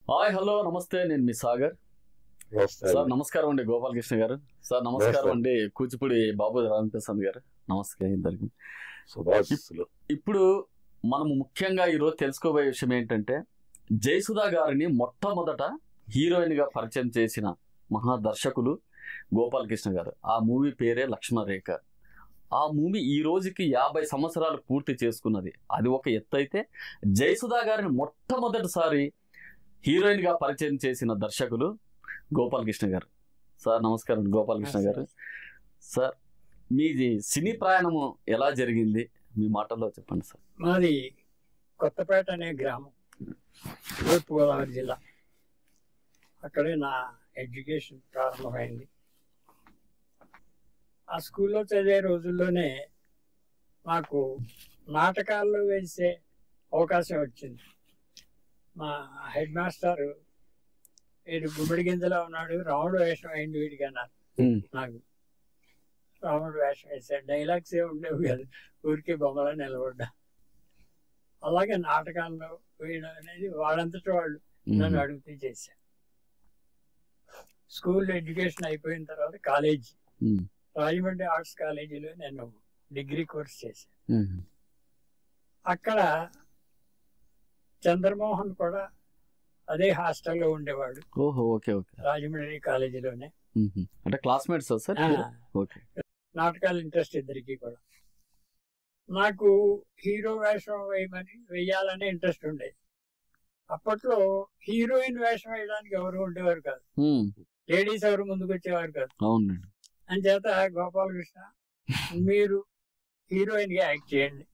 Hi hello నమస్తే, నేను మీ Sagar sir. నమస్కారం అండి గోపాలకృష్ణ గారు. సార్ నమస్కారం అండి కూచిపూడి బాబు రామప్రసాద్ గారు. నమస్కారం ఇద్దరికి. ఇప్పుడు మనము ముఖ్యంగా ఈరోజు తెలుసుకోబోయే విషయం ఏంటంటే, జయసుధా గారిని మొట్టమొదట హీరోయిన్ గా పరిచయం చేసిన మహాదర్శకులు గోపాలకృష్ణ గారు. ఆ మూవీ పేరే లక్ష్మణరేఖ. ఆ మూవీ ఈ రోజుకి 50 సంవత్సరాలు పూర్తి చేసుకున్నది. అది ఒక ఎత్తు అయితే, జయసుధా గారిని మొట్టమొదటిసారి హీరోయిన్ గా పరిచయం చేసిన దర్శకులు గోపాలకృష్ణ గారు. సార్ నమస్కారం గోపాలకృష్ణ గారు. సార్ మీది సినీ ప్రయాణము ఎలా జరిగింది, మీ మాటల్లో చెప్పండి సార్. మాది కొత్తపేట అనే గ్రామం, తూర్పుగోదావరి జిల్లా. అక్కడే నా ఎడ్యుకేషన్ ప్రారంభమైంది. ఆ స్కూల్లో చదివే రోజుల్లోనే మాకు నాటకాల్లో వేసే అవకాశం వచ్చింది. మా హెడ్ మాస్టర్ వీడు గుమ్మడి గింజలో ఉన్నాడు, రాముడు వేషం అయింది వీడికి అన్నారు. నాకు రాముడు వేషం వేసాడు. డైలాగ్స్ ఏ ఉండేవి కాదు, ఊరికే బొమ్మలా నిలబడ్డా. అలాగే నాటకాల్లో వేయడం అనేది వాళ్ళంతటి వాళ్ళు నన్ను అడిగితే చేశాను. స్కూల్ ఎడ్యుకేషన్ అయిపోయిన తర్వాత కాలేజీ, రాజమండ్రి ఆర్ట్స్ కాలేజీలో నేను డిగ్రీ కోర్స్ చేశాను. అక్కడ చంద్రమోహన్ కూడా అదే హాస్టల్లో ఉండేవాడు. ఓహో, ఓకే ఓకే. రాజమండ్రి కాలేజీలోనే, అంటే క్లాస్మేట్స్ సార్. ఓకే. నాటకాలు ఇంట్రెస్ట్ ఇద్దరికి కూడా. నాకు హీరో వేషం వేయాలనే ఇంట్రెస్ట్ ఉండేది. అప్పట్లో హీరోయిన్ వేషం వేయడానికి ఎవరు ఉండేవారు కాదు, లేడీస్ ఎవరు ముందుకు వచ్చేవారు కాదు. అవునండి. అంచేత గోపాలకృష్ణ, మీరు హీరోయిన్ గా యాక్ట్ చేయండి.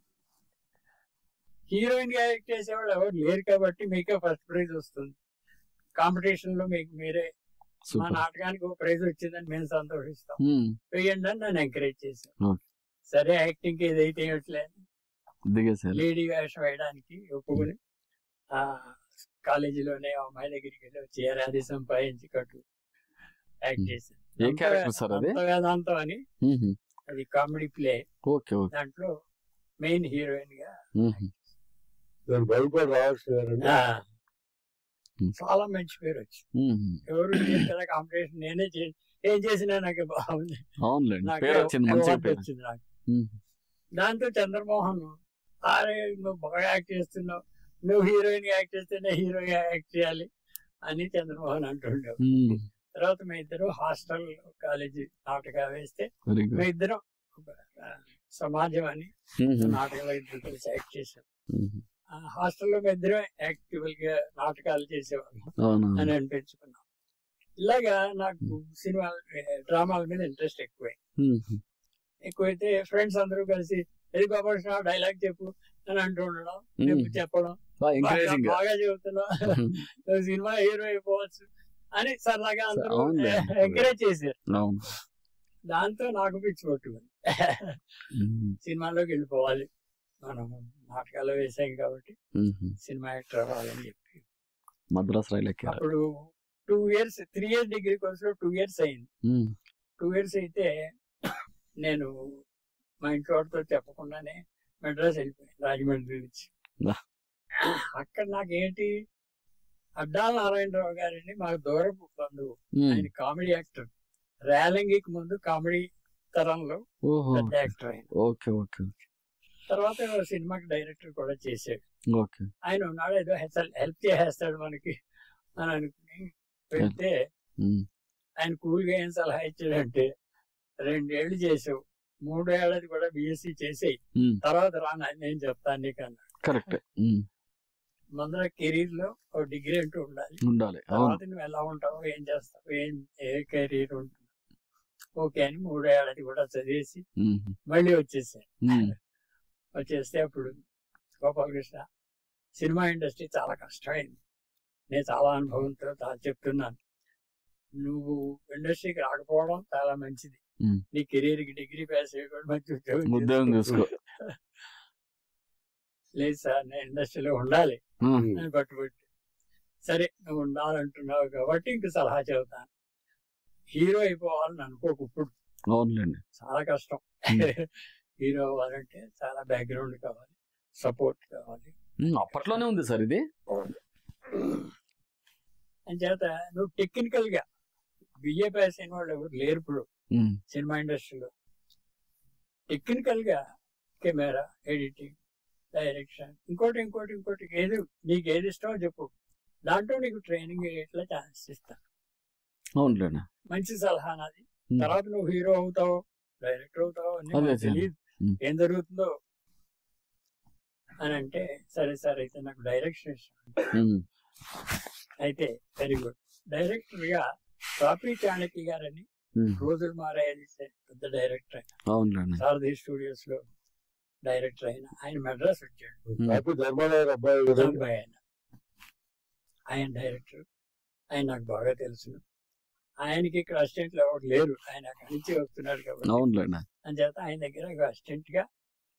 హీరోయిన్ గా యాక్ట్ చేసేవాళ్ళు ఎవరు లేరు కాబట్టి మీకే ఫస్ట్ ప్రైజ్ వస్తుంది. కాంపిటీషన్ లో మీకు మీరే, మా నాటకానికి ఒక ప్రైజ్ వచ్చిందని మేము సంతోషిస్తాం, వేయండి అని నన్ను ఎంకరేజ్ చేశాను. సరే యాక్టింగ్ కి ఏదైతే లేడీ వేషం వేయడానికి ఒప్పుకుని ఆ కాలేజీలోనే అమ్మాయి దగ్గరికి వెళ్ళి చేరాది సంపాదించి కట్టు యాక్ట్ చేశాను. వేదాంతం అని, అది కామెడీ ప్లే. దాంట్లో మెయిన్ హీరోయిన్ గా చాలా మంచి పేరు వచ్చింది. ఎవరు కదా కాంపిటీషన్, నేనే ఏం చేసినా నాకు బాగుంది, వచ్చింది నాకు. దాంతో చంద్రమోహన్, అరే నువ్వు బాగా యాక్ట్ చేస్తున్నావు, నువ్వు హీరోయిన్ గా యాక్ట్ చేస్తేనే హీరోయిన్ గా యాక్ట్ చేయాలి అని చంద్రమోహన్ అంటుండేవు. తర్వాత మీ ఇద్దరు హాస్టల్ కాలేజీ నాటకాలు వేస్తే మీ ఇద్దరం సమాజం అని నాటకాలు ఇద్దరు కలిసి యాక్ట్ చేశాం. హాస్టల్లో మీ ఇద్దరం యాక్టివ్ గా నాటకాలు చేసేవాళ్ళం అని అనిపించుకున్నాం. ఇలాగా నాకు సినిమా డ్రామాల మీద ఇంట్రెస్ట్ ఎక్కువైతే ఫ్రెండ్స్ అందరూ కలిసి ఏది గోపాలకృష్ణ డైలాగ్ చెప్పు అని అంటూ ఉండడం, చెప్పడం, బాగా చెబుతున్నావు, సినిమా హీరో అయిపోవచ్చు అని సరదాగా అందరూ ఎంకరేజ్ చేశారు. దాంతో నాకు పిచ్చి పట్టుకుంది, సినిమాలోకి వెళ్ళిపోవాలి, మనం నాటకాలు వేసాం కాబట్టి సినిమా యాక్టర్ అవ్వాలని చెప్పి మద్రాస్ రైలు. అప్పుడు 2 years 3 years డిగ్రీ కోర్స్ లో 2 years అయింది. 2 years అయితే నేను మా ఇంట్లో వాటితో చెప్పకుండానే మెడ్రాస్ వెళ్ళిపోయాను, రాజమండ్రి నుంచి. అక్కడ నాకేంటి, అడ్డాల నారాయణరావు గారిని మాకు దూరపు బంధువు, ఆయన కామెడీ యాక్టర్, రేలంగికి ముందు కామెడీ తరంలో పెద్ద యాక్టర్ ఆయన. తర్వాత సినిమాకి డైరెక్టర్ కూడా చేశాడు. ఆయన ఉన్నాడు, ఏదో హెల్ప్ చేసేస్తాడు మనకి అని అనుకుని వెళ్తే, ఆయన కూల్ గా ఏం సలహా ఇచ్చాడంటే, 2 ఏళ్ళు చేసావు, 3వ ఏడాది కూడా బిఎస్సి చేసేయి, తర్వాత రాను నేను చెప్తాను నీకు అన్నాడు. కరెక్ట్. ముందర కెరీర్ లో ఒక డిగ్రీ అంటూ ఉండాలి, తర్వాత నువ్వు ఎలా ఉంటావు, ఏం చేస్తావు, ఏ కెరీర్ ఉంటుంది. ఓకే అని 3వ ఏడాది కూడా చదివేసి మళ్ళీ వచ్చేస్తే అప్పుడు గోపాలకృష్ణ, సినిమా ఇండస్ట్రీ చాలా కష్టమైంది, నేను చాలా అనుభవంతో చెప్తున్నాను, నువ్వు ఇండస్ట్రీకి రాకపోవడం చాలా మంచిది, నీ కెరీర్ కి డిగ్రీ పాస్ అయ్యి మంచి ఉద్యోగం చూసుకో. లేదు సార్, నేను ఇండస్ట్రీలో ఉండాలి అని పట్టుబట్టి, సరే నువ్వు ఉండాలంటున్నావు కాబట్టి ఇంక సలహా చెబుతాను, హీరో అయిపోవాలని అనుకోకు, ఇప్పుడు చాలా కష్టం. హీరో అవ్వాలంటే చాలా బ్యాక్గ్రౌండ్ కావాలి, సపోర్ట్ కావాలి. అప్పట్లోనే ఉంది సార్ ఇది. అంచేత నువ్వు టెక్నికల్ గా బిఏ పాస్ అయిన వాళ్ళు ఎవరు లేరు ఇప్పుడు సినిమా ఇండస్ట్రీలో. టెక్నికల్ గా కెమెరా, ఎడిటింగ్, డైరెక్షన్, ఇంకోటి ఏది నీకు ఏది ఇష్టమో చెప్పు, దాంట్లో నీకు ట్రైనింగ్ ఎట్లా ఛాన్స్ ఇస్తాను. మంచి సలహా నాది. తర్వాత నువ్వు హీరో అవుతావు, డైరెక్టర్ అవుతావు అని తెలియదు ఏం జరుగుతుందో అని అంటే, సరే సార్ అయితే నాకు డైరెక్షన్ ఇష్టం. అయితే వెరీ గుడ్. డైరెక్టర్ గా కాపీ చాణక్య గారని రోజులు మారాయని పెద్ద డైరెక్టర్ అయిన, సారథి స్టూడియోస్ లో డైరెక్టర్ అయిన ఆయన మెడ్రాస్ వచ్చాడు. అబ్బాయి ఆయన డైరెక్టర్, ఆయన నాకు బాగా తెలుసు. ఆయనకి ఇక్కడ అసిస్టెంట్ లో ఎవరు లేరు, ఆయన అక్కడి నుంచి వస్తున్నాడు కాబట్టి అంచేత ఆయన దగ్గర అసిస్టెంట్ గా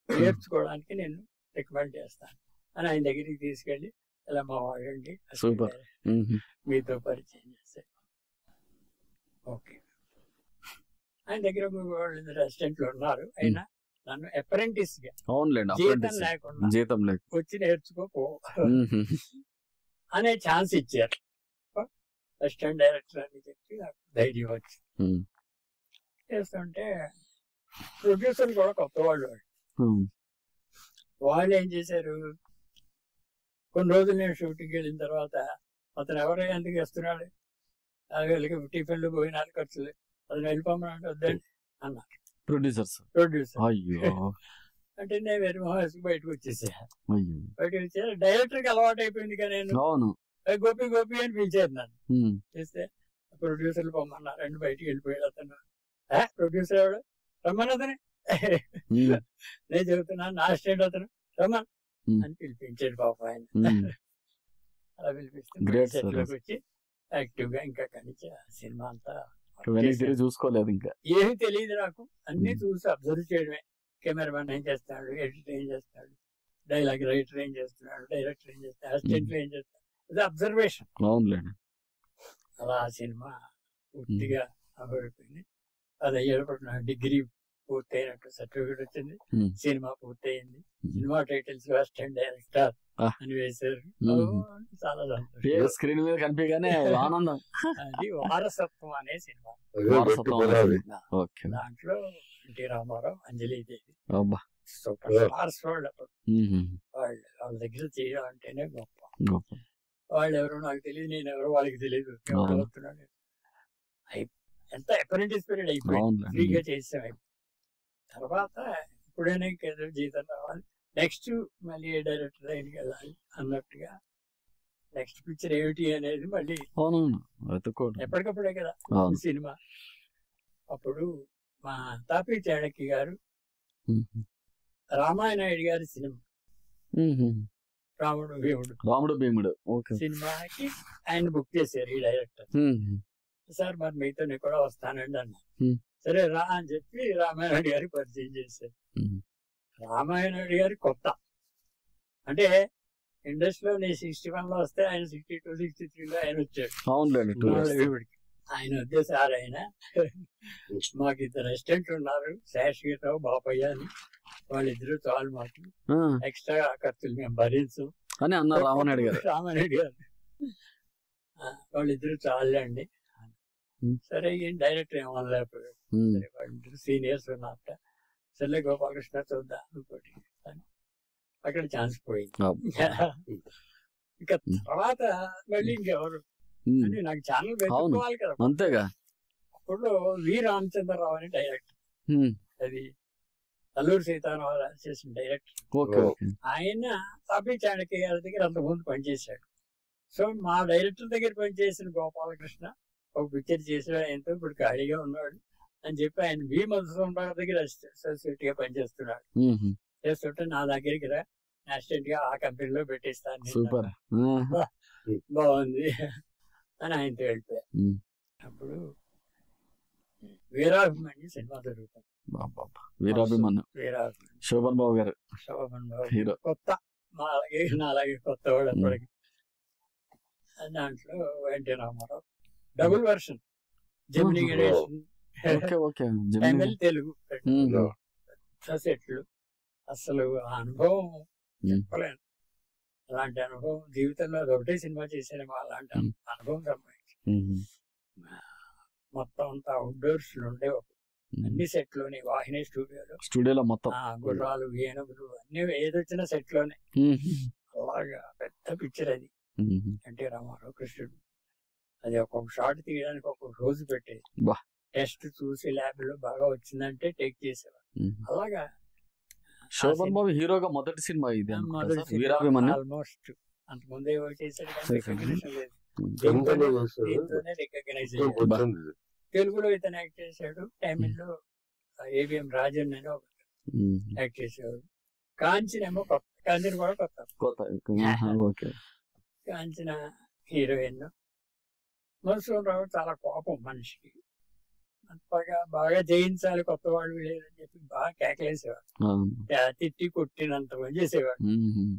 నేర్చుకోవడానికి నేను రికమెండ్ చేస్తాను అని ఆయన దగ్గరికి తీసుకెళ్ళి, ఇలా మా వాడండి మీతో పరిచయం చేస్తే ఓకే. ఆయన దగ్గర వాళ్ళు అసిస్టెంట్లు ఉన్నారు. అయినా నన్ను అప్రెంటిస్ గా జీతం లేకుండా వచ్చి నేర్చుకోపో అనే ఛాన్స్ ఇచ్చారు. అసిస్టెంట్ డైరెక్టర్ అని చెప్పి నాకు ధైర్యం వచ్చి చేస్తుంటే, ప్రొడ్యూసర్ కూడా కొత్త వాళ్ళు వాళ్ళు ఏం చేశారు, కొన్ని రోజులు నేను షూటింగ్కి వెళ్ళిన తర్వాత అతను ఎవరో ఎందుకు వేస్తున్నాడు, వీళ్ళకి టిఫిన్లు భోజనాలు ఖర్చులు, అతను వెళ్ళిపోమని వద్దండి అన్నారు ప్రొడ్యూసర్. అంటే నేను వేరే బయటకు వచ్చేసా. బయటకు వచ్చే డైరెక్టర్ కి అలవాటు అయిపోయింది కదా, నేను గోపి గోపి అని పిలిచేది నన్ను. చేస్తే ప్రొడ్యూసర్లు పొమ్మన్నారు, రెండు బయటికి వెళ్ళిపోయాడు అతను. ప్రొడ్యూసర్ ఎవడు రమ్మని అతనే నేను చెబుతున్నాను, నా అసిస్టెంట్ అతను రమ్మన్ అని పిలిపించాడు పాప ఆయన. అలా పిలిపిస్తే వచ్చి యాక్టివ్ గా ఇంకా కనిచ సినిమా అంతా చూసుకోలేదు, ఇంకా ఏమి తెలియదు నాకు. అన్ని చూసి అబ్జర్వ్ చేయడమే. కెమెరామెన్ ఏం చేస్తాడు, ఎడిటర్ ఏం చేస్తాడు, డైలాగ్ రైటర్ ఏం చేస్తున్నాడు, డైరెక్టర్ ఏం చేస్తాడు, అసిస్టెంట్లు ఏం చేస్తాడు, అది అబ్జర్వేషన్. అలా ఆ సినిమా పూర్తిగా అవ్వడిపోయింది. అది అయ్యేటప్పుడు నా డిగ్రీ పూర్తయినట్టు సర్టిఫికేట్ వచ్చింది, సినిమా పూర్తయింది. సినిమా టైటిల్స్ అసిస్టెంట్ డైరెక్టర్ అని వేశారు. చాలా సంతోషం. స్క్రీన్ మీద కనిపించగానే ఆనందం. అది వారసత్వం అనే సినిమా. దాంట్లో ఎన్టీ రామారావు, అంజలీదేవి సూపర్ స్టార్స్ వాళ్ళు. వాళ్ళ దగ్గర చేయాలంటేనే గొప్ప. వాళ్ళు ఎవరో నాకు తెలియదు, నేను ఎవరో వాళ్ళకి తెలియదు. ఎంత అప్రెంటిస్ పీరియడ్ అయిపోయింది, ఫ్రీగా చేసాం. తర్వాత ఇప్పుడైనా ఇంకేదో జీతం రావాలి, నెక్స్ట్ మళ్ళీ ఏ డైరెక్టర్ దగ్గరికి వెళ్ళాలి అన్నట్టుగా నెక్స్ట్ పిక్చర్ ఏమిటి అనేది మళ్ళీ ఎప్పటికప్పుడే కదా సినిమా. అప్పుడు మా తాపీ చాణక్య గారు రామాయణాయుడు గారి సినిమా రాముడు భీముడు సినిమాకి ఆయన బుక్ చేశారు ఈ డైరెక్టర్. సార్ మరి మీతో నేను కూడా వస్తానండి అన్నా. సరే రా అని చెప్పి రామాయణుడి గారికి పరిచయం చేశారు. రామాయణుడి గారి కొత్త అంటే ఇండస్ట్రీలో నేను 61 లో వస్తే ఆయన 62, 63 లో ఆయన వచ్చాడు. ఆయన వద్దే సార్, ఆయన మాకు ఇద్దరు అసిస్టెంట్లు ఉన్నారు, శాశ్వతరావు, బాపయ్య అని. వాళ్ళిద్దరు చాలు, మాకు ఎక్స్ట్రా ఖర్చులు మేము భరించు అని అన్నారు రామారెడ్డి గారు. వాళ్ళిద్దరు చాలండి. సరే ఈయన డైరెక్టర్ ఏమనలేకపోయాడు. సరే వాళ్ళిద్దరు సీనియర్స్ ఉన్నట్ట. సరే గోపాలకృష్ణ చూద్దాం ఇంకోటి, అక్కడ ఛాన్స్ పోయింది. ఇంకా తర్వాత మళ్ళీ ఇంకెవరు అని నాకు ఛానల్ పెట్టుకోవాలి కదా, అంతేగా. అప్పుడు వి రామచంద్రరావు అని డైరెక్టర్, అది అల్లూరు సీతారామరాజు చేసిన డైరెక్టర్. ఆయన తాపీ చాణక్య గారి దగ్గర అంతకుముందు పనిచేశాడు. సో మా డైరెక్టర్ దగ్గర పనిచేసిన గోపాలకృష్ణ ఒక పిక్చర్ చేసాడు, ఆయనతో ఇప్పుడు ఖాళీగా ఉన్నాడు అని చెప్పి ఆయన వి మధుసూదన్ రావు దగ్గర అసిస్టెంట్ గా పనిచేస్తున్నాడు. చేస్తుంటే నా దగ్గరికి రా, అసిస్టెంట్ గా ఆ కంపెనీలో పెట్టిస్తాను, సూపర్ బాగుంది అని ఆయనతో వెళ్ళిపోయా. అప్పుడు వీరాభిమన్యు సినిమా జరుగుతుంది. శోభన్ బాబు గారు హీరో, కొత్త అలాగే కొత్త వాడు అప్పటికి. దాంట్లో ఎన్టీ రామారావు డబుల్ వర్షన్, జెమిని గణేషన్, తమిళ తెలుగు సెట్లు. అసలు అనుభవం చెప్పలేను. అలాంటి అనుభవం జీవితంలో అది ఒకటే సినిమా చేసాను, అలాంటి అనుభవం సంపాదించి. మొత్తం అంతా అవుట్డోర్స్ ఉండే అన్ని సెట్ లోనే, వాహిని స్టూడియోలో మొత్తం గుర్రాలు, ఏనుగులు అన్ని ఏదొచ్చినా సెట్ లోనే. అలాగా పెద్ద పిక్చర్ అది. ఎన్టీ రామారావు కృష్ణుడు, అది ఒక్కొక్క షాట్ తీయడానికి ఒక్కొక్క రోజు పెట్టేది. టెస్ట్ చూసి ల్యాబ్ లో బాగా వచ్చిందంటే టేక్ చేసేవారు. అలాగా శోభన్ బాబు హీరోగా మొదటి సినిమా ఇది. ఆల్మోస్ట్ అంతకుముందే చేశాడు కానీ రికగ్నిషన్ లేదు. దీంతోనే రికగ్నైజ్ అయ్యాడు. తెలుగులో ఇతను యాక్ట్ చేశాడు, తమిళ్లో ఏబిఎం రాజన్ అని ఒక యాక్ట్ చేసేవాడు. కాంచన ఏమో కొత్త, కాంచన కూడా కొత్త. కాంచన హీరోయిన్. మధుసూదన్ రావు చాలా కోపం మనిషికి, బాగా జయించాలి కొత్త వాళ్ళు లేదని చెప్పి బాగా కేకలేసేవాడు, తిట్టి కొట్టినంత పని చేసేవాడు.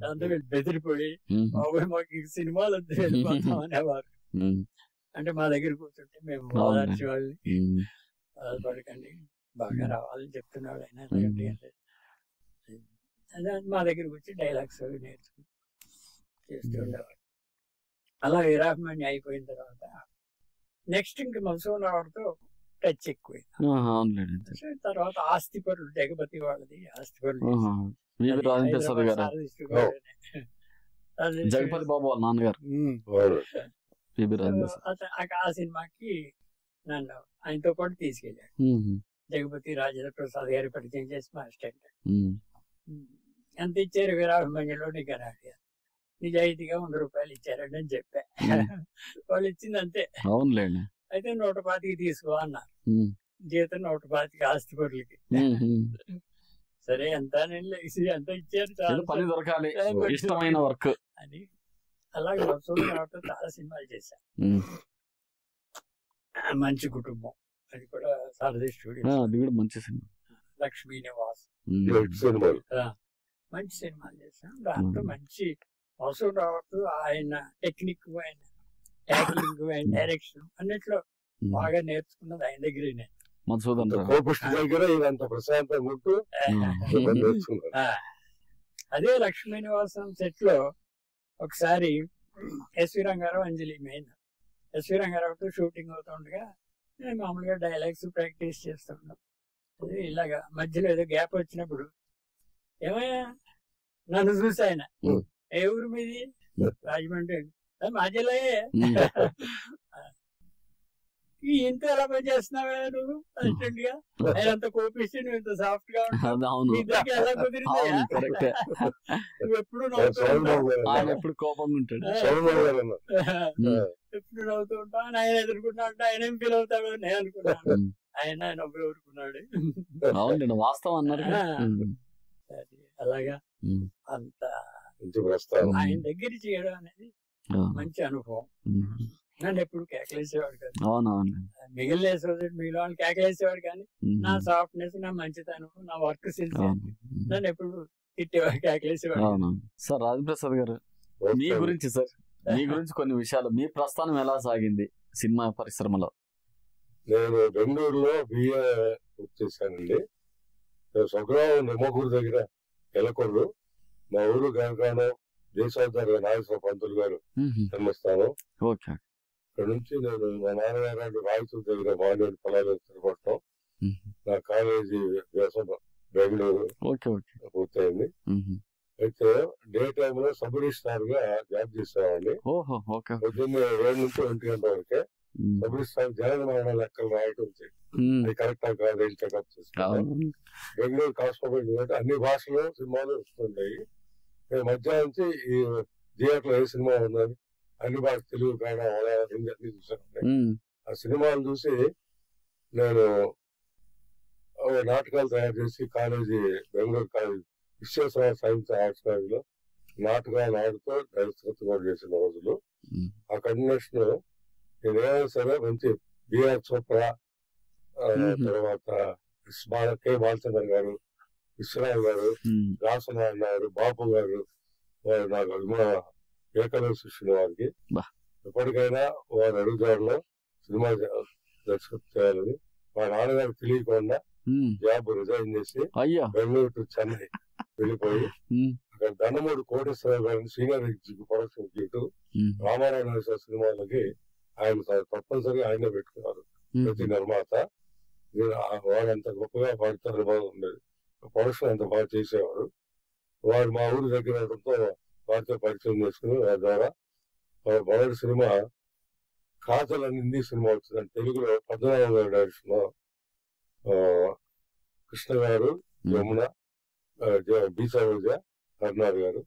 దాంతో వీళ్ళు బెదిరిపోయి బాబు మాకు సినిమాలు వద్దు వెళ్ళిపోతాం అనేవారు. అంటే మా దగ్గర కూర్చుంటే మేము ఓదార్చి వాళ్ళని బాధపడకండి బాగా రావాలని చెప్తున్నాడు ఆయన, మా దగ్గర వచ్చి డైలాగ్స్ నేర్చుకుని చేస్తూ ఉండేవాడు. అలా వీరాభిమన్యు అయిపోయిన తర్వాత నెక్స్ట్ ఇంక మధుసూదన్ రావుతో టచ్ ఎక్కువైంది. తర్వాత ఆస్తిపరులు, జగపతి వాళ్ళది ఆస్తిపరులు, జగపతి బాబు వాళ్ళ నాన్నగారు. ఆ సినిమాకి నన్ను ఆయనతో పాటు తీసుకెళ్ళాడు. జగపతి రాజేంద్ర ప్రసాద్ గారి పరిచయం చేసి మా అసిస్టెంట్. ఎంత ఇచ్చారు వీరాభిమన్యులో నీకు అని అడిగారు. నిజాయితీగా 100 రూపాయలు ఇచ్చారండి అని చెప్పా. వాళ్ళు ఇచ్చింది అంతే. అయితే 125 తీసుకో అన్నారు. జీతం 125 ఆస్తిపరులకి. సరే ఎంత ఎంత ఇచ్చారు పని దొరకాలి, ఇష్టమైన వర్క్ అని. అలాగే మధుసూదన్ రావుతో చాలా సినిమాలు చేశాను. మంచి కుటుంబం, అది కూడా సారథి స్టూడియో, అది కూడా మంచి సినిమా. లక్ష్మీ నివాస్, మంచి సినిమాలు చేశాను. దాంతో మంచి మధుసూదన్ రావుతో ఆయన టెక్నిక్, ఆయన ట్యాక్లింగ్, ఆయన డైరెక్షన్ అన్నిట్లో బాగా నేర్చుకున్నది ఆయన దగ్గరే. నేను మధుసూదన్ అదే లక్ష్మీ నివాసం సెట్ లో ఒకసారి ఎస్వి రంగారావు, అంజలి మెయిన్, ఎస్వి రంగారావుతో షూటింగ్ అవుతుండగా నేను మామూలుగా డైలాగ్స్ ప్రాక్టీస్ చేస్తున్నాం. ఇలాగా మధ్యలో ఏదో గ్యాప్ వచ్చినప్పుడు ఏమయ్యా నన్ను చూసి ఆయన, ఏ ఊరు మీది? రాజమండ్రి. మా జిల్లాయే. ఇంత ఎలా పని చేస్తున్నావా నువ్వు అసిస్టెంట్ గా? ఆయన అంత కోపిస్తే నువ్వు ఇంత సాఫ్ట్ గా ఉంటావు, ఎలా కుదిరింది? నువ్వు ఎప్పుడు ఎప్పుడు కోపంగా ఉంటాడు, ఎప్పుడు నవ్వుతూ ఉంటావు. ఆయన ఎదుర్కొంటా అంటే ఆయన ఏం ఫీల్ అవుతాడు నేను అనుకున్నాను. ఆయన నవ్వు ఊరుకున్నాడు. వాస్తవం అన్నారు. అలాగా అంత ఆయన దగ్గర చేయడం అనేది మంచి అనుభవం. నన్ను ఎప్పుడు కేకలేసేవాడు కాదు. మిగిలిన మిగిలిన వాళ్ళు కేకలేసేవాడు కానీ నా సాఫ్ట్నెస్, నా మంచితనం, నా వర్క్ స్కిల్స్ నన్ను ఎప్పుడు తిట్టేవాడు, కేకలేసేవాడు. సార్ రాజప్రసాద్ గారు, మీ గురించి సార్, మీ గురించి కొన్ని విషయాలు, మీ ప్రస్థానం ఎలా సాగింది సినిమా పరిశ్రమలో? నేను బెంగళూరులో బిఏ పూర్తి చేశానండి. స్వగ్రామం నిమ్మకూరు దగ్గర ఎలకొల్లు, మా ఊరు గనకాను దేశోద్ధార నాగేశ్వర పంతులు గారు జన్మస్థానం. ఇక్కడ నుంచి నేను మా నాన్నగారు రాయచూరు దగ్గర మానేరు పొలాలు స్థిరపడటం, నా కాలేజీ వ్యాసం బెంగళూరు పూర్తయింది. అయితే డే టైమ్ లో సబ్ రిజిస్ట్రార్ గా జాబ్ చేసేవాడిని. పొద్దున్న 7 నుంచి 1 గంట వరకే సబ్ రిజిస్ట్రార్ జనన మరణ లెక్కలు రాయటం, అది కరెక్టా కాదు చెకప్ చేసుకుంటాను. బెంగళూరు కాస్మోపాలిటన్ అన్ని భాషలు సినిమాలు వస్తుంటాయి. నేను మధ్యాహ్నం నుంచి ఈ థియేటర్ లో ఏ సినిమా ఉందని అన్ని భాష, తెలుగు, కన్నడ, మలయాళం, హిందీ అన్ని చూసాను. ఆ సినిమాలు చూసి నేను నాటకాలు తయారు చేసి college, Bengaluru college Visvesvaraya science arts కాలేజీలో నాటకాలు ఆడుతూ దర్శకత్వం కూడా చేసిన రోజులు. ఆ కంటిన్యూషన్ నేను ఏమైనా సరే మంచి బిఆర్ చోప్రా, తర్వాత కె బాలచంద్ర గారు, విశ్వనాథ్ గారు, రాసనారాయణ గారు, బాపు గారు, వారు నాకు అభిమాన ఏకలవ్య శిష్యులు. వారికి ఎప్పటికైనా వారి అడుగుదారులో సినిమా దర్శకత్వం చేయాలని మా నాన్నగారు తెలియకుండా జాబ్ రిజైన్ చేసి బెంగళూరు టు చెన్నై వెళ్ళిపోయి అక్కడ దండమూడి కోటేశ్వరరావు గారిని senior executive production executive Ramarayana Narasimha సినిమాలకి ఆయన తప్పనిసరిగా ఆయనే పెట్టుకున్నారు ప్రతి నిర్మాత. వాడంత గొప్పగా వాడితో అనుభవం ఉండేది, ప్రొడక్షన్ అంత బాగా చేసేవారు. వాడు మా ఊరు దగ్గర ఉండడంతో వారితో పరిచయం చేసుకుని వారి ద్వారా మొదటి సినిమా కాజల్ అని హిందీ సినిమా వచ్చిందండి. తెలుగులో పద్మనాభం గారి డైరెక్షన్ లో కృష్ణ గారు, యమున, బి సరోజ, కర్నాడ్ గారు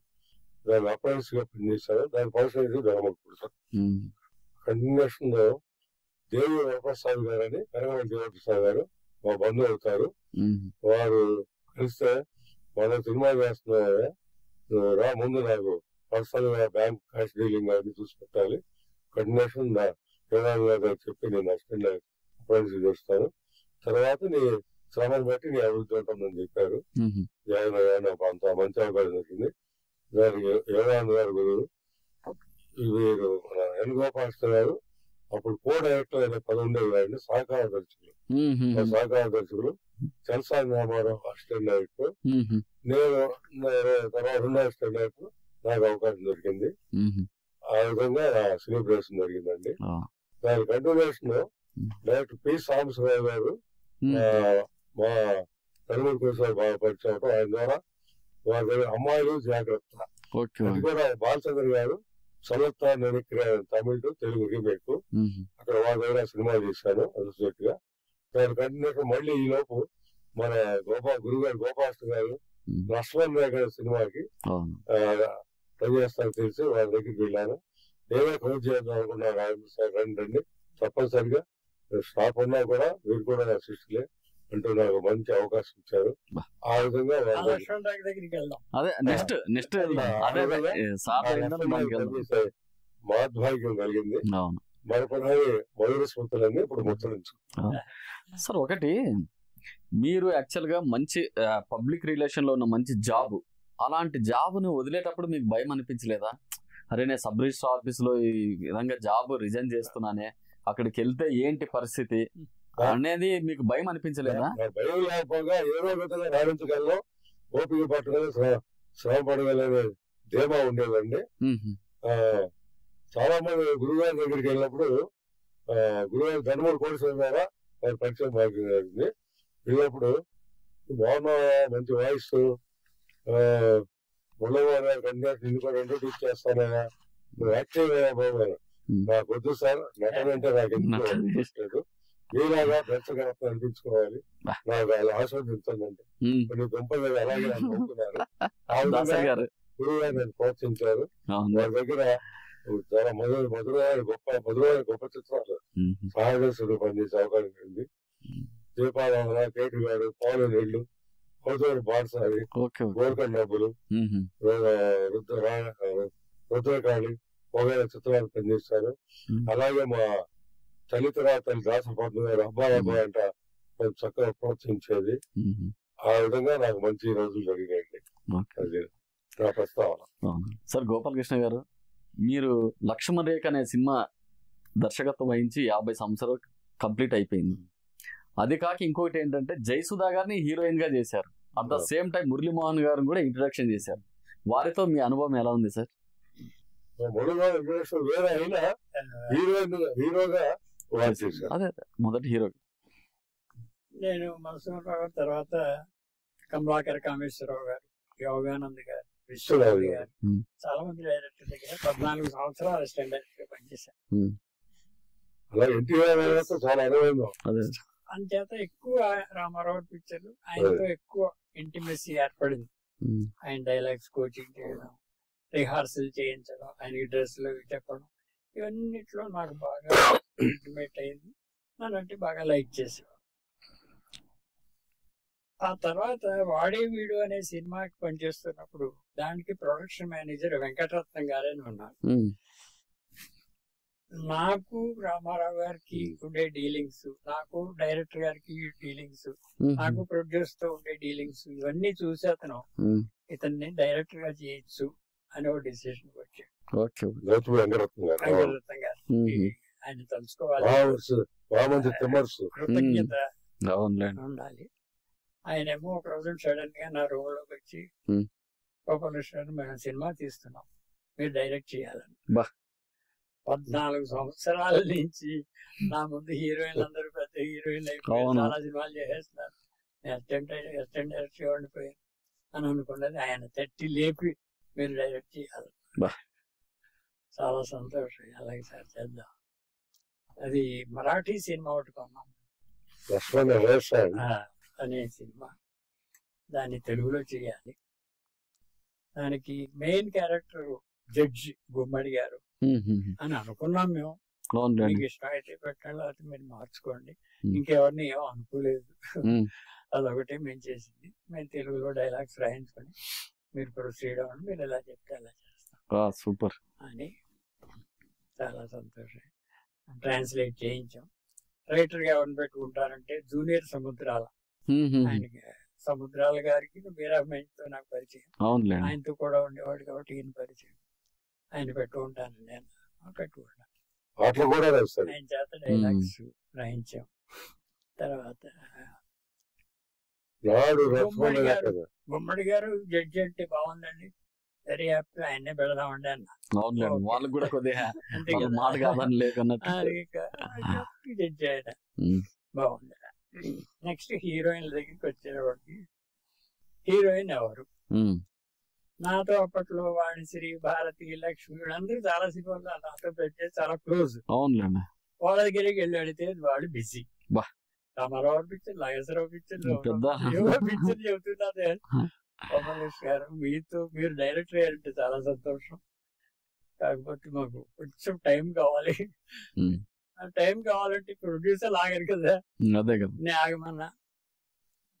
దాన్ని అప్రెంటిస్ గా పనిచేశారు. దాని ప్రొడక్షన్ ధర్మపూడి సార్. కంటిన్యూషన్ లో దేవి వరప్రసాద్ గారు అని కనగంటి దేవప్రసాద్ గారు మా బంధువు అవుతారు. వారు కలిస్తే మన సినిమా చేస్తున్నారు రా, ముందు నాకు పర్సనల్ గా బ్యాంక్ క్యాష్ డీలింగ్ అన్ని చూసి పెట్టాలి. కంటిన్యూషన్ చెప్పి నేను అసిస్టెంట్ అప్రెంటిస్ చేస్తాను, తర్వాత నీ శ్రమను బట్టి నీ అభివృద్ధి ఉంటుందని చెప్పారు. జాయిన్ అయ్యాను, అంత మంచి అవకాశం దొరికింది. దానికి యోగానంద గారు గురువు, వీరు మన ఎన్ గోపాలకృష్ణ గారు అప్పుడు కో డైరెక్టర్ అయిన 11 గారిని సహకార దర్శకులు. సహకార దర్శకులు చలసాని రామారావు అసిస్టెంట్ డైరెక్టర్, నేను తర్వాత 2 అసిస్టెంట్ డైరెక్టర్ నాకు అవకాశం దొరికింది. ఆ విధంగా సినీ ప్రవేశం జరిగిందండి. దాని కంటిన్యూషన్ లో డైరెక్టర్ పి సాంబశివరావు గారు మా తరుమూరు కోసం బాగా పరిచయం. ఆయన ద్వారా వారి దగ్గర అమ్మాయిలు జాగ్రత్త, అది కూడా బాలచంద్ర గారు సమర్థ తమిళ్ టు తెలుగు రీమేక్, అక్కడ వారి దగ్గర సినిమా చేశాను అసోసియేట్ గా. దాని కంటిన్యూషన్ మళ్ళీ ఈ లోపు మన గురుగారు గోపాలకృష్ణ గారు లక్ష్మణ్ రేఖ సినిమాకి పనిచేస్తాను తెలిసి వారి దగ్గరికి వెళ్ళాను. నేనే కౌంట్ చేద్దాం అనుకున్నాను. రండి తప్పనిసరిగా స్టాప్ ఉన్నా కూడా మీరు కూడా నా శిష్యులే అంటూ నాకు మంచి అవకాశం ఇచ్చారు. ఆ విధంగా మహద్భాగ్యం కలిగింది. మరొకటి మధుర స్మృతులన్నీ ఇప్పుడు ముచ్చరించు. సార్, ఒకటి మీరు యాక్చువల్ గా మంచి పబ్లిక్ రిలేషన్ లో ఉన్న మంచి జాబ్, అలాంటి జాబ్ ను వదిలేటప్పుడు మీకు భయం అనిపించలేదా? అరే నేను సబ్ రిజిస్టర్ ఆఫీస్ లో ఈ విధంగా జాబ్ రిజైన్ చేస్తున్నానే, అక్కడికి వెళ్తే ఏంటి పరిస్థితి అనేది మీకు భయం అనిపించలేదా? భయం లేకపోగా ఏదో విధంగా రాణించగలను, ఓపిక పట్టగలను, శ్రమ పడగలనే ధీమా ఉండేదండి. చాలా మంది గురుగారి దగ్గరికి వెళ్ళినప్పుడు గురుగారు ధర్మూరు కోటేశ్వర ద్వారా వారి పరిచయం బాగుంది. వెళ్ళినప్పుడు బాగున్నా, మంచి వాయిస్, ముళ్ళవారు కండిషన్ ఇంకో 2 టీచ్ చేస్తానైనా, నువ్వు యాక్టివ్ అయ్యా బాబు, నాకు వద్దు సార్ నటన అంటే నాకు ఎందుకు లేదు, మీలాగా దర్శకత్వం అనిపించుకోవాలి, నాకు అలా ఆస్వాదించండి కొన్ని దుంపలు అలాగే అనుకుంటున్నారు. ఆ విధంగా గురువు గారు నన్ను ప్రోత్సహించారు. వారి దగ్గర చాలా మధురమైన గొప్ప చిత్రాలు సహాయదర్శకులు పనిచేసే అవకాశం ఉంది. దీపారాధన, కేటు గారు, పాలు నీళ్లు, కొత్తూరు బాటసారి, గోల్కొండ డబ్బులు, రుద్రకాళి పొగైన చిత్రాలు పనిచేస్తారు. అలాగే మా తల్లి దాసపద్మ గారు అబ్బాయి అంట చక్కగా ప్రోత్సహించేది. ఆ విధంగా నాకు మంచి రోజులు జరిగాయండి. అది నా ప్రస్తావన. సార్, గోపాలకృష్ణ గారు, మీరు లక్ష్మణ్ రేఖ అనే సినిమా దర్శకత్వం వహించి 50 సంవత్సరాలు కంప్లీట్ అయిపోయింది. అది కాక ఇంకొకటి ఏంటంటే జయసుధా గారిని హీరోయిన్ గా చేశారు. At the same time Muralimohan గారిని కూడా ఇంట్రడక్షన్ చేశారు. వారితో మీ అనుభవం ఎలా ఉంది సార్? వేరే అయినా హీరోగా అదే మొదటి హీరో నేను మనసురావు గారు, తర్వాత కమలాకర్ కామేశ్వరరావు గారు, యోగానంద్ గారు, విశ్వనాథ్ గారు, చాలా మంది డైరెక్టర్ దగ్గర 14 సంవత్సరాలు అసిస్టెంట్ డైరెక్టర్ గా పనిచేశాను. అంచేత ఎక్కువ రామారావు పిక్చర్లు ఆయనతో ఎక్కువ ఇంటిమెసీ ఏర్పడింది. ఆయన డైలాగ్స్ కోచింగ్ చేయడం, రిహార్సల్ చేయించడం, ఆయనకి డ్రెస్సులు చెప్పడం, ఇవన్నిట్లో నాకు బాగా ఇంటిమేట్ అయింది. నన్ను అంటే బాగా లైక్ చేసేవాడు. ఆ తర్వాత వాడే వీడు అనే సినిమాకి పనిచేస్తున్నప్పుడు దానికి ప్రొడక్షన్ మేనేజర్ వెంకటరత్నం గారే ఉన్నారు. నాకు రామారావు గారికి ఉండే డీలింగ్స్, నాకు డైరెక్టర్ గారికి డీలింగ్స్, నాకు ప్రొడ్యూస్ తో ఉండే డీలింగ్స్, ఇవన్నీ చూసి అతను ఇతన్ని డైరెక్టర్ గా చేయొచ్చు అని ఒక డిసిషన్ వచ్చాడు. వెంకటరత్నం గారు ఆయన తలుచుకోవాలి, కృతజ్ఞత ఉండాలి. ఆయనేమో ఒక రోజు సడన్ గా నా రూమ్ లోకి వచ్చి గోపాలకృష్ణ గారు మేము సినిమా తీస్తున్నాం, మీరు డైరెక్ట్ చేయాలని. బా. 14 సంవత్సరాల నుంచి నా ముందు హీరోయిన్లు అందరూ పెద్ద హీరోయిన్లు అయిపోయి అవును. చాలా సినిమాలు చేసేస్తున్నారు. అసిస్టెంట్ డైరెక్టర్ ఉండిపోయాను అని అనుకున్నది ఆయన తట్టి లేపి మీరు డైరెక్ట్ చేయాలి. బా. చాలా సంతోషం. అలాగే సార్ చేద్దాం. అది మరాఠీ సినిమా ఒకటి కొన్నాం, లక్ష్మణ వ్యవసాయం అనే సినిమా. దాన్ని తెలుగులో చేయాలి. దానికి మెయిన్ క్యారెక్టర్ జడ్జి గుమ్మడి గారు అని అనుకున్నాం మేము. మీకు ఇష్టం అయితే పెట్టండి, లేకపోతే మీరు మార్చుకోండి. ఇంకెవరిని ఏమో అనుకోలేదు. అదొకటే మేము చేసింది. మేము తెలుగులో డైలాగ్స్ రాయించుకొని మీరు ప్రొసీడ్ అవ్వండి, మీరు ఎలా చెప్తే అలా చేస్తాం సూపర్ అని చాలా సంతోషం. ట్రాన్స్లేట్ చేయించాం. రైటర్ గా ఎవరిని పెట్టుకుంటారంటే జూనియర్ సముద్రాల, ఆయనకి సముద్రాల గారికి వీరాభిమానితో నాకు పరిచయం, ఆయనతో కూడా ఉండేవాడు కాబట్టి ఈయన పరిచయం. ఆయన పెట్టుకుంటాను, నేను పెట్టుకుంటాను. ఆయన చేత డైలాగ్స్ రాయించాం. తర్వాత గుమ్మడి గారు జడ్జి అంటే బాగుందండి, వెరీ హ్యాపీ, ఆయన్నే పెడదామండి అన్న. వాళ్ళకి కూడా కొద్దిగా జడ్జి ఆయన బాగుంది. నెక్స్ట్ హీరోయిన్ల దగ్గరికి వచ్చేవాడికి, హీరోయిన్ ఎవరు? నాతో అప్పట్లో వాణిశ్రీ, భారతి, లక్ష్మి వీళ్ళందరూ చాలా సినిమాలు నాతో పెట్టే చాలా క్లోజ్. వాళ్ళ దగ్గరికి వెళ్ళి అడిగితే వాడు busy. Rama Rao picture, Nageswara Rao picture, picture చెబుతున్నారు. కమలేష్ గారు మీరు డైరెక్టర్ అయ్యారంటే చాలా సంతోషం, కాకపోతే మాకు కొంచెం టైం కావాలి. టైం కావాలంటే ప్రొడ్యూసర్ ఆగారు కదా, నేను ఆగమన్నా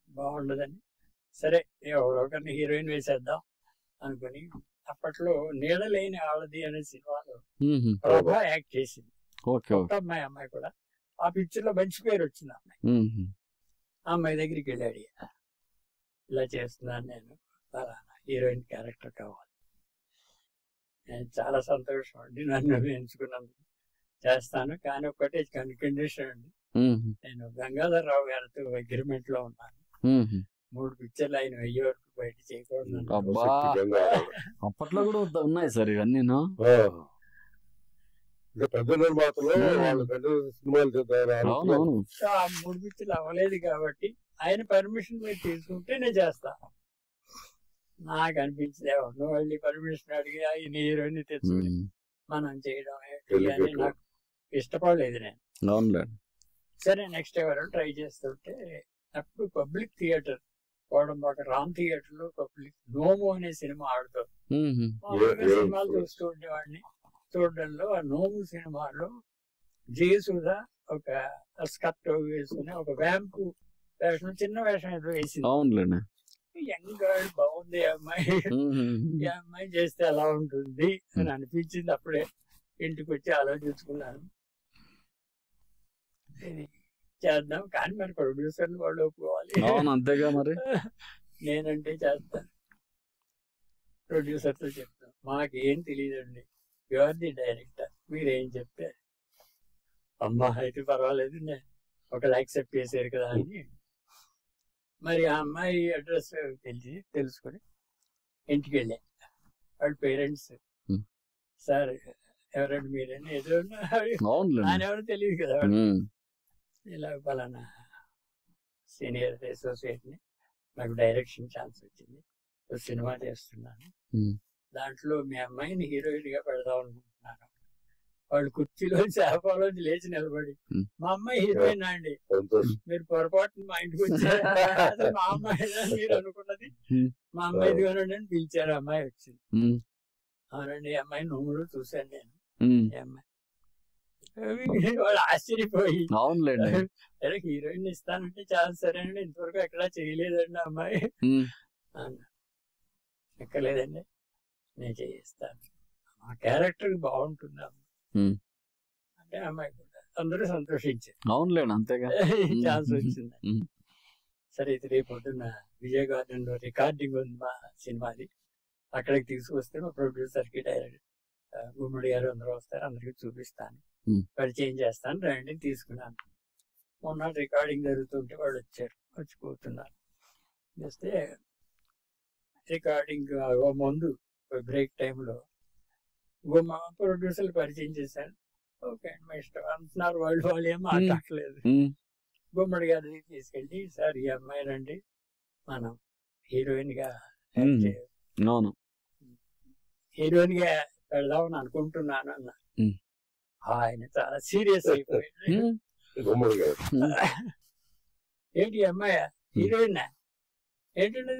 బాగుండదని. సరే ఎవరో ఒకరిని హీరోయిన్ వేసేద్దాం అనుకుని, అప్పట్లో నీడలేని ఆడది అనే సినిమాలో ప్రభా యాక్ట్ చేసింది. అమ్మాయి కూడా ఆ పిక్చర్ లో మంచి పేరు వచ్చింది. ఆ అమ్మాయి దగ్గరికి వెళ్ళాడు, ఇలా చేస్తున్నాను నేను, హీరోయిన్ క్యారెక్టర్ కావాలి. నేను చాలా సంతోషం అండి, నన్ను ఎంచుకున్నందుకు. చేస్తాను, కానీ ఒక్కటే కండిషన్ అండి, నేను గంగాధర్ రావు గారితో అగ్రిమెంట్ లో ఉన్నాను. 3 పిక్చర్లు ఆయన 1000 వరకు బయట చేయకూడదు. అప్పట్లో కూడా ఉన్నాయి సార్ ఇవన్నీ. పెద్ద నిర్మాతలు 3 పిక్చర్లు అవ్వలేదు కాబట్టి ఆయన పర్మిషన్ మీరు తీసుకుంటే నేను చేస్తాను. నాకు అనిపించింది ఎవరు వెళ్ళి పర్మిషన్ అడిగి ఆయన హీరోయిన్ తెచ్చుకుని మనం చేయడం అని నాకు ఇష్టపడలేదు నేను. సరే నెక్స్ట్ ఎవరు ట్రై చేస్తుంటే, అప్పుడు పబ్లిక్ థియేటర్ కోడంబాక రామ్ థియేటర్ లో పబ్లిక్ నోము అనే సినిమా ఆడుతారు. సినిమాలు చూస్తూ ఉండేవాడిని. చూడడంలో ఆ నోము సినిమాలో జయసుధ ఒక స్కర్ట్ వేసుకుని ఒక వ్యాంపు వేషం, చిన్న వేషం ఏదో వేసింది. యంగ్ గర్ల్ బాగుంది అమ్మాయి, ఈ అమ్మాయి చేస్తే ఎలా ఉంటుంది అని అనిపించింది. అప్పుడే ఇంటికి వచ్చి ఆలోచించుకున్నాను, చేద్దాం, కానీ మరి ప్రొడ్యూసర్లు వాళ్ళు ఒప్పుకోవాలి. అంతేగా మరి. నేనంటే చేస్తాను, ప్రొడ్యూసర్తో చెప్తాను, మాకేం తెలియదండి, యు ఆర్ ది డైరెక్టర్, మీరేం చెప్తే. అమ్మా అయితే పర్వాలేదు, ఒకళ్ళు యాక్సెప్ట్ చేశారు కదా అని. మరి ఆ అమ్మాయి అడ్రస్ తెలుసుకుని ఇంటికి వెళ్ళా. వాళ్ళ పేరెంట్స్, సార్ ఎవరండి మీరని ఏదో ఆయన ఎవరో తెలియదు కదా. ఇలా పలానా సీనియర్ అసోసియేట్ ని, నాకు డైరెక్షన్ ఛాన్స్ వచ్చింది, సినిమా చేస్తున్నాను, దాంట్లో మీ అమ్మాయిని హీరోయిన్ గా పెడదాం అనుకుంటున్నాను. వాళ్ళు కుర్చీలోంచి ఆపాలోంచి లేచి నిలబడి, మా అమ్మాయి హీరోయిన్ అండి, మీరు పొరపాటున మా ఇంటికి వచ్చారు, మా అమ్మాయి మీరు అనుకున్నది మా అమ్మాయి ఇదిగోనండి అని పిలిచారు. అమ్మాయి వచ్చింది. అవునండి, అమ్మాయి నువ్వులు చూశాను నేను. అమ్మాయి వాళ్ళు ఆశ్చర్యపోయి, అరే హీరోయిన్ ఇస్తానంటే చాలా సరే అండి, ఇంతవరకు ఎక్కడా చేయలేదండి అమ్మాయి అన్న. ఎక్కలేదండి, నేను చేయిస్తాను, మా క్యారెక్టర్ బాగుంటుంది అంటే అమ్మాయి కూడా అందరూ సంతోషించారు. అవునులేండి, అంతేగా ఛాన్స్ వచ్చింది. సరే ఇది రేపు పొద్దున్న విజయ గార్డెన్ లో రికార్డింగ్ ఉంది మా సినిమాది, అక్కడికి తీసుకొస్తే మా ప్రొడ్యూసర్ కి డైరెక్టర్ గుమ్మడి గారు అందరూ వస్తారు, అందరికి చూపిస్తాను, పరిచయం చేస్తాను, రండి తీసుకున్నాను. మొన్న రికార్డింగ్ జరుగుతుంటే వాళ్ళు వచ్చారు, వచ్చి కూర్చున్నారు. చేస్తే రికార్డింగ్ ముందు బ్రేక్ టైంలో ప్రొడ్యూసర్లు పరిచయం చేశాను. ఓకే అండి, మా ఇష్టం అంటున్నారు. వాళ్ళు ఏం మాట్లాడలేదు. గుమ్మడి గారిని తీసుకెళ్ళి, సార్ ఈ అమ్మాయినండి మనం హీరోయిన్ గా హీరోయిన్ గా పెడదామని అనుకుంటున్నాను అన్న. ఆయన చాలా సీరియస్ అయిపోయాడు. ఏంటి అమ్మాయి హీరోయిన్? ఏంటండి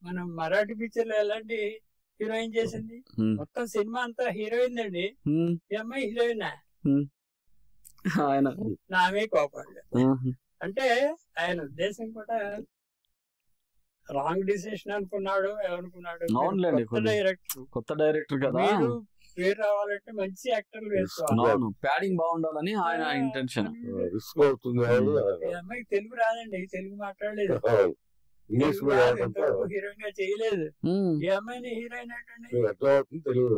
మనం మరాఠీ పిక్చర్ లో ఎలాంటి హీరోయిన్ చేసింది? మొత్తం సినిమా అంతా హీరోయిన్ అండి, ఈ అమ్మాయి హీరోయిన్. నామే కోపడలేదు. అంటే ఆయన ఉద్దేశం కూడా రాంగ్ డిసిషన్ అనుకున్నాడు. ఏమనుకున్నాడు, కొత్త డైరెక్టర్ కదా, పేరు రావాలంటే మంచి యాక్టర్లు వేసుకోవాలి, ప్యాడింగ్ బాగుండాలని ఆయన ఇంటెన్షన్. అమ్మాయికి తెలుగు రాదండి, తెలుగు మాట్లాడలేదు, హీరోయిన్ గా చేయలేదు. ఈ అమ్మాయిని హీరోయిన్ ఏంటండి,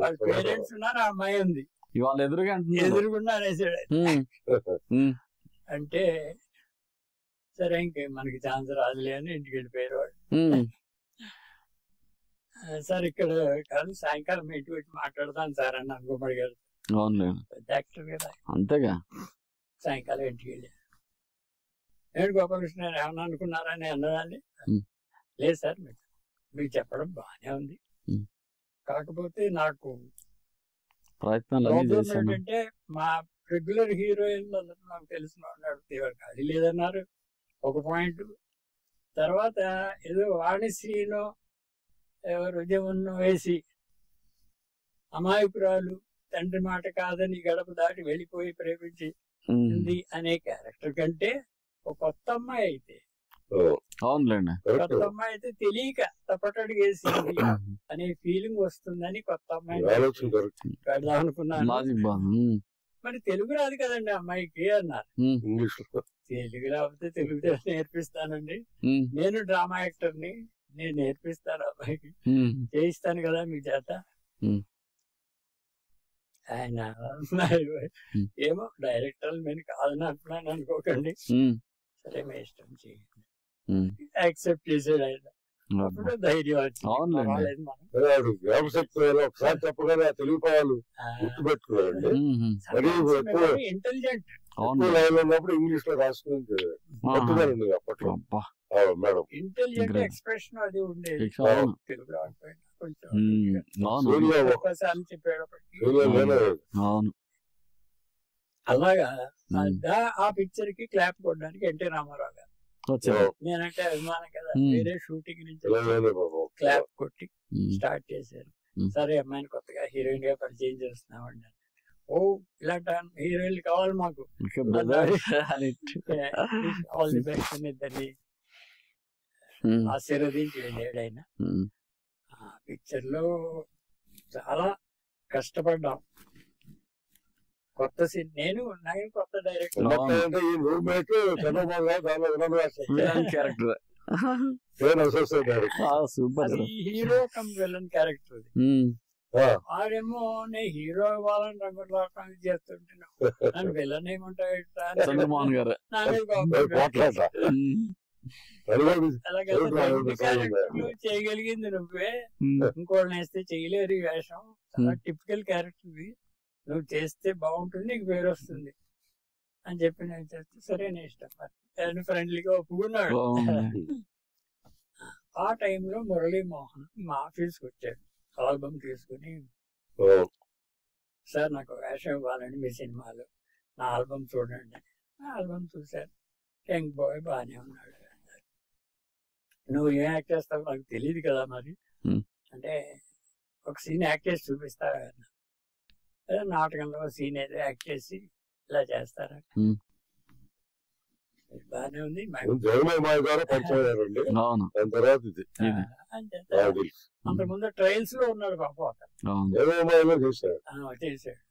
వాళ్ళ పేరెంట్స్ ఉన్నారు, ఆ అమ్మాయి ఉంది, ఇవాళ ఎదురుగున్నారు వేసాడు. అంటే సరే ఇంకే మనకి ఛాన్స్ రాదులే అని ఇంటికి వెళ్ళిపోయారు వాడు. సార్ ఇక్కడ కాదు, సాయంకాలం ఇంటికి వచ్చి మాట్లాడతాను సార్ అని గుమ్మడి గారు, పెద్ద యాక్టర్ కదా, అంతేగా. సాయంకాలం ఇంటికి వెళ్ళి, ఏంటి గోపాలకృష్ణ ఏమన్నా అనుకున్నారని అన్నదాన్ని. లేదు సార్, మీకు చెప్పడం బాగానే ఉంది, కాకపోతే నాకు ప్రాబ్లం ఏంటంటే మా రెగ్యులర్ హీరోయిన్ అందరూ నాకు తెలిసిన వాళ్ళు అడిగితే ఖాళీ లేదన్నారు ఒక పాయింట్. తర్వాత ఏదో వాణిశ్రీనో ఎవరు ఉద్యమం వేసి అమాయకురాలు తండ్రి మాట కాదని గడప దాటి వెళ్ళిపోయి ప్రేమించింది అనే క్యారెక్టర్ కంటే ఒక కొత్త అమ్మాయి అయితే, కొత్త అమ్మాయి అయితే తెలియక తప్పటడుగేసింది అనే ఫీలింగ్ వస్తుందని కొత్త అమ్మాయి పెడదాం అనుకున్నాను. మరి తెలుగు రాదు కదండి అమ్మాయికి అన్నారు. తెలుగు రాకపోతే తెలుగు నేర్పిస్తానండి, నేను డ్రామా యాక్టర్ని, నేను నేర్పిస్తాను అమ్మాయికి, చేయిస్తాను కదా మీ చేత. ఆయన ఏమో డైరెక్టర్ నేను కాదని అంటున్నాను అనుకోకండి, సరే మీ ఇష్టం చేయండి, యాక్సెప్ట్ చేసాడు ఆయన. అప్పుడు ధైర్యం వచ్చింది. ఇంటెలిజెంట్ ఇంగ్లీష్ లో రాసుకుంటే ఇంటెలిజెంట్ ఎక్స్ప్రెషన్ అది ఉండేది. తెలుగు రాకపోయినా కొంచెం చెప్పేటప్పటికి అలాగా. ఆ పిక్చర్ కి క్లాప్ కొట్టడానికి ఎన్టీ రామారావు గారు, నేనంటే అభిమానం కదా, వేరే షూటింగ్ నుంచి క్లాప్ కొట్టి స్టార్ట్ చేశారు. సరే అమ్మాయిని కొత్తగా హీరోయిన్ గా పరిచయం చేస్తున్నామండి. ఓ ఇలాంటి హీరోయిన్లు కావాలి మాకు, ఆల్ ది బెస్ట్ అని ఇద్దరిని ఆశీర్వదించి వెళ్ళాడు ఆయన. ఆ పిక్చర్ లో చాలా కష్టపడ్డాం. కొత్త సీన్, నేను కొత్త director, hero come villain character. వాడేమో నేను హీరో ఇవ్వాలని రంగులు చేస్తుంటే నన్ను విలన్ ఏమంటావు చేయగలిగింది నువ్వే, ఇంకోళ్ళని వేస్తే చేయలేరు ఈ వేషం, చాలా టిపికల్ క్యారెక్టర్, నువ్వు చేస్తే బాగుంటుంది, నీకు పేరు వస్తుంది అని చెప్పి నేను చేస్తే సరే నేను ఇష్టం ఫ్రెండ్లీగా ఒప్పుకున్నాడు. ఆ టైంలో మురళీమోహన్ మా ఆఫీస్కి వచ్చాడు ఆల్బమ్ తీసుకుని, సార్ నాకు వేషం ఇవ్వాలండి మీ సినిమాలో, నా ఆల్బమ్ చూడండి. ఆల్బమ్ చూశారు, యంగ్ బాయ్ బాగానే ఉన్నాడు. నువ్వు ఏం యాక్ట్ చేస్తావు నాకు తెలియదు కదా మరి, అంటే ఒక సీన్ యాక్ట్ చేసి చూపిస్తావా, నాటకంలో సీన్ ఏదో యాక్ట్ చేసి ఇలా చేస్తారా, బాగానే ఉంది. అంతకుముందు ట్రయల్స్ లో ఉన్నాడు పాప, చేశాడు.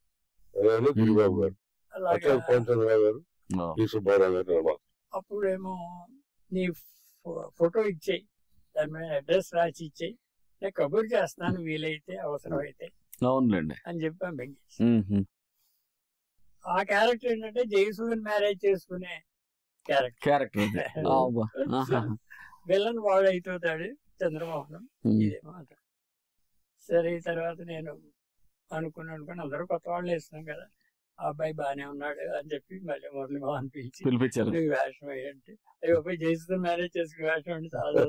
అప్పుడేమో నీ ఫోటో ఇచ్చేయి, దాని మీద అడ్రస్ రాసి ఇచ్చేయి, నేను కబుర్ చేస్తాను వీలైతే అవసరం అయితే అని చెప్పి పంపించేసి. ఆ క్యారెక్టర్ ఏంటంటే జయసూర్యని మ్యారేజ్ చేసుకునే క్యారెక్టర్. విలన్ వాడు అయిపోతాడు, చంద్రమోహన్ ఇదేమో అంటారు. సరే తర్వాత నేను అనుకుని అందరూ కొత్త వాళ్ళు వేస్తున్నాం కదా, ఆ అబ్బాయి బాగానే ఉన్నాడు అని చెప్పి మళ్ళీ మురళీమోహన్ పిలిపించారు. నువ్వు వేషం వేయంటే అయ్యో పోయి జయిస్తూ మేనేజ్ చేసుకుని వేషం అంటే చాలా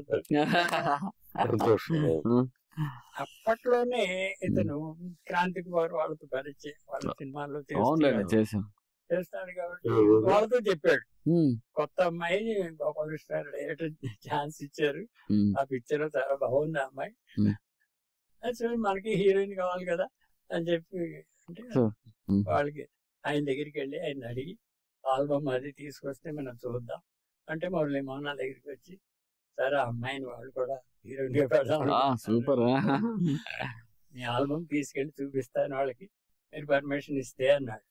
అప్పట్లోనే ఇతను క్రాంతికి వారు వాళ్ళతో పరిచయం, వాళ్ళ సినిమాల్లో చేస్తాడు కాబట్టి వాళ్ళతో చెప్పాడు. కొత్త అమ్మాయి గోపాలకృష్ణ డైరెక్టర్ ఛాన్స్ ఇచ్చారు, ఆ పిక్చర్ చాలా బాగుంది ఆ అమ్మాయి, యాక్చువల్లీ మనకి హీరోయిన్ కావాలి కదా అని చెప్పి అంటే వాళ్ళకి ఆయన దగ్గరికి వెళ్ళి ఆయన అడిగి ఆల్బమ్ అది తీసుకొస్తే మనం చూద్దాం అంటే మురళీమోహన్ నా దగ్గరికి వచ్చి సరే ఆ అమ్మాయిని వాళ్ళు కూడా హీరోయిన్ గా పెడదాం, సూపర్, మీ ఆల్బమ్ తీసుకెళ్లి చూపిస్తాను వాళ్ళకి, మీరు పర్మిషన్ ఇస్తే అన్నాడు.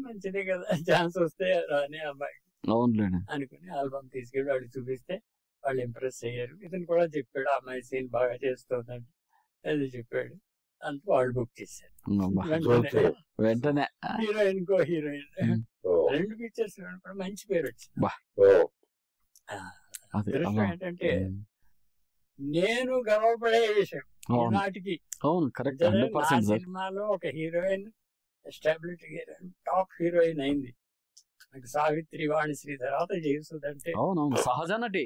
మంచిదే కదా, ఛాన్స్ వస్తే రాని అమ్మాయికి అనుకుని ఆల్బమ్ తీసుకెళ్ళి వాళ్ళకి చూపిస్తే వాళ్ళు ఇంప్రెస్ అయ్యారు. ఇతను కూడా చెప్పాడు అమ్మాయి సీన్ బాగా చేస్తుందని, అది చెప్పాడు. అంత వాళ్ళు బుక్ చేశారు. వెంటనే హీరోయిన్ కో హీరోయిన్ 2 పిక్చర్స్ కూడా మంచి పేరు వచ్చింది. దృష్టం ఏంటంటే నేను గర్వపడే విషయం ఈనాటికి సినిమాలో ఒక heroine establish heroine, top heroine అయింది. నాకు సావిత్రి, వాణిశ్రీ తర్వాత జయసుదంటే సహజ నటి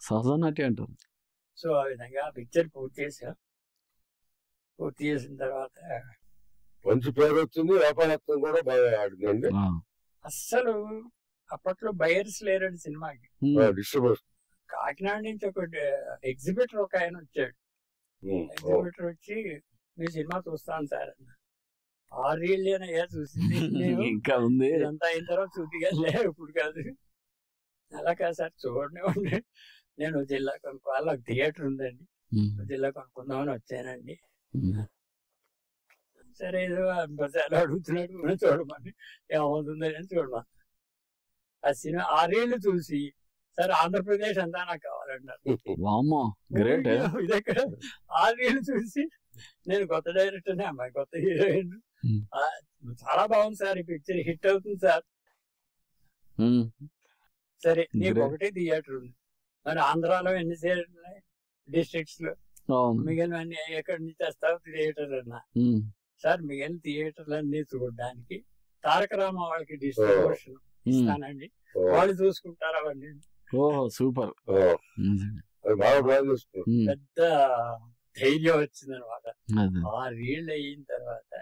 సహజ నటి అంటారు. సో ఆ విధంగా పిక్చర్ పూర్తి చేసిన తర్వాత మంచి పేరు వచ్చింది, వ్యాపారత్వం కూడా బాగా ఆడిందండి. అస్సలు అప్పట్లో బయర్స్ లేరండి సినిమాకి. కాకినాడ నుంచి ఒక ఎగ్జిబిటర్ ఒక ఆయన వచ్చాడు. ఎగ్జిబిటర్ వచ్చి మీ సినిమా చూస్తాను సార్ అన్న. 6 ఏళ్ళేనయ్యా చూసింది, ఇంకా ఉంది ఇదంతా అయిన తర్వాత చూద్దిగా ఇప్పుడు కాదు. అలా కాదు సార్ చూడండి, నేను జిల్లా కొనుక్కోవాలి, నాకు థియేటర్ ఉందండి, జిల్లా కొనుక్కుందామని వచ్చానండి. సరే ఏదో అడుగుతున్నాడు చూడమని, ఏమవుతుందని చూడమని. ఆ సినిమా 6 ఏళ్ళు చూసి సార్ ఆంధ్రప్రదేశ్ అంతా నాకు కావాలన్నారు. ఇదెక్కడ 6 ఏళ్ళు చూసి నేను కొత్త డైరెక్టర్ని, అమ్మాయి కొత్త హీరోయిన్, చాలా బాగుంది సార్, ఈ పిక్చర్ హిట్ అవుతుంది సార్. సరే నీకు ఒకటే థియేటర్ ఉంది, మరి ఆంధ్రాలో ఎన్ని డిస్ట్రిక్ట్స్ లో మిగిలిన ఎక్కడి నుంచి తెస్తావు థియేటర్ అన్నా. సార్ మిగిలిన థియేటర్లు అన్ని చూడడానికి తారక రామ వాళ్ళకి డిస్ట్రిబ్యూషన్ ఇస్తానండి, వాళ్ళు చూసుకుంటారు అవన్నీ. సూపర్, పెద్ద ధైర్యం వచ్చింది అనమాట. 6 ఏళ్ళు అయిన తర్వాత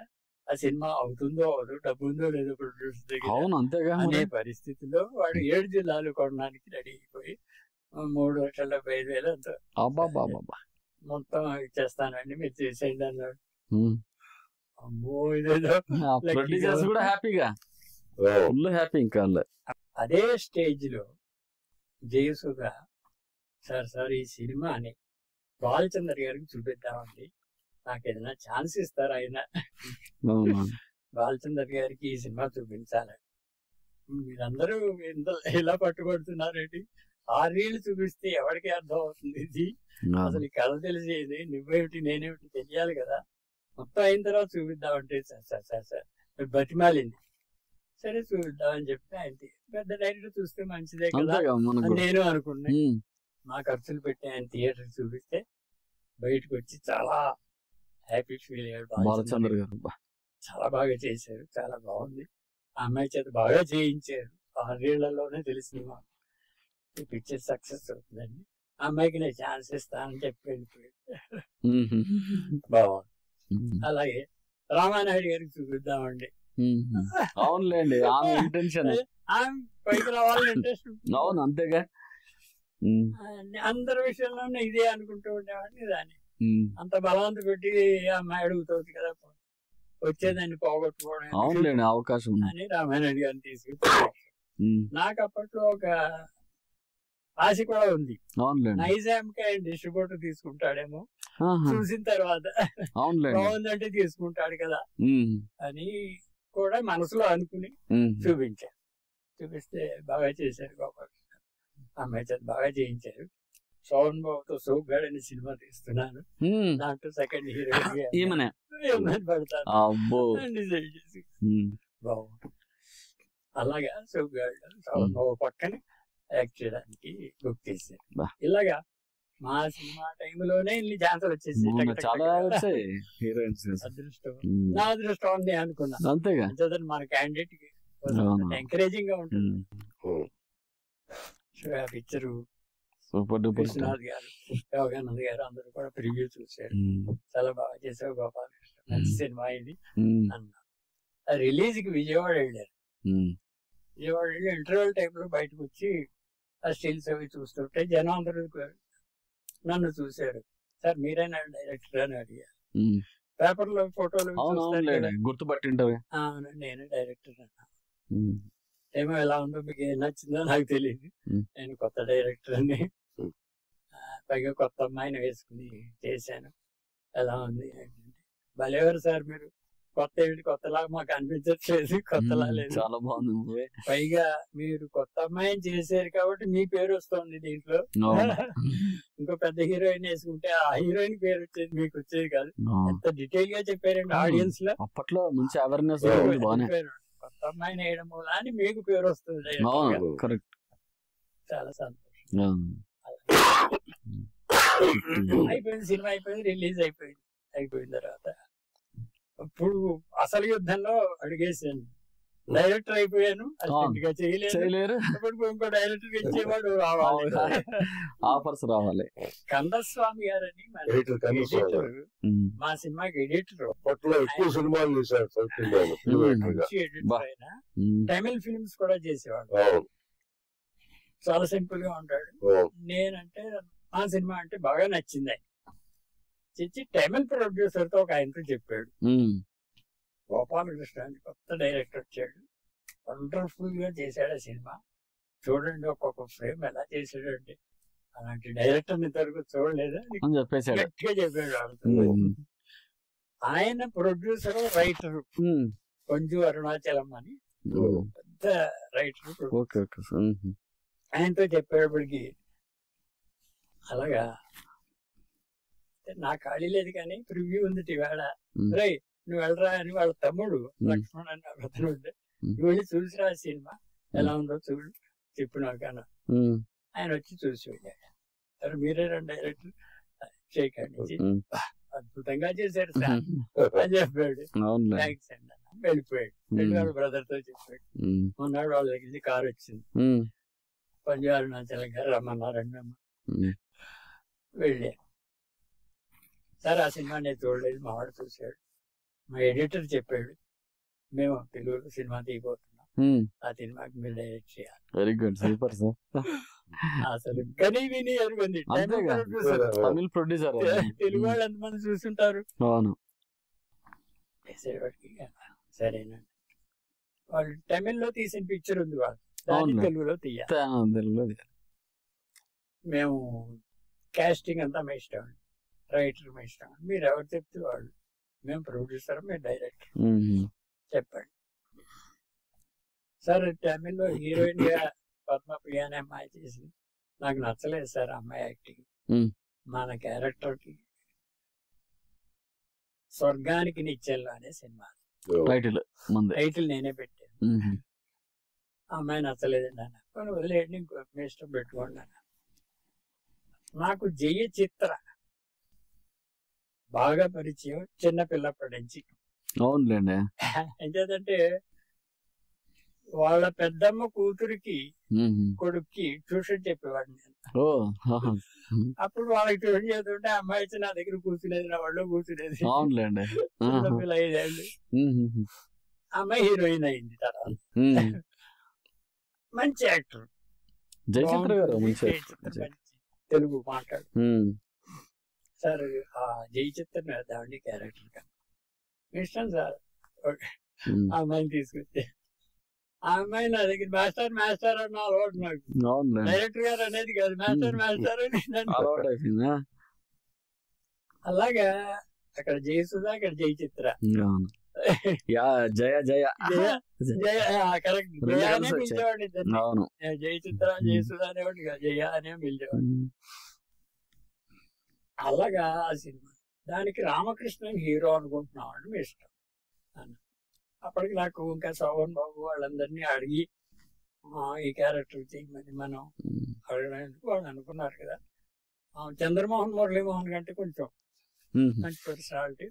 ఆ సినిమా అవుతుందో అవదు, డబ్బు ఉందో లేదో ప్రొడ్యూసర్ అనే పరిస్థితిలో వాడు 7 జిల్లాలు కొనడానికి రెడీ అయిపోయి 3,75,000 అంత మొత్తం ఇచ్చేస్తానండి మీరు చేసేయండి అన్నాడు. అమ్మో ఇదేదో కూడా హ్యాపీగా ఫుల్ హ్యాపీ. ఇంకా అదే స్టేజ్ లో జయసుధ సార్ ఈ సినిమాని బాలచంద్ర గారికి చూపిద్దామండి, నాకు ఏదైనా ఛాన్స్ ఇస్తారు ఆయన, బాలచంద్ర గారికి ఈ సినిమా చూపించాలి. మీరందరూ ఇలా పట్టుబడుతున్నారేంటి, 6 ఏళ్ళు చూపిస్తే ఎవరికి అర్థం అవుతుంది ఇది, అసలు ఈ కథ తెలిసేది నువ్వేమిటి నేనేమిటి తెలియాలి కదా, మొత్తం అయిన తర్వాత చూపిద్దామంటే సార్ బతిమాలింది. సరే చూపిద్దామని చెప్పి ఆయన పెద్ద డైరెక్టర్ చూస్తే మంచిదే కదా నేను అనుకున్నా. మా ఖర్చులు పెట్టి ఆయన థియేటర్ చూపిస్తే బయటకు వచ్చి చాలా హ్యాపీ ఫీల్ అయ్యాడు. బాలచంద్ర గారు చాలా బాగా చేశారు, చాలా బాగుంది, ఆ అమ్మాయి చేత బాగా చేయించారు. 6 ఏళ్లలోనే తెలిసింది మాకు ఈ పిక్చర్ సక్సెస్ అవుతుందండి, ఆ అమ్మాయికి నేను ఛాన్స్ ఇస్తానని చెప్పి వెళ్ళిపోయాడు. బాగుంది. అలాగే రామానాయుడు గారికి చూపిద్దామండి, అవునులేండి ఆమె ఇంటెన్షన్, పైకి రావాలని ఇంట్రెస్ట్. అవును అంతేగా, అందరి విషయంలోనే ఇదే అనుకుంటూ ఉండేవాడిని. దాన్ని అంత బలవంత పెట్టి అమ్మాయి అడుగుతుంది కదా, వచ్చేదాన్ని పోగొట్టుకోవడం అవునులేండి అవకాశం అని రామానాయుడు గారిని తీసుకుంటాను. నాకు అప్పట్లో ఒక ఆశ కూడా ఉంది, నైజాంకి ఆయన డిస్ట్రిబ్యూటర్ తీసుకుంటాడేమో చూసిన తర్వాత, బాగుందంటే తీసుకుంటాడు కదా అని కూడా మనసులో అనుకుని చూపించారు. చూపిస్తే బాగా చేశారు గోపాల్, అమ్మాయి చేత బాగా చేయించారు. సోహన్ బాబుతో సోగ్గాడ్ అనే సినిమా తీస్తున్నాను, దాంట్లో సెకండ్ హీరోయిన్ పెడతాను డిసైడ్ చేసి. బాగుంది. అలాగా సోగ్గాడ్ సోహన్ బాబు పక్కనే యాక్ట్ చేయడానికి బుక్ చేశారు. బా. ఇలాగా మా సినిమా టైంలోనే ఇన్ని ఛాన్సులు వచ్చేసి చాలా వచ్చాయి హీరోయిన్స్. అదృష్టం నా అదృష్టం ఉంది అనుకున్నా. అంతేగా మన క్యాండిడేట్ కి ఎంకరేజింగ్ గా ఉంటుంది. Picture super duper. విశ్వనాథ్ గారు, యోగానంద్ గారు అందరూ కూడా ప్రివ్యూ చూశారు. చాలా బాగా చేసావు గోపాలకృష్ణ, మంచి సినిమా ఇది అన్నా. రిలీజ్ కి విజయవాడ వెళ్ళారు. విజయవాడ వెళ్ళి ఇంటర్వెల్ టైం లో బయటకు వచ్చి ఆ స్టిల్స్ అవి చూస్తుంటే జనం అందరూ నన్ను చూశారు. సార్ మీరైనా డైరెక్టర్ అని అడిగారు. పేపర్ లో ఫోటోలు గుర్తుపట్టింటారు. నేను డైరెక్టర్ అన్నా. ఏమో ఎలా ఉందో మీకు ఏం నచ్చిందో నాకు తెలియదు. నేను కొత్త డైరెక్టర్ అని, పైగా కొత్త అమ్మాయిని వేసుకుని చేశాను. ఎలా ఉంది అంటే, భలేవారు సార్ మీరు, కొత్త ఏమిటి కొత్తలాగా మాకు అనిపించట్లేదు, కొత్తలా లేదు, చాలా బాగుంది. పైగా మీరు కొత్త అమ్మాయిని చేశారు కాబట్టి మీ పేరు వస్తుంది దీంట్లో. ఇంకో పెద్ద హీరోయిన్ వేసుకుంటే ఆ హీరోయిన్ పేరు వచ్చేది, మీకు వచ్చేది కాదు. ఎంత డీటెయిల్ గా చెప్పారండి ఆడియన్స్ లో. అప్పట్లో మంచి అవేర్నెస్. కొత్త అమ్మాయిని వేయడం వల్ల అని మీకు పేరు వస్తుంది. చాలా సంతోషం. అయిపోయింది సినిమా, అయిపోయింది, రిలీజ్ అయిపోయింది. అయిపోయిన తర్వాత ఇప్పుడు అసలు యుద్ధంలో అడిగేసాను. డైరెక్టర్ అయిపోయాను, చేయలేరు. ఇప్పుడు ఇంకో డైరెక్టర్ ఇచ్చేవాడు రావాలి, ఆఫర్స్ రావాలి. కందస్వామి గారని మా సినిమాకి ఎడిటర్, ఎక్కువ సినిమాలు చేశారు. తమిళ ఫిల్మ్స్ కూడా చేసేవాడు. చాలా సింపుల్ గా ఉంటాడు. నేనంటే మా సినిమా అంటే బాగా నచ్చింది. చిచ్చి తమిళ ప్రొడ్యూసర్ తో ఒక ఆయనతో చెప్పాడు, గోపాలకృష్ణ అని కొత్త డైరెక్టర్ వచ్చాడు, వండర్ఫుల్ గా చేశాడు ఆ సినిమా, చూడండి ఒక్కొక్క ఫ్రేమ్ ఎలా చేశాడు అంటే, అలాంటి డైరెక్టర్ ఇంతవరకు చూడలేదు గట్టిగా చెప్పాడు. ఆయన ప్రొడ్యూసర్ రైటర్ కొంచెం అరుణాచలం అని పెద్ద రైటర్. ఆయనతో చెప్పేటప్పటికి అలాగా నా ఖాళీ లేదు కానీ ప్రివ్యూ ఉంది ఇవాళ, రై నువ్వు వెళ్ళరా అని వాళ్ళ తమ్ముడు లక్ష్మణ్ అని అతను ఉండే, నువ్వు వెళ్ళి చూసిరా సినిమా ఎలా ఉందో చూడు చెప్పినావు కానీ ఆయన వచ్చి చూసి వెళ్ళాడు. సరే మీరే డైరెక్టర్ చేయకండి, అద్భుతంగా చేశారు సార్ అని చెప్పాడు. థ్యాంక్స్ అండి అన్న. వెళ్ళిపోయాడు. వెళ్ళి బ్రదర్ తో చెప్పాడు. మొన్నాడు వాళ్ళ దగ్గర కారు వచ్చింది, పంజారుణాచలం గారు రమ్మన్నారండి అమ్మ. వెళ్ళాను. సార్ ఆ సినిమా నేను చూడలేదు, మా వాడు చూశాడు. మా ఎడిటర్ చెప్పాడు, మేము తెలుగులో సినిమా తీయబోతున్నాం, ఆ సినిమాకి మీరు డైరెక్ట్ చేయాలి. Very good, super sir. అసలు కనీ విని అనుకుంది తమిళ ప్రొడ్యూసర్, తెలుగు వాళ్ళు ఎంతమంది చూస్తుంటారు. చేసేవాడికి సరేనండి. వాళ్ళు తమిళ్లో తీసిన పిక్చర్ ఉంది, వాళ్ళు తెలుగులో తీయాలి. మేము కాస్టింగ్ అంతా మీ ఇష్టం అండి, రైటర్ మీ ఇష్టం, మీరు ఎవరు చెప్తే వాళ్ళు, మేము ప్రొడ్యూసర్ మీరు డైరెక్టర్ చెప్పండి. సార్ తమిళ్లో హీరోయిన్ గా పద్మప్రియ అనే అమ్మాయి చేసింది, నాకు నచ్చలేదు సార్ అమ్మాయి యాక్టింగ్. మన క్యారెక్టర్ కి స్వర్గానికి నిచ్చెల్లో అనే సినిమా టైటిల్ నేనే పెట్టాను. అమ్మాయి నచ్చలేదండి అన్న, కొన్ని వదిలేయండి ఇంకో మీ ఇష్టం పెట్టుకోండి అన్న. నాకు జయ చిత్ర బాగా పరిచయం చిన్నపిల్లప్పటి నుంచి. అవునులేండి. ఎంచేదంటే వాళ్ళ పెద్దమ్మ కూతురికి కొడుక్కి ట్యూషన్ చెప్పేవాడు నేను. అప్పుడు వాళ్ళకి ట్యూషన్ చేస్తుంటే అమ్మాయి వచ్చి నా దగ్గర కూర్చునేది, నా వాళ్ళు కూర్చునేది. చిన్నపిల్ల 5 ఏళ్ళు. అమ్మాయి హీరోయిన్ అయింది తర్వాత. మంచి యాక్టర్, తెలుగు మాట్లాడు. సార్ ఆ జై చిత్ర దాండి క్యారెక్టర్ గా ఇష్టం సార్. ఆ అమ్మాయిని తీసుకొస్తే ఆ అమ్మాయి నా దగ్గర మాస్టర్ మాస్టర్ అన్న అలవాటు నాకు. డైరెక్టర్ గారు అనేది కాదు, మాస్టర్ మాస్టర్ అని. అలాగా అక్కడ జయసుధ, అక్కడ జై చిత్ర. జయ జయ జయ కరెక్ట్, జయ అనే పిలిచేవాడిని. జై చిత్ర జయసుధ అనేవాడు కాదు, జయ అనే పిలిచేవాడు. అలాగా ఆ సినిమా దానికి రామకృష్ణన్ హీరో అనుకుంటున్నామని మీ ఇష్టం అన్న. అప్పటికి నాకు ఇంకా శోభన్ బాబు వాళ్ళందరినీ అడిగి ఈ క్యారెక్టర్ చేయమని మనం అడగడానికి వాళ్ళు అనుకున్నారు కదా. చంద్రమోహన్ మురళీమోహన్ కంటే కొంచెం మంచి పర్సనాలిటీ,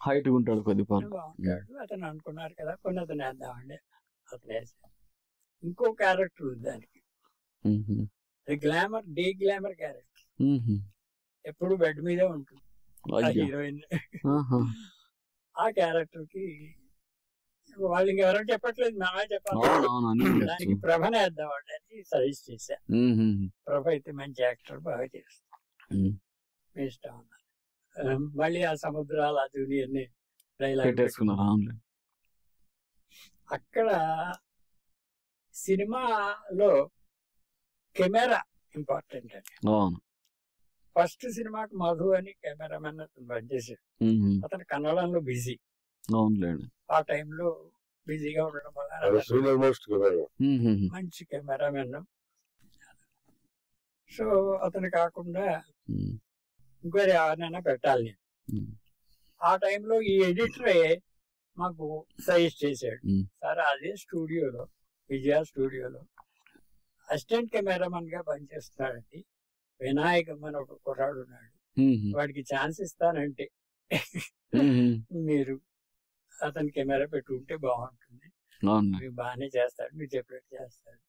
హైట్ ఉంటాడు, కొద్దిగా బాగుంటాడు, అతను అనుకున్నారు కదా, కొన్ని అతను వేద్దామండి, అతను వేసాడు. ఇంకో క్యారెక్టర్ ఉంది దానికి, గ్లామర్, డే గ్లామర్ క్యారెక్టర్, ఎప్పుడు బెడ్ మీదే ఉంటుంది హీరోయిన్. ఆ క్యారెక్టర్ కి వాళ్ళు ఇంకెవరో చెప్పట్లేదు, మేమే చెప్పాలి, దానికి ప్రభనే వేద్దామండి అని సజెస్ట్ చేశా. ప్రభ అయితే మంచి యాక్టర్, బాగా చేస్తాం, మీ ఇష్టం అన్నారు. మళ్ళీ ఆ సముద్రాల జూనియర్ని డైలాగ్ అక్కడ. సినిమాలో కెమెరా ఇంపార్టెంట్ అండి. ఫస్ట్ సినిమాకి మధు అని కెమెరామెన్ అతను పనిచేసాడు. అతను కన్నడంలో బిజీ, ఆ టైంలో బిజీగా ఉండడం వల్ల మంచి కెమెరామెన్. సో అతను కాకుండా ఇంకోటి ఎవరినైనా పెట్టాలి నేను. ఆ టైంలో ఈ ఎడిటరే మాకు సజెస్ట్ చేశాడు, సార్ అదే స్టూడియోలో, విజయ స్టూడియోలో అసిస్టెంట్ కెమెరామన్ గా పనిచేస్తున్నాడండి వినాయకం అని ఒక కుర్రాడు ఉన్నాడు, వాడికి ఛాన్స్ ఇస్తానంటే మీరు అతని కెమెరా పెట్టుకుంటే బాగుంటుంది, మీరు బాగానే చేస్తాడు, మీరు చెప్పినట్టు చేస్తాడు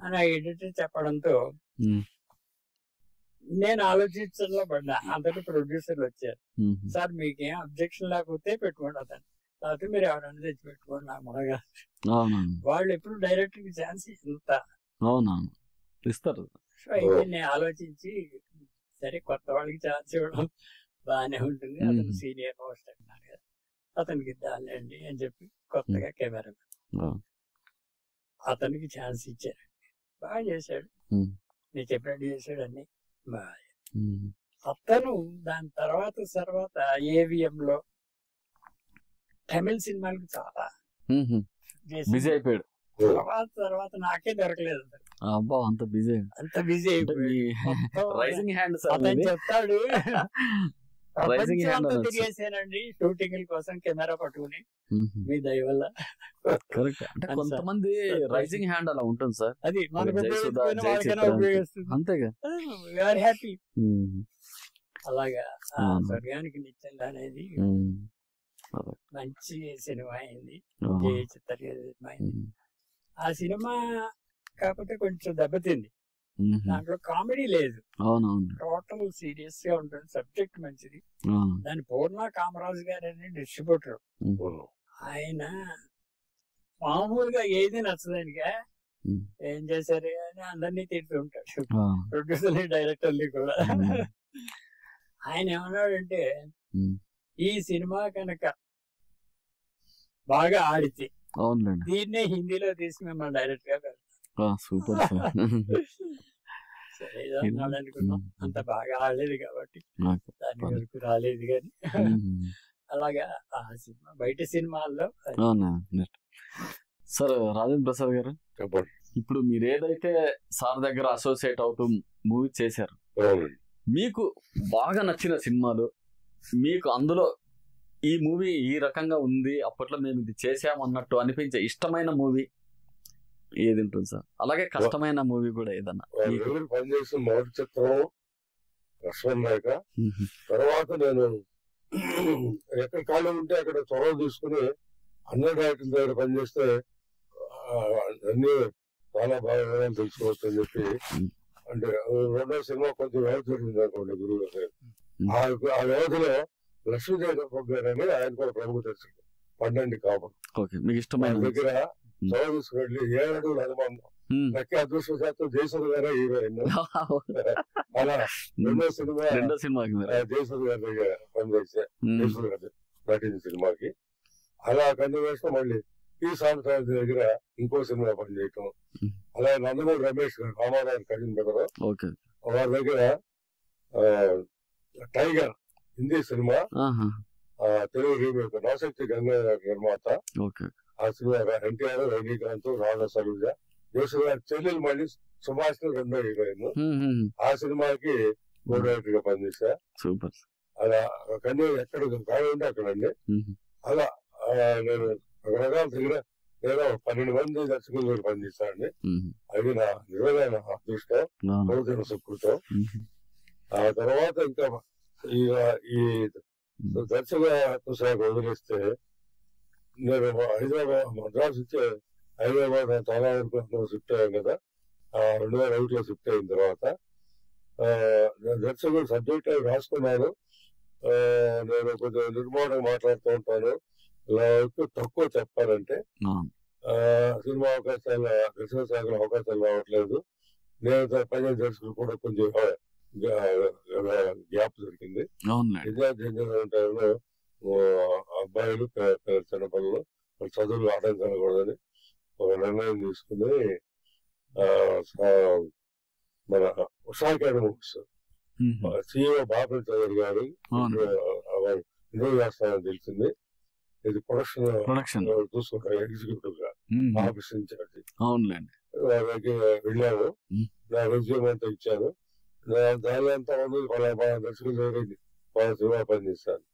అని ఆ ఎడిటర్ చెప్పడంతో నేను ఆలోచించడంలో పడ్డా. అందరూ ప్రొడ్యూసర్లు వచ్చారు, సార్ మీకేం అబ్జెక్షన్ లేకపోతే పెట్టుకోండి అతను, లేకపోతే మీరు ఎవరైనా తెచ్చి పెట్టుకోండి నా మనగా. వాళ్ళు ఎప్పుడు డైరెక్టర్ కి ఛాన్స్ ఇస్తారు. సో అయితే నేను ఆలోచించి సరే కొత్త వాళ్ళకి ఛాన్స్ ఇవ్వడం బాగానే ఉంటుంది, అతను సీనియర్ మోస్ట్ అంటున్నారు కదా, అతనికి ఇద్దాలండి అని చెప్పి కొత్తగా కెమెరా అతనికి ఛాన్స్ ఇచ్చారు. బాగా చేశాడు, నేను చెప్పినట్టు చేశాడు అన్ని బాగా. అతను దాని తర్వాత ఏవిఎం లో తమిళ సినిమాలకు చాలా బిజీ అయిపోయాడు. తర్వాత నాకే దొరకలేదు, అంత బిజీ రైజింగ్ హ్యాండ్ చెప్తాడు. తిరిగేసానండి షూటింగ్ కోసం కెమెరా పట్టుకుని, మీ దయ వల్ల. కరెక్ట్, అంటే కొంతమంది రైజింగ్ హ్యాండ్ అలా ఉంటుంది సార్, అది అంతేగా, హ్యాపీ. అలాగా స్వర్గానికి నిత్యం అనేది మంచి సినిమా అయింది, చిత్ర సినిమా అయింది. ఆ సినిమా కాకపోతే కొంచెం దెబ్బతింది, దాంట్లో కామెడీ లేదు, టోటల్ సీరియస్ గా ఉంటుంది, సబ్జెక్ట్ మంచిది. దాని పూర్ణ కామరాజు గారు అని డిస్ట్రిబ్యూటర్, ఆయన మామూలుగా ఏది నచ్చదానిగా ఏం చేశారు అని అందరినీ తిడుతుంటాడు, ప్రొడ్యూసర్ని డైరెక్టర్ని కూడా. ఆయన ఏమన్నాడంటే ఈ సినిమా కనుక బాగా ఆడితే దీన్నే హిందీలో తీసి మిమ్మల్ని డైరెక్ట్ గా పెడతాం. సూపర్ అనుకున్నాం, అంత బాగా ఆడలేదు కాబట్టి దాని వరకు రాలేదు కానీ అలాగా ఆ సినిమా బయట సినిమాల్లో. సార్ రాజేంద్ర ప్రసాద్ గారు, ఇప్పుడు మీరు ఏదైతే సార్ దగ్గర అసోసియేట్ అవుతూ మూవీ చేశారు, మీకు బాగా నచ్చిన సినిమాలు, మీకు అందులో ఈ మూవీ ఈ రకంగా ఉంది, అప్పట్లో మేము ఇది చేసామన్నట్టు అనిపించే ఇష్టమైన మూవీ ఏది ఉంటుంది సార్? అలాగే కష్టమైన మూవీ కూడా ఏదన్నా? పనిచేసిన మొదటి చిత్రం రశ్వన్. తర్వాత నేను ఎక్కడ ఖాళీ ఉంటే అక్కడ చొరవ తీసుకుని అన్ని డైరెక్టర్ల దగ్గర పనిచేస్తే అన్ని చాలా బాగా తెలుసుకోవచ్చు అని చెప్పి, అంటే రెండో సినిమా కొంచెం వ్యవధి జరిగింది అనుకోండి గురువు గారు. ఆ వ్యవధిలో లక్ష్మీదేవి గారు అని ఆయన కూడా ప్రముఖ దర్శకుడు, పండండి కాపుడు దగ్గర చొరవ తీసుకుని 7 అడుగుల అనుమానం నక్కి అదృష్టశాతం జయసుధ గారే హీరోయిన్. అలా రెండో సినిమా జయసుధ గారి దగ్గర పనిచేసా, జయసుధ గారు నటించిన సినిమాకి. అలా కన్ను మళ్ళీ ఈ సాంస్కృతి దగ్గర ఇంకో సినిమా పనిచేయటం. అలాగే నందమూరి రమేష్ గారు, రామారావు కజిన్ బ్రదర్, వారి దగ్గర tiger Hindi cinema Telugu remake, Navashakti Ganga నిర్మాత. ఆ సినిమా ఎన్టీఆర్, రజనీకాంత్, రాధా సరోజ, జయసుధ గారి చెల్లెలు మళ్ళీ సుభాష్ రెండో హీరోయిన్. ఆ సినిమాకి కో డైరెక్టర్ గా పనిచేసా. అలా కన్ను ఎక్కడ ఖాళీ ఉంటే అక్కడండి. అలా నేను రకరకాల దగ్గర నేను 12 మంది దర్శకులు పనిచేస్తానండి. అది నా నిజమైన అదృష్టం, బహుజన సుకృతం. ఆ తర్వాత ఇంకా ఈ దర్శకత్వ శాఖ వదిలేస్తే నేను హైదరాబాద్ మద్రాసు వచ్చి హైదరాబాద్ చాలా వరకు షిఫ్ట్ అయ్యాను కదా. 2001లో షిఫ్ట్ అయిన తర్వాత దర్శకుడు సబ్జెక్ట్ అవి రాసుకున్నాను. నేను కొంచెం నిర్మాణం మాట్లాడుతూ ఉంటాను. ఇలా తక్కువ చెప్పాలంటే సినిమా అవకాశాలు దర్శక శాఖలో అవకాశాలు రావట్లేదు. నేను పైన దర్శకులు కూడా కొంచెం గ్యాప్ దొరికింది. టైంలో అబ్బాయిలు చిన్న పిల్లలు చదువులు ఆటం కలగకూడదని ఒక నిర్ణయం తీసుకుని మన ఉషా అకాడమిక్స్ CEO బాబు చౌదరి గారు ఇంటర్వ్యూ చేస్తానని తెలిసింది. ఇది ప్రొడక్షన్ చూసుకుంటారు ఎగ్జిక్యూటివ్ గా, ఆఫీస్ ఇన్ఛార్జి. వాళ్ళకి వెళ్ళాను, నా రెజ్యూమ్ అంతా ఇచ్చాను. దాని అంతా దర్శకులు వాళ్ళ సినిమా పనిచేస్తాను.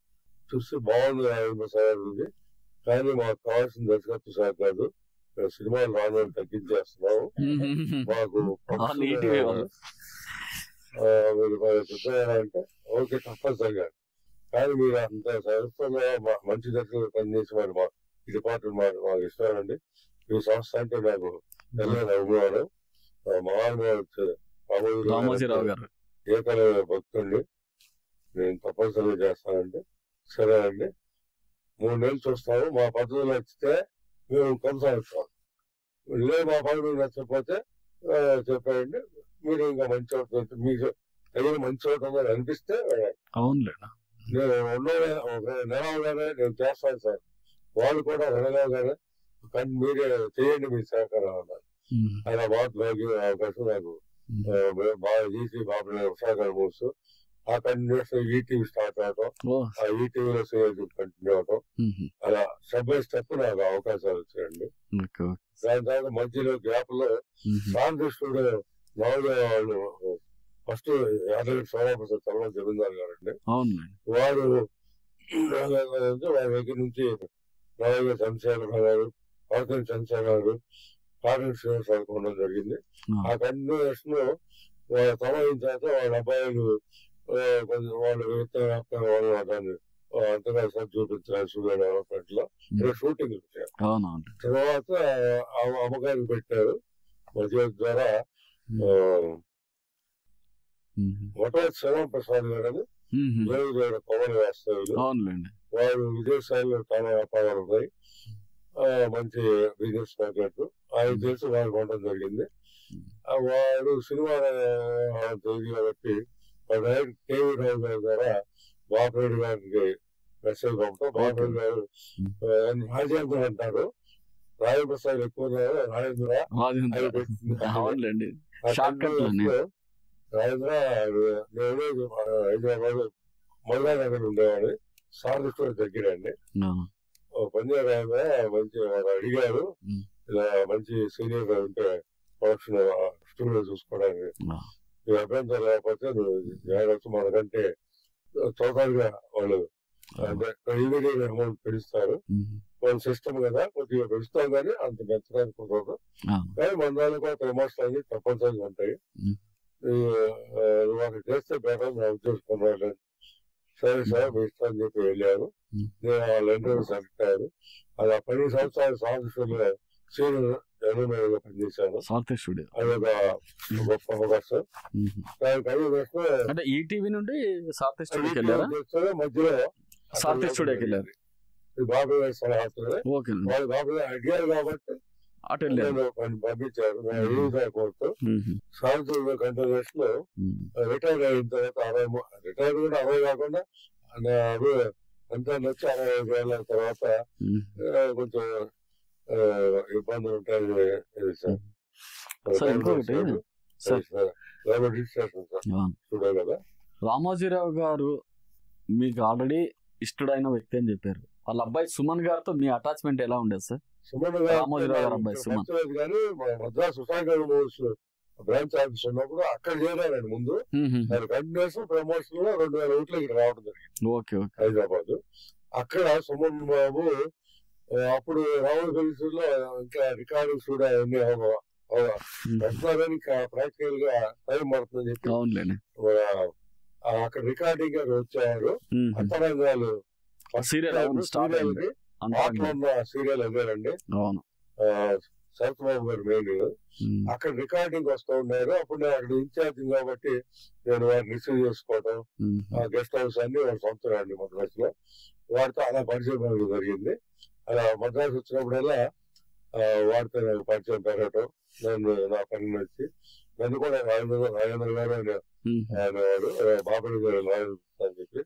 చూస్తే బాగుంది ఉంది, కానీ మాకు కావాల్సిన దర్శకత్వ శాఖ కాదు, సినిమాలు రావడం తగ్గించేస్తున్నాము, మాకు అంటే ఓకే తప్పనిసరిగా, కానీ మీరు అంత సంస్థలో మంచి దర్శకులు పనిచేసి మరి మా ఈ డిపార్ట్మెంట్ మాకు ఇస్తారండి. ఈ సంస్థ అంటే నాకు తెలియని అభిమానం. రామోజీరావు గారు ఏకల భక్తుడిని, నేను తప్పనిసరిగా చేస్తానండి. సరే అండి, 3 నెలలు చూస్తాము, మా పద్ధతులు నచ్చితే మేము కొనసాగుతాం, లేదు మా పద్ధతులు నచ్చకపోతే చెప్పండి. మీరు ఇంకా మంచి చోట మీకు తగిన మంచి చోట అనిపిస్తే నేను నెలవగానే నేను చేస్తాను సార్, వాళ్ళు కూడా నెలవగానే కానీ మీరే చేయండి, మీ సహకారం అన్నారు. అలా బాగా అవకాశం నాకు బాగా చేసి బాబు సహకారం మూసు ఆ కంటిన్యూషన్ ఈటీవీ స్టార్ట్ అవటం, ఆ ఈటీవీలో కంటిన్యూ అవటం, అలా స్టెప్ బై స్టెప్ నాకు అవకాశాలు వచ్చాయండి. దాని తర్వాత మధ్యలో గ్యాప్ లో రామకృష్ణుడు మామూలుగా వాళ్ళు ఫస్ట్ యాదగిరి సోమప్రసాద్ తర్వాత జమీందారు గారండి, వారు వారి దగ్గర నుంచి నాలుగు చంద్రశేఖర గారు, పార్టీ చంద్రశేఖర గారు, కాటన్ శ్రీనివాసరావు ఉండడం జరిగింది. ఆ కంటిన్యూషన్ వాళ్ళ తమైన తర్వాత వాళ్ళ అబ్బాయిలు కొంచెం వాళ్ళు వాళ్ళు దాన్ని అంతగా చూపించారు స్టూడియో డెవలప్మెంట్ లో షూటింగ్ వచ్చారు. తర్వాత అమ్మగారికి పెట్టారు మధ్య ద్వారా మొట్టమొదటి శ్రవణ ప్రసాద్ గారు పవన్ వేస్తారు. వారు విదేశాల్లో చాలా వ్యాపారాలు ఉన్నాయి, మంచి బిజినెస్ మార్కెట్ ఆయన తెలిసి వారికి ఉండడం జరిగింది. వాడు సినిమా తెలియదు కాబట్టి కేవీ రావు గారి ద్వారా బాబురెడ్డి గారికి మెసేజ్ పంపుతాం. బాబురెడ్డి గారు రాజేంద్ర అంటారు, రాజప్రసాద్ ఎక్కువ రాజేంద్ర రాజేంద్ర నేను హైదరాబాద్ మల్లా నగర్ ఉండేవాడు, సార్ దగ్గర అండి. పంజాబ్ రాజేంద్ర మంచి అడిగారు, ఇలా మంచి సీనియర్ గా ఉంటే ప్రొడక్షన్ స్టూడియో చూసుకోవడానికి అభ్యంతరం లేకపోతే నువ్వు జాగ్రత్త, మనకంటే టోటల్గా వాళ్ళు ఇమీడియట్ అమౌంట్ పెంచుతారు, వాళ్ళ సిస్టమ్ కదా కొద్దిగా పెంచుతాం కానీ అంత పెంచడానికి కుదరదు, కానీ మన దానికి కూడా ప్రమోషన్ అనేది తప్పనిసరిగా ఉంటాయి, వాళ్ళు చేస్తే బెటర్ నా ఉద్దేశం. సరే సార్ మీ ఇష్టం అని చెప్పి వెళ్ళారు. నేను వాళ్ళ ఇంటర్వ్యూ సెలెక్ట్ అయ్యారు. అది 12 సంవత్సరాలు సాంస్కృతిలో సీనియర్ జర్నల్ పనిచేశాను. అదొక గొప్ప అవకాశం. అంటే ఈటీవీ నుండి మధ్యలో బాబు గారి సలహాలు వాళ్ళు బాబు గారు అడిగారు కాబట్టి పంపించారు. కోరుతూ సాంస్కృతిక కంటిన్యూషన్ లో రిటైర్ అయిన తర్వాత రిటైర్ కూడా 60 కాకుండా అంతా వచ్చి 65 ఏళ్ళ తర్వాత కొంచెం ఇబ్బందులు ఉంటాయి సార్ కదా. రామోజీరావు గారు మీకు ఆల్రెడీ ఇష్టడైన వ్యక్తి అని చెప్పారు. వాళ్ళ అబ్బాయి సుమన్ గారితో మీ అటాచ్మెంట్ ఎలా ఉండేది సార్? సుమన్ రామోజీరావు గారు అబ్బాయి సుమన్ కానీ మద్రాస్ ఉషాగర్ మూవీస్ బ్రాంచ్ ఆఫీస్ ఉన్నప్పుడు అక్కడ చేరారండి. ముందు దాని కంటిన్యూషన్ ప్రమోషన్ లో 2001లో ఇక్కడ రావడం జరిగింది హైదరాబాద్. అక్కడ సుమన్ బాబు అప్పుడు రాముడు ఫిలిమ్స్లో ఇంకా రికార్డింగ్ స్టూడియో అవన్నీ పెడతారని ప్రాక్టికల్ గా టైం పడుతుందని చెప్పి అక్కడ రికార్డింగ్ వచ్చేవారు. అంతరంగాలు సీరియల్ సీరియల్ అదేనండి, శరత్ బాబు గారు మెయిన్. అక్కడ రికార్డింగ్ వస్తూ ఉన్నారు. అప్పుడు నేను అక్కడ ఇన్ఛార్జ్ కాబట్టి నేను వారిని రిసీవ్ చేసుకోవడం, ఆ గెస్ట్ హౌస్ అన్ని వారి సొంతం అండి మద్రాసు లో. వారితో అలా పరిచయం జరిగింది. అలా మద్రాసు వచ్చినప్పుడల్లా వారితో నేను పరిచయం పెరగటం, నన్ను నా పని వచ్చి నన్ను కూడా రాజేంద్ర గారు ఆయన వాడు బాబరి గారు అని చెప్పి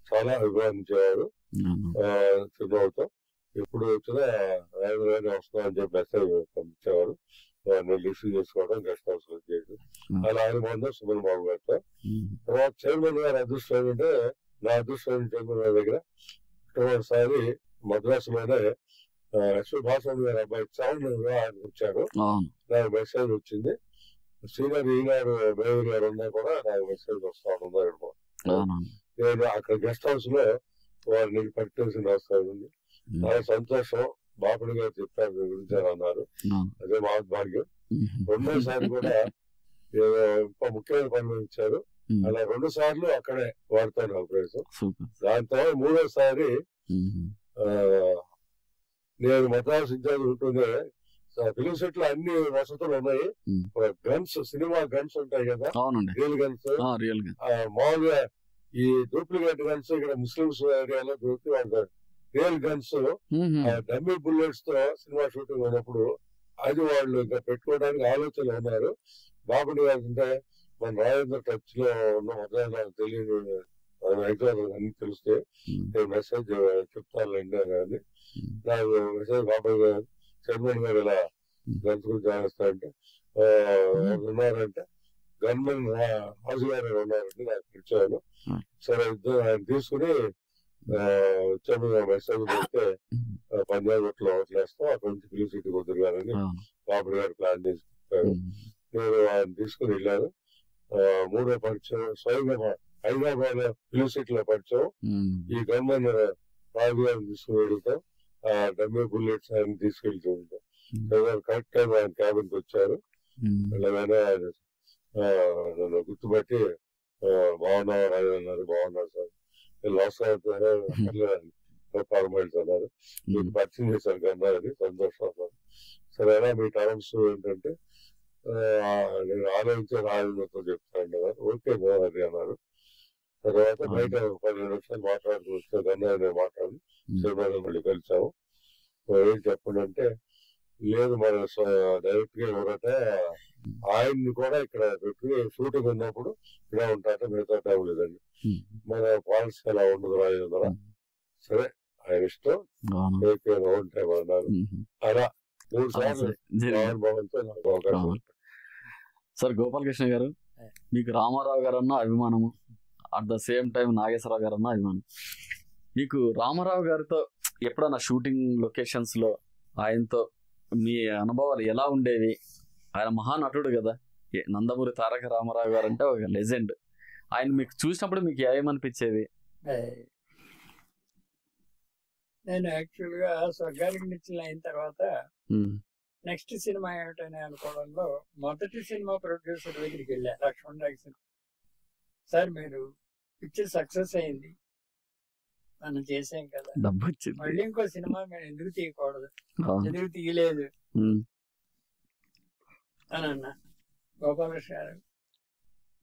చాలా అభిమానించేవారు. చిరునవ్వుతో ఎప్పుడు వచ్చినా రాజేంద్ర గారిని వస్తున్నామని చెప్పి మెసేజ్ పంపించేవారు. వారిని రిసీవ్ చేసుకోవడం, గెస్ట్ హౌస్ లో చేయడం. అలా ఆయన బాగుందా సుమన్ బాబు గారితో. తర్వాత చైర్మన్ గారి అదృష్టం ఏంటంటే, నా అదృష్టం చైర్మన్ గారి దగ్గర ఒకసారి మద్రాసులోనే ఎస్వి భాస్కర్ గారి అబ్బాయి చరణ్ ఆయన వచ్చారు. నాకు మెసేజ్ వచ్చింది. సీనియర్ ఈనాడు మేయర్ గారు ఉన్నా కూడా నాకు మెసేజ్ వస్తా ఉన్నారు. నేను అక్కడ గెస్ట్ హౌస్ లో వారిని పరిచయం వస్తాను. చాలా సంతోషం. బాపుడు గారు చెప్పారు మీ గురించి అన్నారు. అదే మహద్భాగ్యం. రెండోసారి కూడా ఇంకా ముఖ్యమైన పనులు ఇచ్చారు. అలా 2 సార్లు అక్కడే వాడతాను అవకాశం. దాని తర్వాత 3వ సారి నేను మద్రాసు ఇన్ఛార్జ్ ఉంటుందే ఫిలిం సెట్ లో అన్ని వసతులు ఉన్నాయి. గన్స్, సినిమా గన్స్ ఉంటాయి కదా, రియల్ గన్స్. మామూలుగా ఈ డూప్లికేట్ గన్స్ ఇక్కడ ముస్లిమ్స్ ఏరియాలో దొరికి వాడతారు. రియల్ గన్స్, డమ్మీ బుల్లెట్స్ తో సినిమా షూటింగ్ ఉన్నప్పుడు అది వాళ్ళు ఇంకా పెట్టుకోవడానికి ఆలోచనలు ఉన్నారు. బాబుని గారు అంటే మన రాజేంద్ర టచ్ లో ఉన్న మద్రాసు తెలియదు అన్ని తెలిస్తే నేను మెసేజ్ చెప్తానులేండి అని. నాకు మెసేజ్ బాబు గారు చైర్మన్ గారు ఇలా గన్స్ గురించి ఆలోచిస్తారంటే ఉన్నారంటే గన్మెన్ రాజు గారు ఉన్నారంటే నాకు పిలిచాను. సరే ఇద్దరు ఆయన తీసుకుని మెసేజ్ పెడితే పంజాబ్ లో వదిలేస్తాం, అక్కడ నుంచి ఫిలిం సిటీ కుదురుగానని బాబు గారు ప్లాన్ చేసి చెప్పారు. నేను ఆయన తీసుకుని వెళ్ళాను. 3వ పరిచయం స్వయంగా హైదరాబాద్ ఫిలిం సిటీ లో పరిచయం. ఈ గన్మెన్ రాజు గారిని తీసుకుని వెళ్తాం, డమ్మీ బుల్లెట్స్ ఆయన తీసుకెళ్తూ ఉంటాం. కరెక్ట్ టైం ఆయన క్యాబిన్ కి వచ్చారు. అలాగైనా నన్ను గుర్తుపట్టి బాగున్నారు రాజు అన్నారు. బాగున్నారు సార్, లాస్ ఫార్మాలిటీస్ అన్నారు. మీకు పరిచయం చేశారు కన్నా అని సంతోషం అన్నారు. సరేనా మీ టర్మ్స్ ఏంటంటే నేను ఆలోచించే రాజుతో చెప్తాను అన్నారు. ఓకే అది అన్నారు. తర్వాత బయట 15 నిమిషాలు మాట్లాడుతూ కన్నా నేను మాట్లాడి సినిమాలో మళ్ళీ కలిసాము. ఏం చెప్పండి అంటే, లేదు మన డైరెక్ట్ గా ఎవరట ఆయన్ని కూడా ఇక్కడ పెట్టుకుని షూటింగ్ ఉన్నప్పుడు ఇలా ఉంటారట, మిగతా టైం లేదండి. మన పాలసీ అలా ఉండదు రాజేంద్ర. సరే ఆయన ఇష్టం, ఓన్ టైం అన్నారు. అలా 3 సార్లు భవన్తో నాకు అవకాశం. సార్ గోపాలకృష్ణ గారు, మీకు రామారావు గారు అన్న అభిమానము, at the same time Nageswara Rao గారు అన్న అభిమానం. మీకు రామారావు గారితో ఎప్పుడన్నా షూటింగ్ లొకేషన్స్ లో ఆయనతో మీ అనుభవాలు ఎలా ఉండేవి? ఆయన మహానటుడు కదా, నందమూరి తారక రామారావు గారు అంటే ఒక లెజెండ్. ఆయన మీకు చూసినప్పుడు మీకు ఏమనిపించేది? నేను యాక్చువల్ గా స్వర్గానికి నిచ్చెన అయిన తర్వాత నెక్స్ట్ సినిమా ఏమిటని అనుకోవడంలో మొదటి సినిమా ప్రొడ్యూసర్ దగ్గరికి వెళ్ళా, లక్ష్మణ్ రాయ్ సినిమా. సార్ మీరు పిక్చర్ సక్సెస్ అయింది, మనం చేసాం కదా, మళ్ళీ ఇంకో సినిమా మేము ఎందుకు తీయకూడదు, ఎందుకు తీయలేదు అని అన్నా. గోపాలకృష్ణ గారు,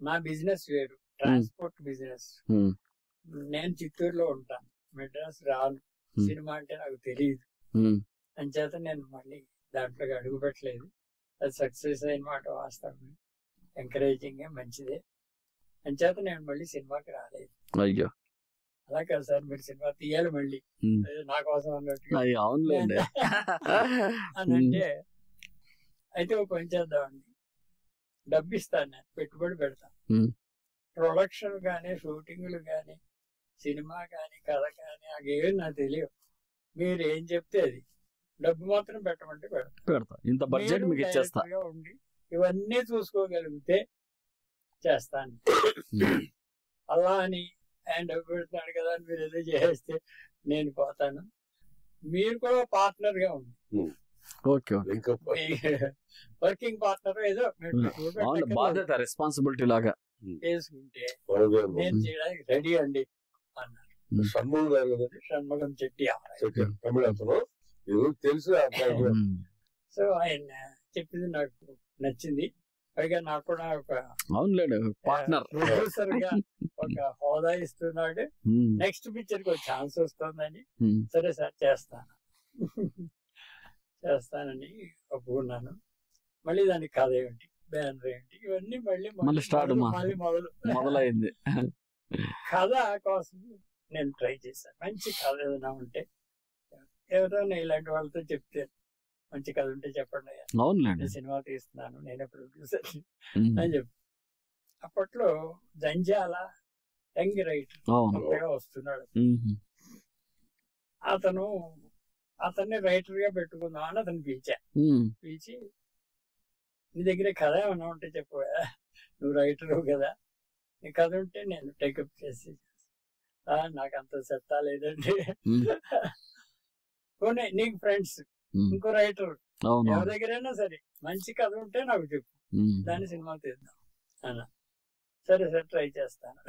నా బిజినెస్ వేరు, ట్రాన్స్పోర్ట్ బిజినెస్. నేను చిత్తూరులో ఉంటాను, మెడ్రాస్ రాను, సినిమా అంటే నాకు తెలియదు. అంచేత నేను మళ్ళీ దాంట్లోకి అడుగు పెట్టలేదు. అది సక్సెస్ అయిన మాట వాస్తవం, ఎంకరేజింగ్ మంచిదే. అంచేత నేను మళ్ళీ సినిమాకి రాలేదు. అయ్యో అలా కాదు సార్, మీరు సినిమా తీయాలి మళ్ళీ నా కోసం అన్నట్టు అని అంటే, అయితే ఒక పని చేద్దామండి, డబ్బు ఇస్తాను, నేను పెట్టుబడి పెడతాను. ప్రొడక్షన్ కానీ, షూటింగ్లు కానీ, సినిమా కానీ, కథ కానీ అవేవి నాకు తెలియవు. మీరు ఏం చెప్తే అది, డబ్బు మాత్రం పెట్టమంటే పెడతా, ఇంత బడ్జెట్ మీకు ఇచ్చేస్తా ఉండి ఇవన్నీ చూసుకోగలిగితే చేస్తాను. అలా అని ఆయన డబ్బు పెడతాడు కదా అని మీరు ఏదో చేస్తే నేను పోతాను. మీరు కూడా పార్ట్నర్ గా ఉంది, ఓకే వర్కింగ్ పార్ట్నర్ ఏదో బాధ్యత రెస్పాన్సిబిలిటీ లాగా చేసుకుంటే నేను చేయడానికి రెడీ అండి అన్నారు. షణ్ముగం చెట్టి తెలుసు. సో ఆయన చెప్పింది నాకు నచ్చింది. పైగా నాకు కూడా ఒక పార్ట్నర్ ప్రొడ్యూసర్ గా ఒక హోదా ఇస్తున్నాడు. నెక్స్ట్ పిక్చర్ కి ఒక ఛాన్స్ వస్తుందని సరే సార్ చేస్తానని ఒప్పుకున్నాను. మళ్ళీ దానికి కథ ఏమిటి, బ్యానర్ ఏంటి, ఇవన్నీ మళ్ళీ స్టార్ట్ మొదలైంది. కథ కోసం నేను ట్రై చేశాను. మంచి కథ ఏదైనా ఉంటే ఎవరైనా ఇలాంటి వాళ్ళతో చెప్తే మంచి కథ ఉంటే చెప్పండి, నేను సినిమా తీస్తున్నాను, నేనే ప్రొడ్యూసర్ అని చెప్పి. అప్పట్లో జంజాల యంగ్ రైటర్ వస్తున్నాడు. అతన్ని రైటర్ గా పెట్టుకుందాం అని అతను పిలిచి నీ దగ్గర కథ ఏమన్నా ఉంటే చెప్పు, నువ్వు రైటర్ కదా, నీ కథ ఉంటే నేను టేకప్ చేసి. నాకు అంత సెట్టా లేదండి, నీకు ఫ్రెండ్స్ ఇంకో రైటర్ ఎవరి దగ్గరైనా సరే మంచి కథ ఉంటే నాకు చెప్పు, దాన్ని సినిమా తీద్దాం అన్న. సరే సార్ ట్రై చేస్తాను.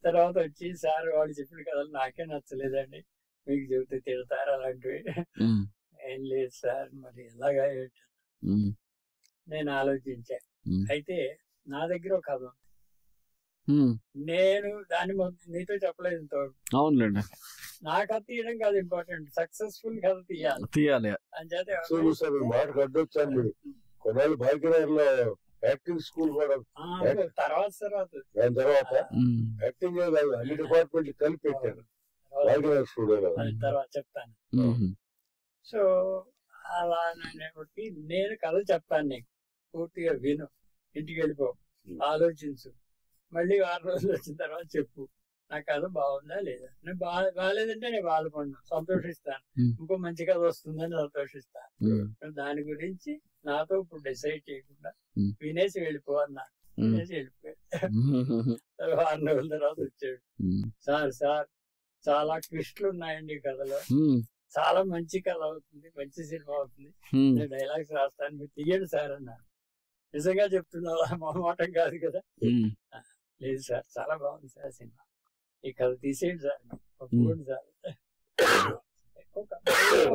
తర్వాత వచ్చి సార్ వాడు చెప్పిన కథలు నాకే నచ్చలేదండి, మీకు చెబితే తిడతారు అలాంటివి. ఏం లేదు సార్, మరి ఎలాగా నేను ఆలోచించా. అయితే నా దగ్గర ఒక కథ ఉంది, నేను దాన్ని నీతో చెప్పలేదు ఇంతవరకు. అవునులేండి, నా కథ తీయడం కాదు ఇంపార్టెంట్, సక్సెస్ఫుల్ కథ తీయాలి అని చేత యాక్టింగ్ స్కూల్ కూడా తర్వాత యాక్టింగ్ అన్ని డిపార్ట్మెంట్ కలిపి పెట్టారు. తర్వాత చెప్తాను. సో అలా నేను కథ చెప్తాను, నీకు పూర్తిగా విను, ఇంటికి వెళ్ళిపో, ఆలోచించు, మళ్ళీ 6 రోజులు వచ్చిన తర్వాత చెప్పు నా కథ బాగుందా లేదా. నేను బాగాలేదంటే నేను బాధపడినా సంతోషిస్తాను, ఇంకో మంచి కథ వస్తుందని సంతోషిస్తాను. దాని గురించి నాతో ఇప్పుడు డిసైడ్ చేయకుండా వినేసి వెళ్ళిపో అన్నా. వినేసి వెళ్ళిపోయాడు. 6 రోజుల తర్వాత వచ్చాడు, సార్ చాలా ట్విస్టులు ఉన్నాయండి కథలో, చాలా మంచి కథ అవుతుంది, మంచి సినిమా అవుతుంది, నేను డైలాగ్స్ రాస్తాను, మీరు తీయండి సార్ అన్నాను. నిజంగా చెప్తున్నా, మొహమాటం కాదు కదా. లేదు సార్, చాలా బాగుంది సార్ సినిమా, ఈ కథ తీసేయండి సార్, ఒప్పుకోండి సార్.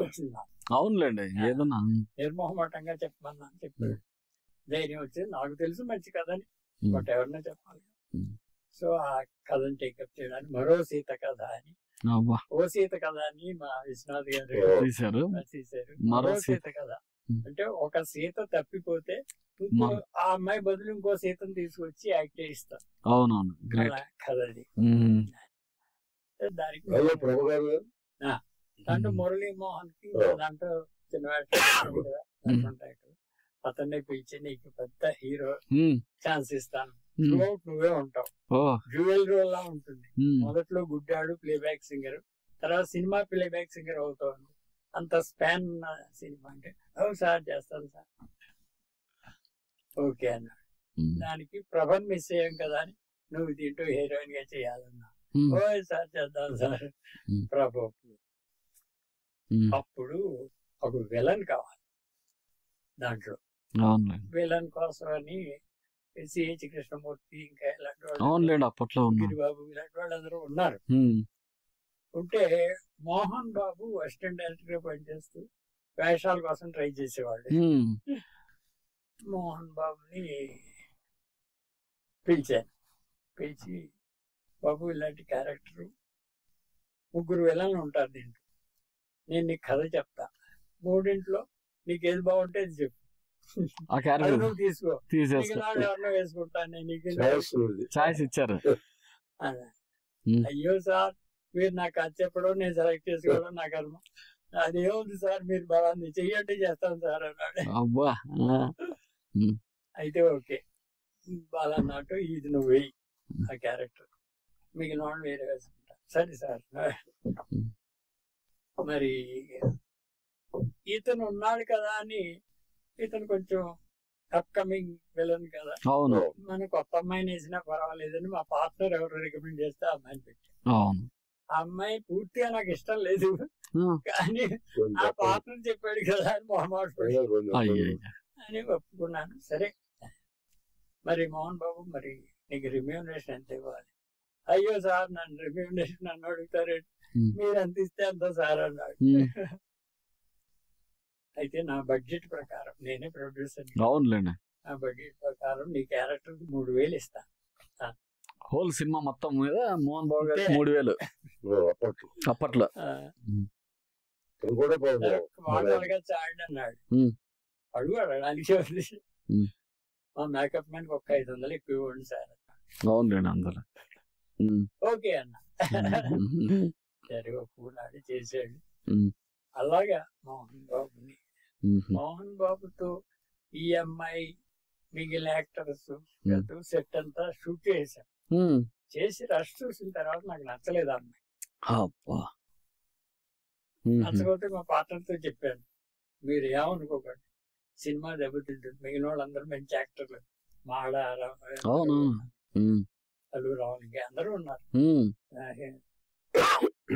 వచ్చింది, అవునులేండి, ఏదన్నా నిర్మోహమాటంగా చెప్పమన్నా చెప్పాడు. ధైర్యం వచ్చింది, నాకు తెలుసు మంచి కథ అని, బట్ ఎవరినో చెప్పాలి. సో ఆ కథను టేకప్ చేయడానికి మరో సీత కథ అని, ఓ సీత కథ అని మా విశ్వనాథ్ గారు తీశారు. మరో సీత కథ అంటే ఒక సీత తప్పిపోతే ఆ అమ్మాయి బదులు ఇంకో సీతను తీసుకొచ్చి యాక్ట్ చేయిస్తారు. అవునవును, కథ అది. దానికి దాంట్లో మురళీమోహన్ కి దాంట్లో చిన్న అతన్ని పిలిచి నీకు పెద్ద హీరో ఛాన్స్ ఇస్తాను, నువ్వే ఉంటావు, డ్యూయల్ రోల్ లా ఉంటుంది. మొదట్లో గుడ్డాడు ప్లేబ్యాక్ సింగర్, తర్వాత సినిమా ప్లేబ్యాక్ సింగర్ అవుతావు, అంత స్పాన్ సినిమా అంటే సార్ చేస్తాను సార్, ఓకే అన్నాడు. దానికి ప్రభన్ మిస్ అయ్యాం కదా అని నువ్వు దీంట్లో హీరోయిన్ గా చేయాలన్నా. ఓ సార్ చేద్దాం సార్ ప్రభ. అప్పుడు ఒక విలన్ కావాలి దాంట్లో. విలన్ కోసం అని సిహెచ్ కృష్ణమూర్తి ఇంకా ఇలాంటి వాళ్ళు, అప్పట్లో గిరిబాబు ఇలాంటి వాళ్ళు అందరూ ఉన్నారు. ఉంటే మోహన్ బాబు అసిస్టెంట్ డైరెక్టర్ గా పనిచేస్తూ వేషాల కోసం ట్రై చేసేవాళ్ళు. మోహన్ బాబుని పిలిచి బాబు ఇలాంటి క్యారెక్టర్ 3 విలన్లు ఉంటారు దీంట్లో, నేను నీకు కథ చెప్తా, 3 నీకు ఏది బాగుంటే అది చెప్పు, నువ్వు తీసుకో, ఎవరినో వేసుకుంటాను నేను, నీకు ఇచ్చారు. అయ్యో సార్ మీరు నాకు కథ చెప్పడం నేను సెలెక్ట్ చేసుకోవడం నాకు అర్థం, అదేముంది సార్ మీరు బలాన్ని చెయ్యండి చేస్తాను సార్ అన్నాడు. అయితే ఓకే బాలన్నట్టు ఇది నువ్వు వేయి ఆ క్యారెక్టర్, మిగిలిన వాళ్ళు వేరే వేసుకుంటా. సరే సార్, మరి ఇతను ఉన్నాడు కదా అని, ఇతను కొంచెం అప్కమింగ్ విలన్ కదా, మన కొత్త అమ్మాయిని వేసినా పర్వాలేదని మా పార్ట్నర్ ఎవరు రికమెండ్ చేస్తే ఆ అమ్మాయిని పెట్టాను. ఆ అమ్మాయి పూర్తిగా నాకు ఇష్టం లేదు, కానీ ఆ పాత్రను చెప్పాడు కదా అని మొహమాట అని ఒప్పుకున్నాను. సరే మరి మోహన్ బాబు మరి నీకు రెమ్యూనరేషన్ ఎంత ఇవ్వాలి? అయ్యో సార్ నన్ను రెమ్యూనరేషన్ నన్ను అడుగుతారు, మీరు ఎంత ఇస్తే అంత సార్ అన్నాడు. అయితే నా బడ్జెట్ ప్రకారం, నేనే ప్రొడ్యూసర్, నా బడ్జెట్ ప్రకారం నీ క్యారెక్టర్ 3,000 ఇస్తాను. హోల్ సినిమా మొత్తం మీద మోహన్ బాబు గారు 3,000 అప్పట్లో. అడగచ్చు ఆడి అన్నాడు. అడుగు అడగడానికి మా మేకప్ మ్యాన్ ఒక 500 ఎక్కువ ఇవ్వండి సార్. అవునండి అందరూ ఓకే అన్న. సరే ఒప్పుకున్నాడు, చేసాడు. అలాగా మోహన్ బాబుతో ఈ అమ్మాయి మిగిలిన యాక్టర్స్ సెట్ అంతా షూట్ చేశాం. చేసి రష్ చూసిన తర్వాత నాకు నచ్చలేదు అమ్మాయి. నచ్చకపోతే మా పార్ట్నర్తో చెప్పాను, మీరు ఏమనుకోకండి, సినిమా దెబ్బతింటుంది, మిగిలిన వాళ్ళందరూ మంచి యాక్టర్లు, మాడ అల్లు రావాలి, ఇంకా అందరూ ఉన్నారు.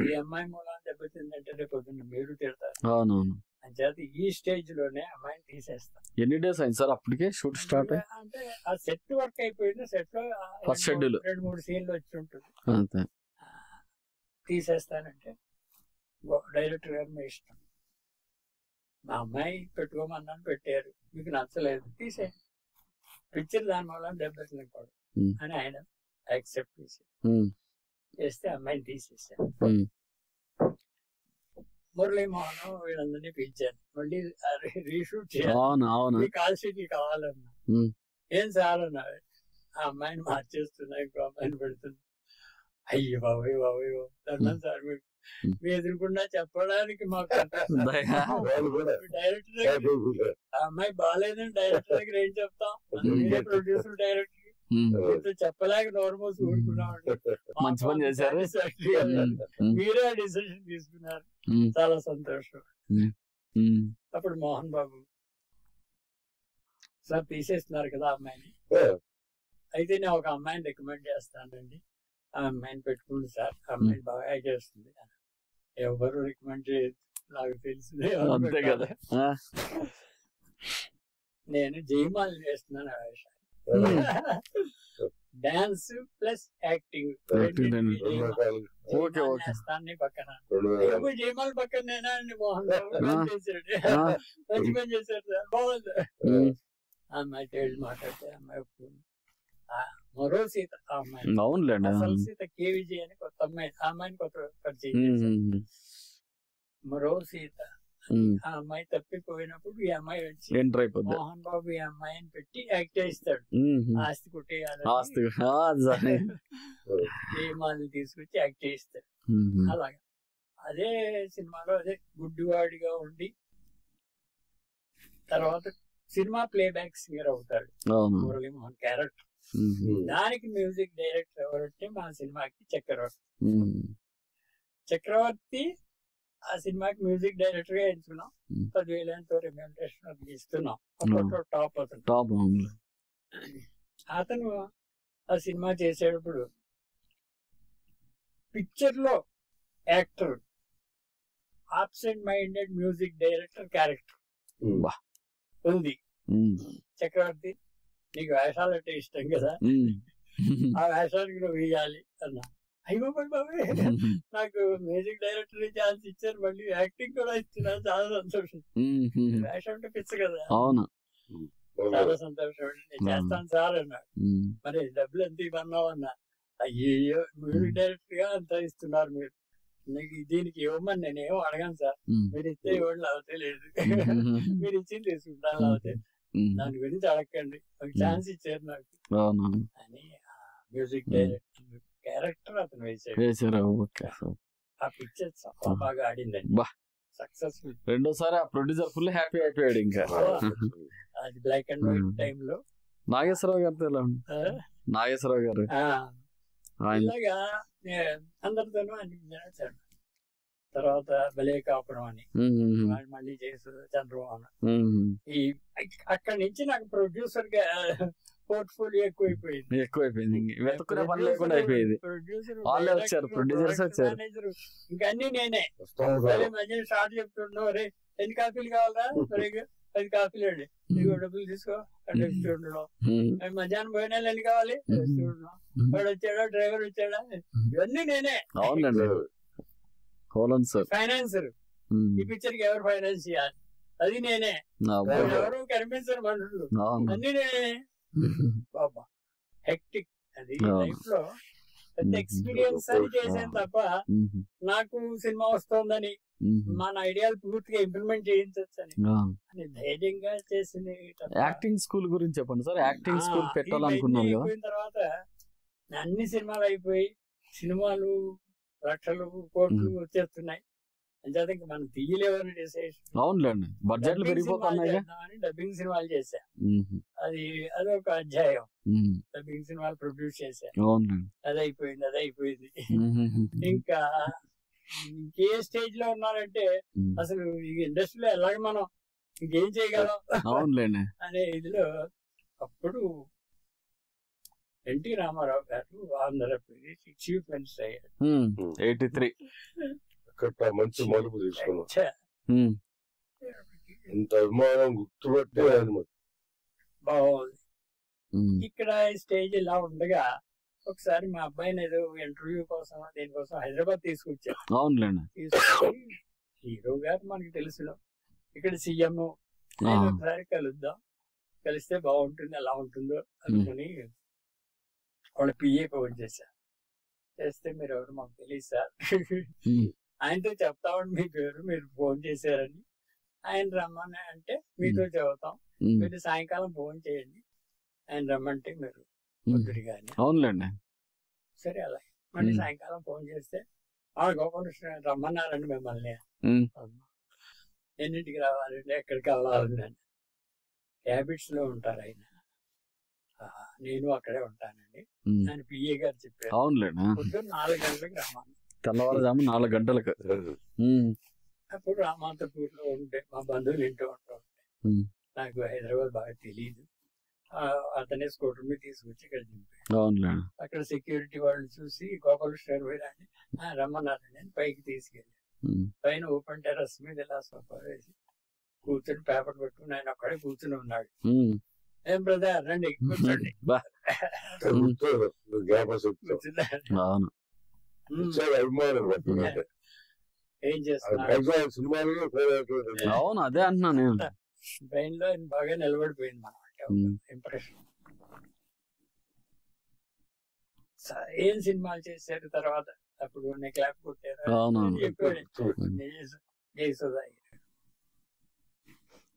ఈ అమ్మాయి మూలం దెబ్బతిందంటే రేపు పొద్దున్న మీరు తిడతారు. అంచేత ఈ స్టేజ్ లోనే అమ్మాయిని తీసేస్తాను. ఎన్ని డేస్ అయింది సార్ అప్పటికే షూట్ స్టార్ట్? అంటే ఆ సెట్ వర్క్ అయిపోయింది. సెట్ లో ఫస్ట్ షెడ్యూల్ 2-3 సీన్లు వచ్చి ఉంటుంది. తీసేస్తానంటే డైరెక్టర్ గారు మీ ఇష్టం, మా అమ్మాయి పెట్టుకోమన్నాను, పెట్టారు, మీకు నచ్చలేదు తీసే, పిక్చర్ దాని వల్ల దెబ్బతినకూడదు అని ఆయన యాక్సెప్ట్ చేస్తే అమ్మాయిని తీసేసాను. మురళీమోహన్ వీళ్ళందరినీ పిలిచాను, మళ్ళీ రీషూట్ చేయాలి, కాల్ షీట్లు కావాలన్నా. ఏం సార్ అన్నారు, ఆ అమ్మాయిని మార్చేస్తున్నా, ఇంకో అమ్మాయిని పెడుతున్నా. అయ్యో బాబోయ్ బాబోయ్ అన్నాను సార్, మీకు మీ ఎదురుకుండా చెప్పడానికి మాకు డైరెక్టర్ దగ్గర ఆ అమ్మాయి బాగాలేదని డైరెక్టర్ దగ్గర ఏం చెప్తాం, ప్రొడ్యూసర్ డైరెక్టర్ చెప్పలేక నోర్మోస్ ఊరుకున్నామండి. మంచి పని చేశారు, మీరే ఆ డిసిషన్ తీసుకున్నారు, చాలా సంతోషం. అప్పుడు మోహన్ బాబు సార్ తీసేస్తున్నారు కదా అమ్మాయిని, అయితే నేను ఒక అమ్మాయిని రికమెండ్ చేస్తానండి, ఆ అమ్మాయిని పెట్టుకుంది సార్, ఆ అమ్మాయిని బాగా చేస్తుంది. ఎవరు రికమెండ్ చేయదు, నాకు తెలిసిందే. అంతే కదా, నేను జయమాల చేస్తున్నాను ఆ వేషాన్ని. డాన్స్ ప్లస్ యాక్టింగ్ పక్కన జయమాల పక్కన నేనా అండి మోహన్ బాబు చేశాడు, మంచి పని చేశాడు సార్, బాగుంది. అమ్మాయి తేడు మాట్లాడితే అమ్మాయి ఒప్పుకుంది. మరో సీత ఆ అమ్మాయి, అసలు సీత కేవిజీ అని కొత్త అమ్మాయి, ఆ అమ్మాయిని కొత్త పరిచయం. మరో సీత ఆ అమ్మాయి తప్పిపోయినప్పుడు ఈ అమ్మాయి వచ్చి మోహన్ బాబు ఈ అమ్మాయిని పెట్టి యాక్ట్ చేస్తాడు, ఆస్తి కొట్టేయాలి, నియమాలను తీసుకొచ్చి యాక్ట్ చేస్తాడు. అలాగా అదే సినిమాలో అదే గుడ్డివాడిగా ఉండి తర్వాత సినిమా ప్లేబ్యాక్ సింగర్ అవుతాడు మురళీమోహన్ క్యారెక్టర్. దానికి మ్యూజిక్ డైరెక్టర్ ఎవరంటే మా సినిమాకి చక్రవర్తి ఆ సినిమాకి మ్యూజిక్ డైరెక్టర్ గా ఎంచుకున్నాం. 10,000 రెమ్యూనరేషన్ ఇస్తున్నాం. అప్పట్లో టాప్ అతను ఆ సినిమా చేసేటప్పుడు పిక్చర్ లో actor absent minded music director character ఉంది. చక్రవర్తి నీకు వేషాలు అంటే ఇష్టం కదా, ఆ వేషానికి నువ్వు వేయాలి అన్నా. అయ్యో బాబాయ్ నాకు మ్యూజిక్ డైరెక్టర్ ఛాన్స్ ఇచ్చారు, మళ్ళీ యాక్టింగ్ కూడా ఇస్తున్నారు, చాలా సంతోషం. వేషం అంటే పిచ్చ కదా, చాలా సంతోషం అండి, నేను చేస్తాను సార్ అన్నాడు. మరి డబ్బులు ఎంత ఇవ్వన్నావు అన్నా. అయ్యో మ్యూజిక్ డైరెక్టర్ గా అంత ఇస్తున్నారు మీరు, నీకు దీనికి ఇవ్వమని నేనేమో అడగాను సార్, మీరు ఇస్తే ఇవ్వండి, లేకపోతే లేదు, మీరు ఇచ్చింది తీసుకుంటాను, లేకపోతే దాని గురించి అడగండి, ఒక ఛాన్స్ ఇచ్చారు నాకు అని మ్యూజిక్ డైరెక్టర్ క్యారెక్టర్ అతను వేసాడు. ఆ పిక్చర్ చాలా బాగా ఆడిందండి, సక్సెస్ఫుల్. రెండోసారి ఆ ప్రొడ్యూసర్ ఫుల్ హ్యాపీ అయిపోయాడు. ఇంకా అది బ్లాక్ అండ్ వైట్ టైమ్ లో నాగేశ్వరరావు గారితో ఎలా నాగేశ్వరరావు గారు ఇలాగా అందరితోనూ అనిపించాడు. తర్వాత భలే కాపురం అని మళ్ళీ చేసు చంద్రమోహన్. ఈ అక్కడి నుంచి నాకు ప్రొడ్యూసర్ గా పోర్ట్ఫోలియో ఎక్కువైపోయింది. వెతుక్కునే పని లేకుండా అయిపోయింది. వాళ్ళే వచ్చారు, ప్రొడ్యూసర్స్ వచ్చారు. ఇంకా అన్ని నేనే. మధ్య స్టార్ట్ చెప్తుండో, రే ఎన్ని కాపీలు కావాలా, 10 కాపీలు అండి, ఇదిగో డబ్బులు తీసుకో అంటే ఉండడం. మధ్యాహ్నం భోజనాలు ఎన్ని కావాలి ఉండడం. వాడు వచ్చాడా, డ్రైవర్ వచ్చాడా, ఇవన్నీ నేనే. అవునండి. ఫైనాన్సర్, ఈ పిక్చర్ కి ఎవరు ఫైనాన్స్ చేయాలి అది నేనే. ఎవరు కనిపించరు మనుషులు, అన్ని నేనే. బాబా హెక్టిక్ అది లైఫ్ లో పెద్ద ఎక్స్పీరియన్స్ అని చేశాను తప్ప నాకు సినిమా వస్తుందని మన ఐడియాలు పూర్తిగా ఇంప్లిమెంట్ చేయించొచ్చని ధైర్యంగా చేసింది. యాక్టింగ్ స్కూల్ గురించి చెప్పండి సార్. యాక్టింగ్ స్కూల్ పెట్టాలనుకున్నాను కదా. అయిపోయిన తర్వాత అన్ని సినిమాలు అయిపోయి సినిమాలు లక్షలు కోట్లు వచ్చేస్తున్నాయి. అంచేత ఇంకా మనం తీయలేవని డిసైషన్. అవునులేండి, బడ్జెట్లు పెరిగిపోతున్నాయి. డబ్బింగ్ సినిమాలు చేశా, అదొక అధ్యాయం. డబ్బింగ్ సినిమాలు ప్రొడ్యూస్ చేశా, అది అయిపోయింది. ఇంకా ఇంకే స్టేజ్ లో ఉన్నారంటే అసలు ఈ ఇండస్ట్రీలో ఎలాగ మనం ఇంకేం చేయగలం అనే ఇదిలో అప్పుడు ఎన్టీ రామారావు గారు ఆంధ్రప్రదేశ్ చీఫ్ మినిస్టర్ అయ్యారు. 83 మంచి మలుపు తీసుకున్నాం. ఇంత అభిమానం గుర్తుపట్టి బాగుంది. ఇక్కడ స్టేజ్ ఇలా ఉండగా ఒకసారి మా అబ్బాయిని ఏదో ఇంటర్వ్యూ కోసం దీనికోసం హైదరాబాద్ తీసుకొచ్చారు. హీరో గారు మనకి తెలుసు, ఇక్కడ సీఎం, ఒకసారి కలుద్దాం, కలిస్తే బాగుంటుంది, ఎలా ఉంటుందో అనుకుని వాళ్ళ పిఏ ఫోన్ చేశారు. చేస్తే మీరు ఎవరు మాకు తెలియదు సార్, ఆయనతో చెప్తామండి మీ పేరు, మీరు ఫోన్ చేశారని. ఆయన రమ్మని అంటే మీతో చెబుతాం, మీరు సాయంకాలం ఫోన్ చేయండి, ఆయన రమ్మంటే మీరు పొద్దుడిగానే. అవునులేండి. సరే అలా మళ్ళీ సాయంకాలం ఫోన్ చేస్తే గోపాలకృష్ణ రమ్మన్నారండి మిమ్మల్ని, ఎన్నింటికి రావాలండి, ఎక్కడికి వెళ్ళాలండి. హ్యాబిట్స్ లో ఉంటారు ఆయన, నేను అక్కడే ఉంటానండి ఆయన పిఏ గారు చెప్పారు. పొద్దున్న 4 గంటలకు రమ్మని, తెల్లవారుజాము 4 గంటలకు. అప్పుడు రామాంతపూర్ లో ఉంటే మా బంధువులు ఇంటూ ఉంటూ ఉంటే నాకు హైదరాబాద్ బాగా తెలియదు. అతనే స్కూటర్ మీద తీసుకొచ్చి ఇక్కడ దింపాడు. అక్కడ సెక్యూరిటీ వాళ్ళు చూసి గోపాలకృష్ణ పోయినండి, రమ్మన్నారండి అని పైకి తీసుకెళ్ళి పైన ఓపెన్ టెర్రస్ మీద ఇలా సోఫా వేసి కూర్చొని పేపర్ పెట్టుకుని ఆయన అక్కడే కూర్చుని ఉన్నాడు. ఏం బ్రదర్ రండి కూర్చోండి, ఏం చేస్తున్నారు. అవును, అదే అంటున్నా నేను. బ్రెయిన్ లో బాగా నిలబడిపోయింది మనం ఇంప్రెషన్. ఏం సినిమాలు చేశారు తర్వాత, అప్పుడు క్లాప్ కొట్టారు చెప్పాడు జయసుధా.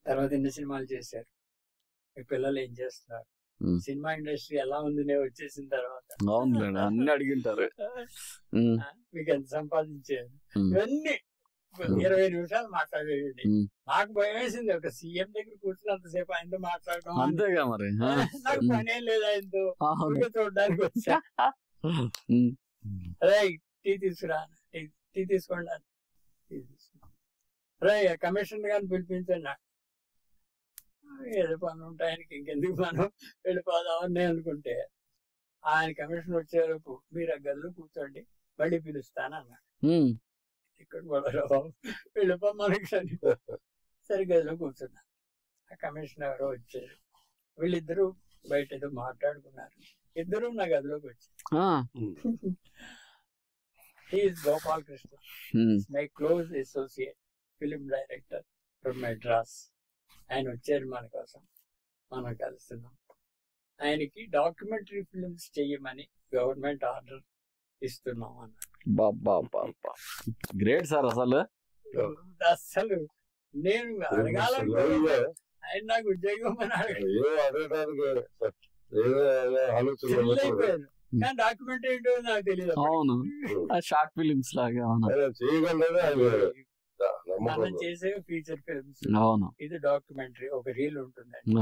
తర్వాత ఎన్ని సినిమాలు చేశారు, మీ పిల్లలు ఏం చేస్తున్నారు, సినిమా ఇండస్ట్రీ ఎలా ఉంది నేను వచ్చేసిన తర్వాత అన్ని అడిగింటారు, మీకు ఎంత సంపాదించారు, ఇవన్నీ 20 నిమిషాలు మాట్లాడేయండి. నాకు భయం వేసింది, ఒక సీఎం దగ్గర కూర్చున్నంతసేపు ఆయనతో మాట్లాడడం అంతేగా మరి. నాకు పని ఏం లేదు ఆయనతో, చూడడానికి వచ్చా. అరే టీ తీసుకురా, టీ తీసుకోండి, అరే కమిషనర్ గారిని పిలిపించండి, ఏదో పనులు ఉంటాయి ఆయనకి, ఇంకెందుకు మనం వెళ్ళిపోదామని అనుకుంటే ఆయన కమిషనర్ వచ్చేవరకు మీరు ఆ గదిలో కూర్చోండి మళ్ళీ పిలుస్తానన్నాడు. ఇక్కడ వెళ్ళిపో మనకి సరే గదిలో కూర్చున్నా. ఆ కమిషనర్ ఎవరో వచ్చారు, వీళ్ళిద్దరూ బయట ఏదో మాట్లాడుకున్నారు, ఇద్దరు నా గదిలోకి వచ్చారు. He's Gopalakrishna, my close associate, film director from Madras. ఆయన వచ్చారు మన కోసం, మనం కలుస్తున్నాం. ఆయనకి డాక్యుమెంటరీ ఫిల్మ్స్ చెయ్యమని గవర్నమెంట్ ఆర్డర్ ఇస్తున్నాం అన్నాడు. Great sir. అసలు నేను అడగాలనుకున్నా, ఆయన నాకు ఉద్యోగం అని అడగలేదు, కానీ డాక్యుమెంటరీ ఏంటో నాకు తెలియదు. అవును, షార్ట్ ఫిలిమ్స్ లాగా మనం చేసే ఫీచర్ ఫిల్మ్స్, ఇది డాక్యుమెంటరీ, ఒక రీల్ ఉంటుందండి,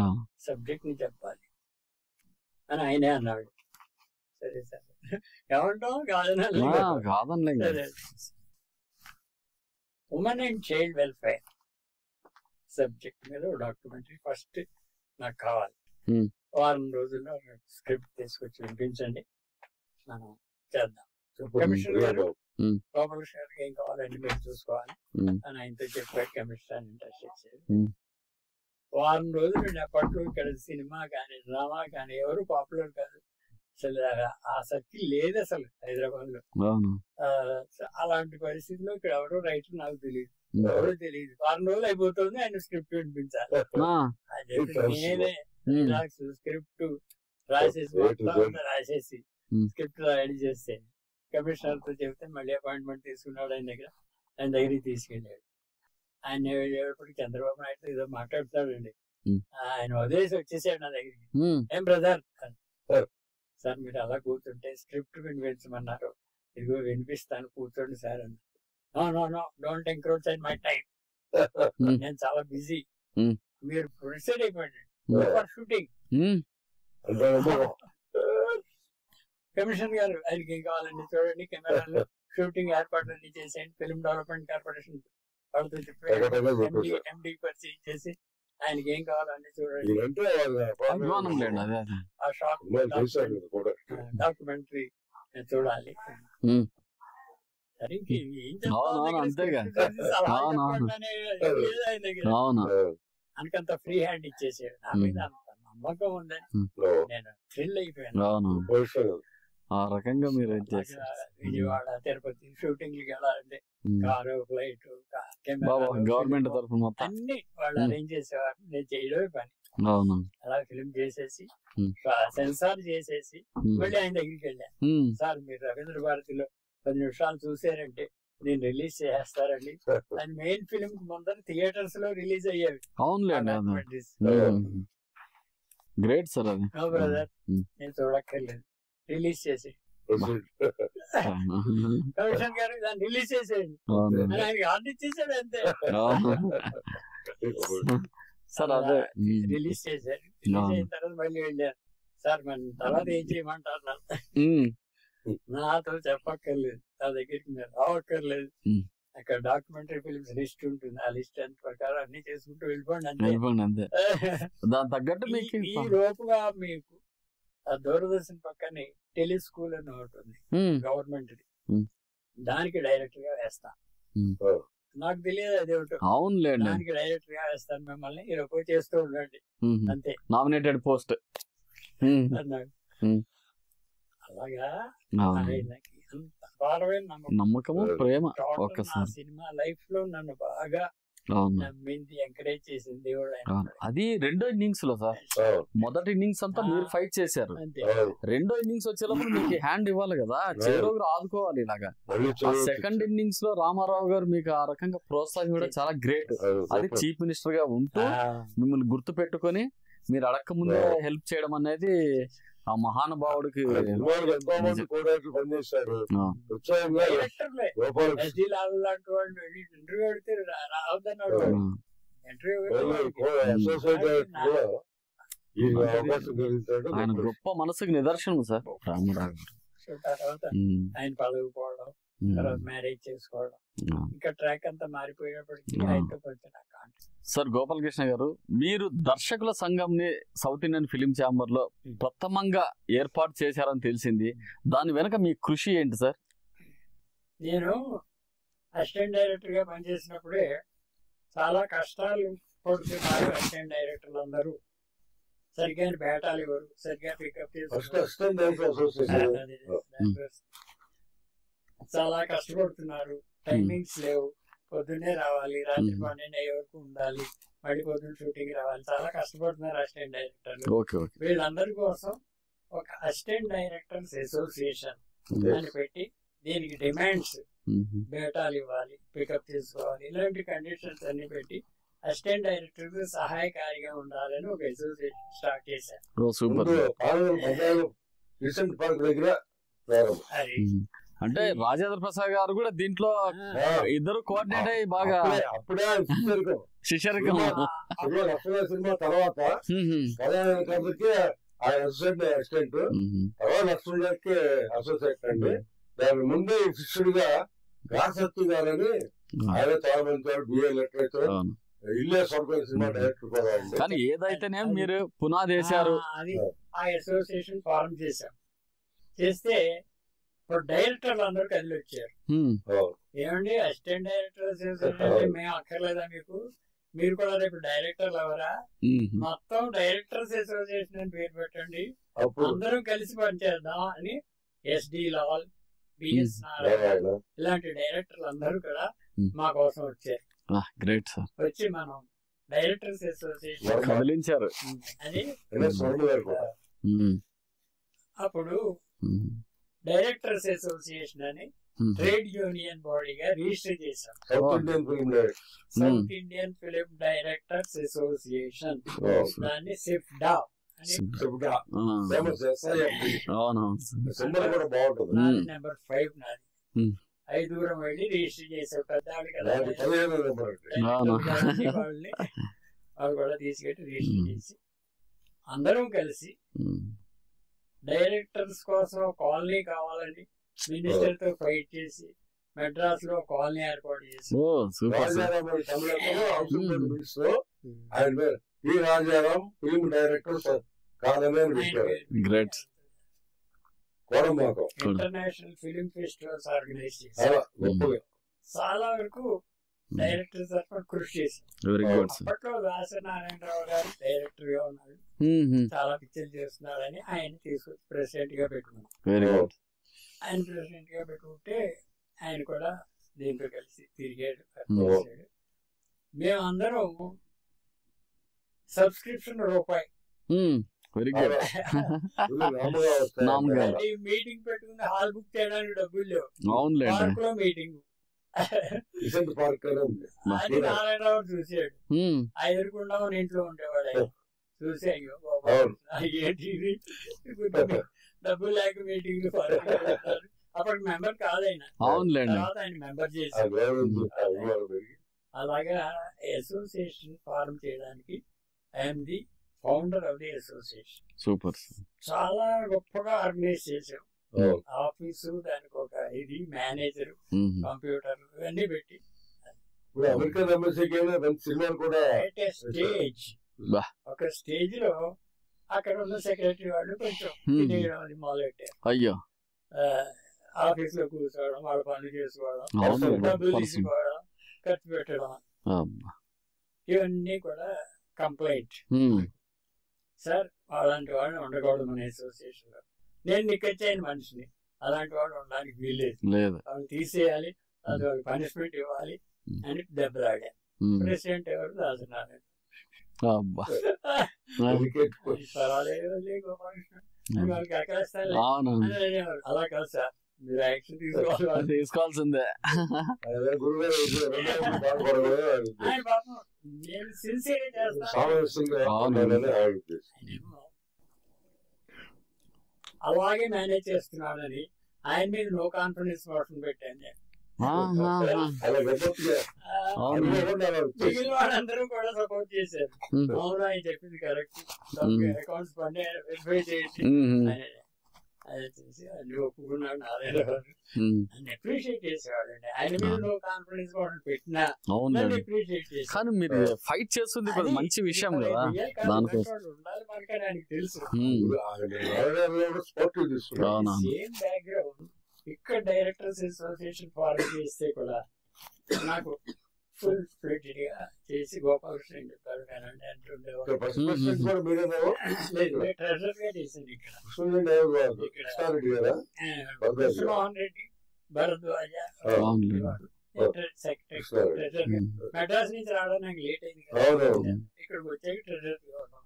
సబ్జెక్ట్ ని చెప్పాలి అని ఆయనే అన్నాడు. సరే సార్ ఏమంటాం, కాదనలే. Women and child welfare subject మీద డాక్యుమెంటరీ ఫస్ట్ నాకు కావాలి. వారం రోజుల్లో స్క్రిప్ట్ తీసుకొచ్చి వినిపించండి, మనం చేద్దాం. కమిషనర్ గారు గోపాలకృష్ణ గారికి ఏం కావాలంటే మీరు చూసుకోవాలి అని ఆయనతో చెప్పాడు. కమిషనర్ ఇంట్రెస్ట్ చేసేది. వారం రోజులు అప్పట్లో ఇక్కడ సినిమా కానీ డ్రామా కానీ ఎవరు పాపులర్ కాదు, అసలు ఆసక్తి లేదు అసలు హైదరాబాద్ లో. అలాంటి పరిస్థితిలో ఇక్కడ ఎవరో రైటర్ నాకు తెలియదు, ఎవరో తెలియదు. వారం రోజులు అయిపోతుంది, ఆయన స్క్రిప్ట్ వినిపించాలి. నేనే స్క్రిప్ట్ రాసేసి స్క్రిప్ట్ రెడీ చేస్తే కమిషనర్ తో చెప్తే మళ్ళీ అపాయింట్మెంట్ తీసుకున్నాడు ఆయన దగ్గరికి తీసుకెళ్ళాడు. ఆయన వెళ్ళేటప్పటికి చంద్రబాబు నాయుడు ఏదో మాట్లాడుతాడండి, ఆయన వదిలేసి వచ్చేసాడు నా దగ్గరికి. ఏం బ్రదర్ సార్ మీరు అలా కూర్చుంటే స్క్రిప్ట్ వినిపించమన్నారు, ఇదిగో వినిపిస్తాను కూర్చోండి సార్ అన్న. No don't encroach in my time, నేను చాలా బిజీ, మీరు ప్రొడ్యూసర్ అయిపోయింది ఫర్ షూటింగ్. కమిషనర్ గారు ఆయనకి ఏం కావాలండి చూడండి, కెమెరాలు షూటింగ్ ఏర్పాట్లన్నీ చేసేయండి, ఫిల్మ్ డెవలప్మెంట్ కార్పొరేషన్ వాళ్ళతో చెప్పి ఎండి పరిచయం చేసి ఆయనకి ఏం కావాలని చూడండి, ఆ షార్ట్ డాక్యుమెంటరీ చూడాలి. అనకంత ఫ్రీ హ్యాండ్ ఇచ్చేసాడు. నా మీద అంత నమ్మకం ఉందని నేను థ్రిల్ అయిపోయాను. ఆ రకంగా మీరు విజయవాడ తిరుపతి షూటింగ్ వెళ్ళాలంటే కారు ఫ్లైట్ గవర్నమెంట్ తరఫున అన్ని వాళ్ళు అరేంజ్ చేసేవారు, నేను చేయడమే పని. అలా ఫిల్మ్ చేసేసి సెన్సార్ చేసేసి మళ్ళీ ఆయన దగ్గరికి వెళ్ళాను. సార్ మీరు రవీంద్ర భారతిలో 10 నిమిషాలు చూసారంటే నేను రిలీజ్ చేస్తారండి. దాని మెయిన్ ఫిల్మ్ ముందర థియేటర్స్ లో రిలీజ్ అయ్యేవి. గ్రేట్ సార్ అది. బ్రదర్ నేను చూడక్కర్లేదు, రిలీజ్ చేసి కమిషన్ గారు దాన్ని రిలీజ్ చేసేయండి ఆయనకి ఆర్డర్ ఇచ్చేసాడు అంతే. సార్ అదే రిలీజ్ చేశారు. రిలీజ్ అయిన తర్వాత మళ్ళీ వెళ్ళారు. సార్ మన తర్వాత ఏం చేయమంటారు, నాతో చెప్పక్కర్లేదు, నా దగ్గరికి మీరు రావక్కర్లేదు, అక్కడ డాక్యుమెంటరీ ఫిల్మ్స్ లిస్ట్ ఉంటుంది, ఆ లిస్ట్ అంత ప్రకారం అన్ని చేసుకుంటూ వెళ్ళిపోండి అంతే. దాని తగ్గట్టు ఈ లోపుగా మీకు ఆ దూరదర్శన్ పక్కనే టెలిస్కూల్ అని ఒకటి ఉంది గవర్నమెంట్, దానికి డైరెక్టర్ గా వేస్తా. నాకు తెలియదు అదేమిటో. దానికి డైరెక్టర్ గా వేస్తాను మిమ్మల్ని, ఈ లోపు చేస్తూ ఉండండి అంతే, నామినేటెడ్ పోస్ట్ అన్నాడు. అలాగా ఆయనకి అంత అపారమైన నమ్మకము ప్రేమ. సినిమా లైఫ్ లో నన్ను బాగా నమ్మింది, ఎంకరేజ్ చేసింది దేవుడు. అది రెండో ఇన్నింగ్స్ లో సార్, మొదటి ఇన్నింగ్స్ అంతా మీరు ఫైట్ చేశారు, రెండో ఇన్నింగ్స్ వచ్చేటప్పుడు మీకు హ్యాండ్ ఇవ్వాలి కదా, చేరోగురు ఆదుకోవాలి ఇలాగా. సెకండ్ ఇన్నింగ్స్ లో రామారావు గారు మీకు ఆ రకంగా ప్రోత్సాహించడం చాలా గ్రేట్. అది చీఫ్ మినిస్టర్ గా ఉంటూ మిమ్మల్ని గుర్తు పెట్టుకొని మీరు అడక్క ముందే హెల్ప్ చేయడం అనేది ఆ మహానుభావుడికి. పనిచేశారు ఆయన గొప్ప మనసుకి నిదర్శనం సార్ రామారావు. ఆయన పదవి పోవడం, తర్వాత మ్యారేజ్ చేసుకోవడం, ఇంకా ట్రాక్ అంతా మారిపోయేటప్పటికి ఆయనతో కొంచెం సార్ గోపాలకృష్ణ గారు, మీరు దర్శకుల సంఘంని సౌత్ ఇండియన్ ఫిలిం ఛాంబర్ లో ప్రథమంగా ఏర్పాటు చేశారని తెలిసింది. దాని వెనక మీ కృషి ఏంటి సార్? నేను అసిస్టెంట్ డైరెక్టర్ గా పనిచేసినప్పుడే చాలా కష్టాలు పడుతున్నారు అసిస్టెంట్ డైరెక్టర్లు అందరూ. సరిగ్గా బేటాలు ఇవ్వరు, సరిగ్గా పికప్ చాలా కష్టపడుతున్నారు. టైమింగ్స్ లేవు, పొద్దున్నే రావాలి, రాత్రి 12 అయ్యే వరకు ఉండాలి, మళ్ళీ పొద్దున్న షూటింగ్ రావాలి. చాలా కష్టపడుతున్నారు అసిస్టెంట్ డైరెక్టర్లు. వీళ్ళందరి కోసం ఒక అసిస్టెంట్ డైరెక్టర్స్ అసోసియేషన్ అని పెట్టి దీనికి డిమాండ్స్, బేటాలు ఇవ్వాలి, పికప్ చేసుకోవాలి, ఇలాంటి కండిషన్స్ అన్ని పెట్టి అసిస్టెంట్ డైరెక్టర్ సహాయకారిగా ఉండాలని ఒక అసోసియేషన్ స్టార్ట్ చేశారు. అది అంటే రాజేంద్ర ప్రసాద్ గారు కూడా దీంట్లో ఇద్దరు కోఆర్డినేట్ అయ్యి బాగా అప్పుడే శిష్యరికం సినిమా తర్వాత అసిస్టెంట్ తర్వాత లక్ష్మణ్ అసోసియేట్ అండి. దాని ముందే శిష్యుడిగా గాసత్తు గారని ఆయన చాలా మంది బిఏ లిటరేచర్ ఇల్లే స్వర్గం సినిమా డైరెక్టర్ కూడా అండి. కానీ ఏదైతేనే మీరు పునాది వేశారు. అది ఆ అసోసియేషన్ ఫార్మ్ చేశాం. చేస్తే ఇప్పుడు డైరెక్టర్లు అందరూ కదిలి వచ్చారు. ఏమండి అసిస్టెంట్ డైరెక్టర్ మేము అక్కర్లేదా మీకు, మీరు కూడా రేపు డైరెక్టర్లు ఎవరా, మొత్తం డైరెక్టర్స్ అసోసియేషన్ అని పేరు పెట్టండి, అందరూ కలిసి పనిచేద్దాం అని ఎస్డి లాల్, బిఎస్ నారాయణ ఇలాంటి డైరెక్టర్లు అందరూ కూడా మా కోసం వచ్చారు. Great sir. వచ్చి మనం డైరెక్టర్స్ అసోసియేషన్ కదిలించారు అని అప్పుడు డైరెక్టర్స్ అసోసియేషన్ అని ట్రేడ్ యూనియన్ బాడీగా రిజిస్టర్ చేశాం. South Indian film directors association, దాన్ని సిఫ్డా నెంబర్ 5 నాది. 5 వెళ్ళి రిజిస్టర్ చేసాం. పెద్దవాళ్ళు కదా వాళ్ళని వాళ్ళు కూడా తీసుకెళ్ళి రిజిస్టర్ చేసి అందరం కలిసి డైరెక్టర్స్ కోసం కాలనీ కావాలని మినిస్టర్ తో ఫైట్ చేసి మెడ్రాస్ లో కాలనీ ఏర్పాటు చేసి Rajaram film director international film festivals organise చేశారు. చాలా వరకు డైరెక్టర్ తరఫున కృషి చేశారు. అప్పట్లో దాసనారాయణరావు గారు డైరెక్టర్ గా ఉన్నారు, చాలా పిక్చర్లు చేస్తున్నారని ఆయన తీసుకొచ్చి ప్రెసిడెంట్ గా పెట్టుకున్నారు. ఆయన ప్రెసిడెంట్ గా పెట్టుకుంటే ఆయన కూడా దీంట్లో కలిసి తిరిగాడు. మేమందరం సబ్స్క్రిప్షన్ రూపాయి మీటింగ్ పెట్టుకుని హాల్ బుక్ చేయడానికి డబ్బులు లేవు. పార్క్ లో మీటింగ్ అది నారాయణరావు చూసాడు. ఎదురుకుండా ఇంట్లో ఉండేవాడు. ఆయన చూసి అయ్యో ఏంటి డబ్బులు లేక మీటింగ్ అప్పటికి మెంబర్ కాదైనా, తర్వాత ఆయన మెంబర్ చేశాడు. అలాగా అసోసియేషన్ ఫార్మ్ చేయడానికి I'm the founder of the association. Super. చాలా గొప్పగా ఆర్గనైజ్ చేసాం. ఆఫీసు, దానికి ఒక ఇది మేనేజర్, కంప్యూటర్ ఇవన్నీ పెట్టి స్టేజ్, ఒక స్టేజ్ లో అక్కడ ఉన్న సెక్రటరీ వాళ్ళు కొంచెం అది మొదలెట్టారు. అయ్యో, ఆఫీస్ లో కూర్చోవడం, వాళ్ళ పనులు చేసుకోవడం, డబ్బులు తీసుకోవడం, ఖర్చు పెట్టడం, ఇవన్నీ కూడా కంప్లైంట్. సార్ అలాంటి వాళ్ళు ఉండకూడదు మన అసోసియేషన్ లో. నేను నిక్కచ్చైన మనిషిని, అలాంటి వాడు ఉండడానికి వీల్లేదు, వాళ్ళు తీసేయాలి, అది వాళ్ళకి పనిష్మెంట్ ఇవ్వాలి అని దెబ్బలాడాను. ప్రెసిడెంట్ ఎవరు? దాసనారాయణ. వాళ్ళకి ఎక్కడేస్తారు అలా కాదు సార్, మీరు యాక్షన్ తీసుకోవాల్సిందే. నేను సిన్సియర్ చేస్తాను, అలాగే మేనేజ్ చేస్తున్నానని ఆయన మీద నో కాన్ఫిడెన్స్ మోషన్ పెట్టాను నేను. మిగిలిన వాళ్ళందరూ కూడా సపోర్ట్ చేశారు. అవును, ఆయన చెప్పింది కరెక్ట్, అకౌంట్స్ పని వెరిఫై చేసి అది చూసి అన్ని ఒప్పుకున్నాడు నారాయణ గారు. నన్ను అప్రిషియేట్ చేసేవాళ్ళండి. ఆయన మీద నో కాన్ఫిడెన్స్ మోషన్ పెట్టినా నన్ను అప్రిషియేట్ చేసి. కానీ మీరు ఫైట్ చేస్తుంది మంచి విషయం కదా, ఉండాలి మనకని ఆయనకు తెలుసు. సేమ్ బ్యాక్గ్రౌండ్ ఇక్కడ డైరెక్టర్స్ అసోసియేషన్ ఫార్మ్ చేస్తే కూడా నాకు ఫుల్ ఫ్లెడ్జ్డ్ గా చేసి గోపాలకృష్ణ చెప్పారు కానండి అంటుండేవాడు. ట్రెజరర్ గా చేశాను ఇక్కడ. కృష్ణమోహన్ రెడ్డి, భరద్వాజ సెక్రటరీ. మెడ్రాస్ నుంచి రావడం నాకు లేట్ అయింది కదా, ఇక్కడికి వచ్చాక ట్రెజరర్ గా ఉన్నాను.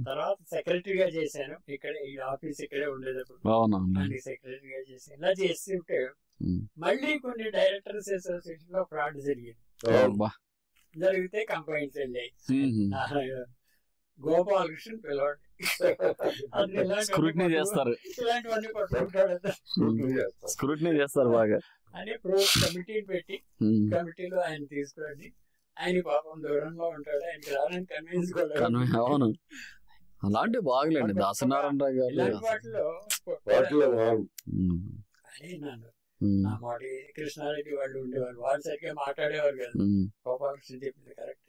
తర్వాత సెక్రటరీగా చేశాను. ఇక్కడ ఈ ఆఫీస్ ఇక్కడే ఉండేటప్పుడు సెక్రటరీగా చేశాను. ఇలా చేస్తుంటే మళ్ళీ కొన్ని డైరెక్టర్స్ అసోసియేషన్ లో ఫ్రాడ్ జరిగితే కంప్లైంట్స్ వెళ్ళాయి. గోపాలకృష్ణ పిలవండి, స్క్రూటినీ చేస్తారు, ఇలాంటివన్నీ పట్టుకుంటాడు స్క్రూటినీ చేస్తారు బాగా అని కమిటీని పెట్టి కమిటీలో ఆయన తీసుకురండి. ఆయన పాపం దూరంగా ఉంటాడు, ఆయనకి రావాలని కన్విన్స్ కూడా. అవును, అలాంటి బాగులేండి దాసనారాయణరావు గారు. వాటిలో నా మాట కృష్ణారెడ్డి వాళ్ళు ఉండేవారు, వాళ్ళు సరిగ్గా మాట్లాడేవారు కదా. గోపాలకృష్ణ చెప్పింది కరెక్ట్.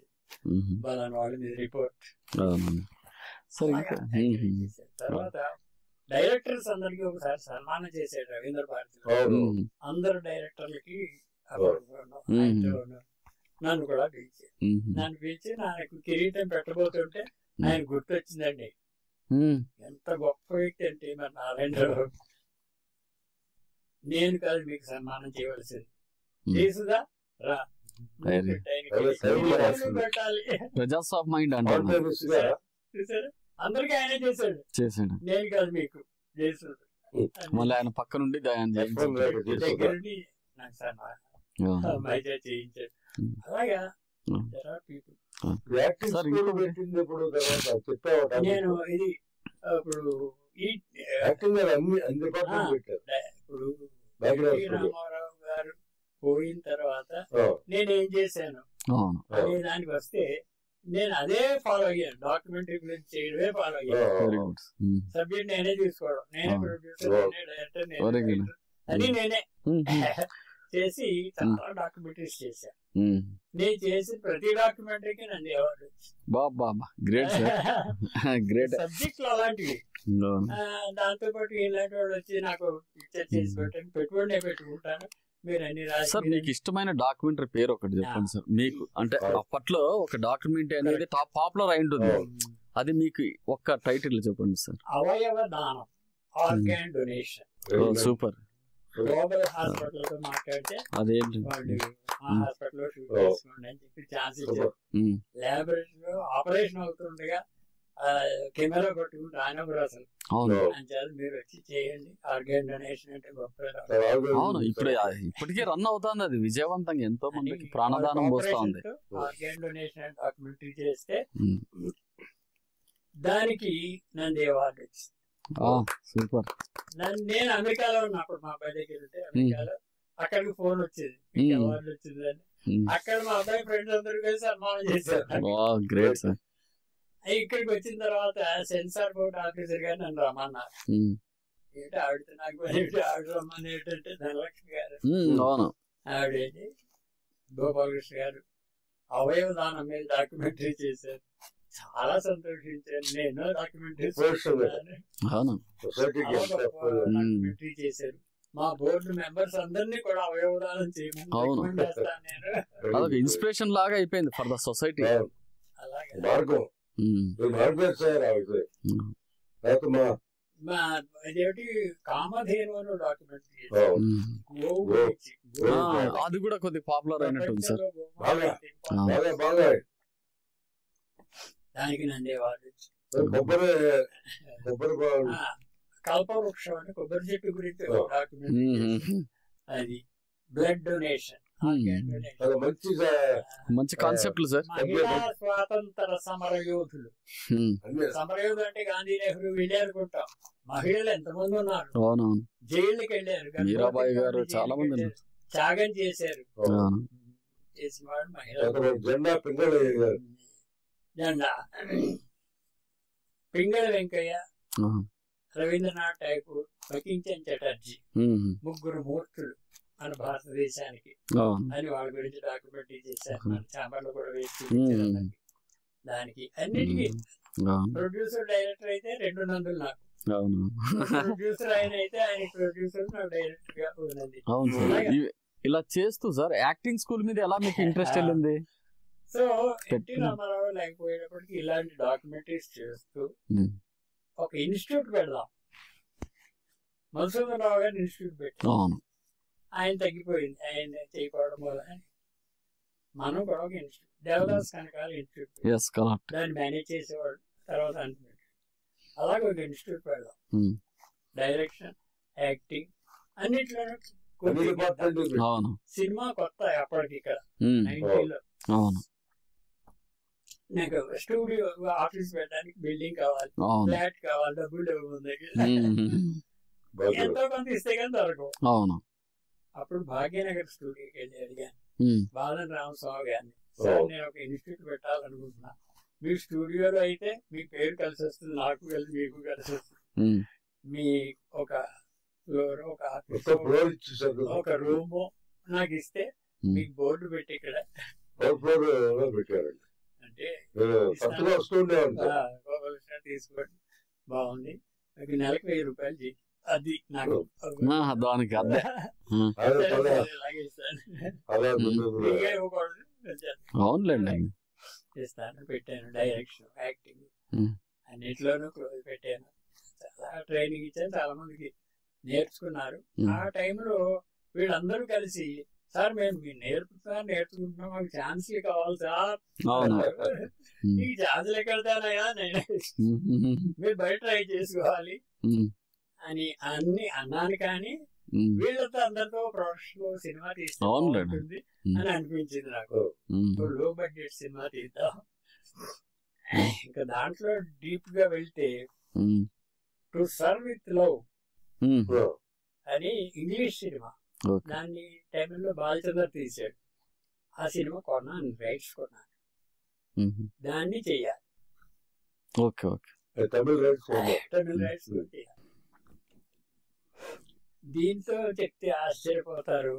బలానా వాళ్ళ మీద రిపోర్ట్. తర్వాత డైరెక్టర్స్ అందరికి ఒకసారి సన్మానం చేశాడు రవీంద్ర భారతిలో. అందరు డైరెక్టర్లకి నన్ను కూడా పిలిచారు. నన్ను పిలిచి నాకు కిరీటం పెట్టబోతుంటే ఆయన గుర్తొచ్చిందండి. ఎంత గొప్ప వ్యక్తి అంటే మరి నారాయణరావు. నేను కాదు మీకు సన్మానం చేయవలసింది, తీసుదా రా పెట్టాలి. అందరికి ఆయనే చేశాడు, నేను కాదు మీకు చేశాడు. మళ్ళీ ఆయన పక్క నుండి దగ్గరుండి నాకు సన్మానం మైజా చేయించాడు. అలాగా నేను ఇది ఇప్పుడు రామారావు గారు పోయిన తర్వాత నేనేం చేశాను అనే దానికి వస్తే నేను అదే ఫాలో అయ్యాను. డాక్యుమెంటరీ గురించి చేయడమే ఫాలో అయ్యాను. సబ్జెక్ట్ నేనే తీసుకోవడం, నేనే ప్రొడ్యూసర్, నేనే డైరెక్టర్, నేనే అని నేనే చేసి చాలా డాక్యుమెంటరీస్ చేశాను. నేను చేసిన ప్రతి డాక్యుమెంటరీకి నన్ను అవార్డు సబ్జెక్ట్ లో అలాంటివి. దాంతో పాటు ఇలాంటి వాడు వచ్చి నాకు పిక్చర్ చేసి పెట్టాను, పెట్టుబడి పెట్టుకుంటాను. మీరు అన్ని సార్ మీకు ఇష్టమైన డాక్యుమెంటరీ పేరు ఒకటి చెప్పండి సార్. మీకు అంటే అప్పట్లో ఒక డాక్యుమెంటరీ అనేది టాప్ పాపులర్ అయి ఉంటుంది, అది మీకు ఒక్క టైటిల్ చెప్పండి సార్. అవయవ దానం, organ donation. Super. Global hospital తో మాట్లాడితే అదేంటి వాళ్ళు ఆ హాస్పిటల్లో షూట్ చేసుకోండి అని చెప్పి ఛాన్స్ ఇచ్చారు. ల్యాబొరేటరీలో ఆపరేషన్ అవుతుండగా కెమెరా పట్టుకుంటే ఆయన కూడా అసలు అని మీరు వచ్చి చేయండి, ఆర్గాన్ డొనేషన్ అంటే గొప్ప. అవును, ఇప్పటికే రన్ అవుతుంది అది విజయవంతంగా, ఎంతో మందికి ప్రాణదానం పోస్తా ఉంది. ఆర్గాన్ డొనేషన్ డాక్యుమెంటరీ చేస్తే దానికి నంది అవార్డు వచ్చింది. సూపర్. నేను అమెరికాలో ఉన్నప్పుడు మా అబ్బాయి దగ్గర ఉంటే అమెరికాలో అక్కడికి ఫోన్ వచ్చేది, అవార్డు వచ్చింది అని. అక్కడ మా అబ్బాయి ఫ్రెండ్స్ అందరూ కలిసి సన్మానం చేశారు. ఇక్కడికి వచ్చిన తర్వాత సెన్సార్ బోర్డ్ ఆఫీసర్ గారు నన్ను రమ్మన్నారు. ఏంటి ఆవిడతో నాకు ఆవిడ రమ్మని ఏంటంటే ధనలక్ష్మి గారు, ఆవిడేంటి గోపాలకృష్ణ గారు అవయవ దానం మీద డాక్యుమెంటరీ చేశారు. చాలా సంతోషించాను. నేను డాక్యుమెంటరీ చేశారు. మా బోర్డు మెంబర్స్ అందరినీ కూడా అవయవదానం చేయమని చేస్తాను నేను. ఇన్స్పిరేషన్ లాగా అయిపోయింది ఫర్ ద సొసైటీ. అలాగే ఇదేంటి కామధేను అని డాక్యుమెంటరీ, అది కూడా కొద్దిగా పాపులర్ అయినట్టుంది సార్. దానికి నంది అవార్డు. కల్పవృక్షం అంటే కొబ్బరి చెట్టు గురించి డాక్యుమెంటరీ. అది బ్లడ్ డొనేషన్, మంచి కాన్సెప్ట్లు సార్. మహిళా స్వాతంత్ర సమర యోధులు. సమరయోధులు అంటే గాంధీ, నెహ్రూ వీళ్ళే అనుకుంటాం. మహిళలు ఎంతమంది ఉన్నారు, జైళ్ళకి వెళ్ళారు, మీరాబాయి గారు చాలా మంది త్యాగం చేశారు. చేసిన వాడు మహిళ. జెండా పింగళ వెంకయ్య, రవీంద్రనాథ్ ఠాగూర్, బకించన్ చటర్జీ, ముగ్గురు మూర్తులు మన భారతదేశానికి అని వాళ్ళ గురించి డాక్యుమెంటరీ చేశారు. మన ఛాంబర్లో కూడా వేసి దానికి అన్నిటికీ ప్రొడ్యూసర్ డైరెక్టర్ అయితే 2 నందులు నాకు. ప్రొడ్యూసర్ ఆయన అయితే ఆయన ప్రొడ్యూసర్, నాకు డైరెక్టర్ గా ఉన్నది. ఇలా చేస్తూ సార్ యాక్టింగ్ స్కూల్ మీద ఎలా మీకు ఇంట్రెస్ట్ వెళ్ళింది? సో ఎన్టీ రామారావు లేకపోయేటప్పటికి ఇలాంటి డాక్యుమెంటరీస్ చేస్తూ ఒక ఇన్స్టిట్యూట్ పెడదాం, మధుసూదన్ రావు గారిని ఇన్స్టిట్యూట్ పెట్టాం. ఆయన తగ్గిపోయింది, ఆయన చేయకపోవడం వల్ల మనం కూడా ఒక ఇన్స్టిట్యూట్, దేవదాస్ కనకాల ఇన్స్టిట్యూట్, దాన్ని మేనేజ్ చేసేవాడు. తర్వాత అనుకుంటాడు అలాగే ఒక ఇన్స్టిట్యూట్ పెడదాం, డైరెక్షన్, యాక్టింగ్ అన్నిట్లోనూ. సినిమా కొత్త అప్పటికి ఇక్కడ 90లో. నాకు స్టూడియో ఆఫీస్ పెట్టడానికి బిల్డింగ్ కావాలి, ఫ్లాట్ కావాలి, డబ్బులు లేవు దగ్గర, ఎంతో కొంత ఇస్తే కానీ దొరకవు. అప్పుడు భాగ్యనగర్ స్టూడియోకి వెళ్ళి అడిగాను బాలన్ రామస్వామి గారిని, సార్ నేను ఒక ఇన్స్టిట్యూట్ పెట్టాలనుకుంటున్నా, మీ స్టూడియోలో అయితే మీ పేరు కలిసి వస్తుంది, నాకు కలిసి మీకు కలిసి వస్తుంది, మీ ఒక ఫ్లోర్, ఒక ఆఫీస్, ఒక రూమ్ నాకు ఇస్తే మీకు బోర్డు పెట్టి ఇక్కడ అంటే తక్కువ వస్తుండేవాడు సార్. గోపాలకృష్ణ తీసుకోండి బాగుంది, నాకు నెలకు 1000 రూపాయలు చెయ్యి, అది నాకు దానికి అదే అదే సరే, చాలా సరే, అలాగే ఇస్తాను. అలా ముందు ఫ్రీగా ఇవ్వకూడదు, అవునులేండి. ఇస్తాను. పెట్టాను డైరెక్షన్, యాక్టింగ్ ఉమ్. అన్నిట్లోనూ పెట్టాను. చాలా ట్రైనింగ్ ఇచ్చాను, చాలా మందికి నేర్చుకున్నారు. ఆ టైంలో వీళ్ళందరూ కలిసి సార్ మేము మీరు నేర్చుకుంటున్నాం, మాకు ఛాన్స్లు కావాలి సార్. అవును. ఈ ఛాన్స్లు ఎక్కడతానయా, నేను మీరు బయట ట్రై చేసుకోవాలి అని అన్నాను. కానీ వీళ్ళతో అందరితో ప్రొఫెషనల్ సినిమా తీస్తే బాగుంటుంది అని అనిపించింది నాకు. లో బడ్జెట్ సినిమా తీద్దాం. ఇంకా దాంట్లో డీప్ గా వెళ్తే టు సర్వ్ విత్ లవ్ అని ఇంగ్లీష్ సినిమా, దాన్ని టైంలో బాలచంద్ర తీశాడు. ఆ సినిమా కొన్నాను, రైట్స్ కొన్నాను, దాన్ని చెయ్యాలి. Okay okay. తమిళ రైట్స్ చేయాలి. దీంతో చెప్తే ఆశ్చర్యపోతారు,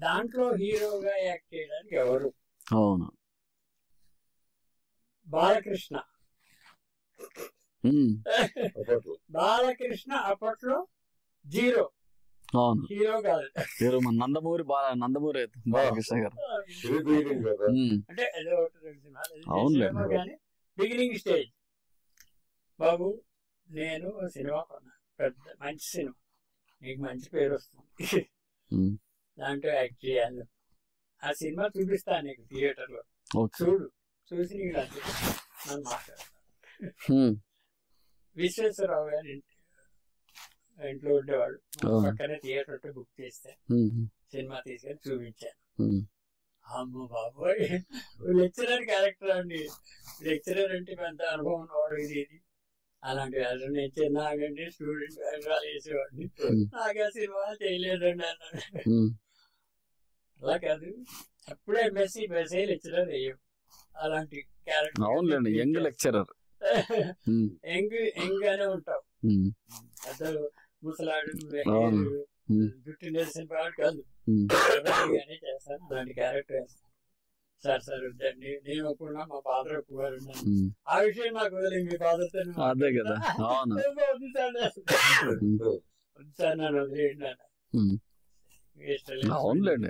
దాంట్లో హీరోగా యాక్ట్ చేయడానికి ఎవరు? అవును, బాలకృష్ణ. బాలకృష్ణ అప్పట్లో జీరో, అవును, హీరో కాదు. నందమూరి బాలకృష్ణ గారు అంటే ఏదో సినిమా కానీ బిగినింగ్ స్టేజ్. బాబు నేను సినిమా కొన్నా, పెద్ద మంచి సినిమా, నీకు మంచి పేరు వస్తుంది, దాంట్లో యాక్ట్ చేయాలి. ఆ సినిమా చూపిస్తాను నీకు థియేటర్లో, చూడు, చూసి నీకు నన్ను మాట్లాడతాను. విశ్వేశ్వరరావు గారి ఇంట్లో ఉండేవాడు, పక్కనే థియేటర్ ఉంటే బుక్ చేస్తే సినిమా తీసుకొని చూపించాను. అమ్మ బాబోయ్, లెక్చరర్ క్యారెక్టర్ అండి. లెక్చరర్ అంటే పెద్ద అనుభవం ఉన్నవాడు. ఇది అలాంటి వేషం నేను చిన్నగండి స్టూడెంట్ వేషాలు వేసేవాడిని, నాకు ఆ సినిమా చేయలేదండి అన్నాడు. అలా కాదు, అప్పుడే ఎంఎస్సీ లెక్చరర్ అయ్యాం. అలాంటి క్యారెక్టర్ అవునులేండి, యంగ్ లెక్చరర్, యంగ్ గానే ఉంటావు. అసలు ముసలాడు జుట్టు నేసిన పాడు కాదు, గానే చేస్తాను. అలాంటి క్యారెక్టర్ వేస్తాను. సార్ వద్దండి, నేను ఒప్పుకున్నా, మా ఫాదర్ ఒప్పుకోరు. ఆ విషయం నాకు వదిలి మీ ఫాదర్తో అదే కదా. అవును, వద్దు సార్ నన్ను వదిలేయండి అన్న. అవునులేండి.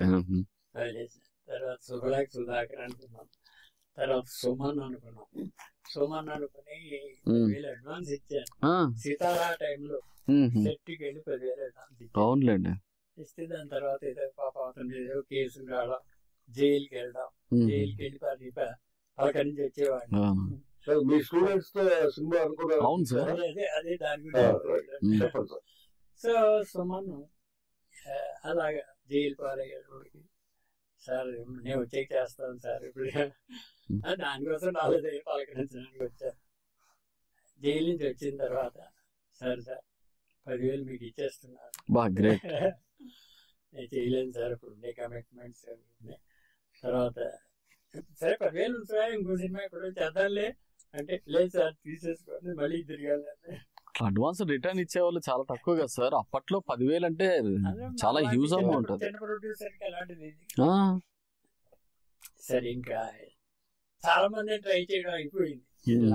తర్వాత సుఖలాక్ సుధాకర్ అనుకున్నాం, తర్వాత సుమన్ అనుకున్నాం. సుమన్ అనుకుని 10,000 అడ్వాన్స్ ఇచ్చాను. సీతారా టైంలో సెట్కి వెళ్ళి 10,000 అడ్వాన్స్ ఇచ్చాను. అవునులేండి. ఇస్తే దాని తర్వాత ఏదో పాప అవుతుంది, ఏదో కేసులు రావడం, జైలుకి వెళ్ళడం, జైలుకి వెళ్ళి పలకరి నుంచి వచ్చేవాడిని. మీ స్టూడెంట్స్ తో సినిమా అనుకున్నారు? అవును సార్, అదే దాని గురించి. సో సుమన్ అలాగా జైలు పాలయ్యేవాడికి, సార్ నేను వచ్చేకి చేస్తాను సార్ ఇప్పుడు, దానికోసం నాలుగు పలకరించడానికి వచ్చాను. జైలు నుంచి వచ్చిన తర్వాత సార్ 10,000 మీకు ఇచ్చేస్తున్నారు. నేను చేయలేను సార్, ఇప్పుడు ఉండే కమిట్మెంట్స్ ఉన్నాయి. తర్వాత సరే 10,000 ఉంటుందా, ఇంకో సినిమా ఇప్పుడు చేద్దాంలే అంటే, లేదు సార్ తీసేసుకోండి, మళ్ళీ తిరగాలి. అడ్వాన్స్ రిటర్న్ ఇచ్చేవాళ్ళు చాలా తక్కువ కదా సార్. అప్పట్లో 10,000 అంటే చాలా హ్యూజ్ అమౌంట్. చిన్న ప్రొడ్యూసర్కి అలాంటిది. సరే ఇంకా చాలా మంది ట్రై చేయడం అయిపోయింది.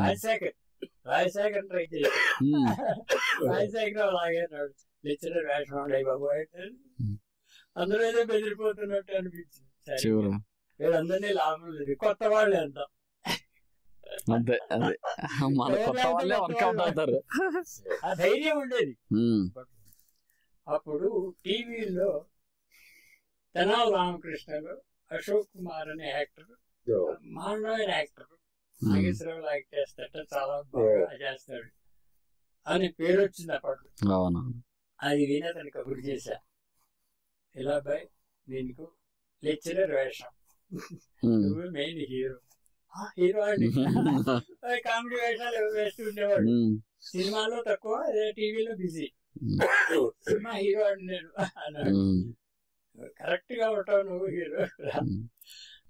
రాజశేఖర్ ట్రై చేయాలి. రాజశేఖర్ అలాగే లెక్చరర్ వేషం బాబు అంటే అందరూ ఏదో బెదిరిపోతున్నట్టు అనిపించింది. వీళ్ళందరినీ లాభం లేదు, కొత్త వాళ్ళు ఎంత అంతే, అదే మన కొత్త వాళ్ళే వర్కౌట్ అవుతారు. ఆ ధైర్యం ఉండేది. అప్పుడు టీవీలో తెనాలి రామకృష్ణలో అశోక్ కుమార్ అనే యాక్టర్, మానవైన యాక్టర్, నాగేశ్వరరావు యాక్ట్ చేస్తాడు, చాలా బాగా చేస్తాడు అని పేరు వచ్చింది అప్పట్లో. అది విని అతనికి కబురు చేశా, ఇలా బాయ్ దీనికి లెక్చరర్ వేషం, నువ్వు మెయిన్ హీరో. హీరో అండి, కామెడీ వేషాలు వేస్తూ ఉండేవాడు. సినిమాలో తక్కువ, టీవీలో బిజీ. సినిమా హీరో అండి నేను అన్నాడు. కరెక్ట్ గా ఉంటావు నువ్వు హీరో,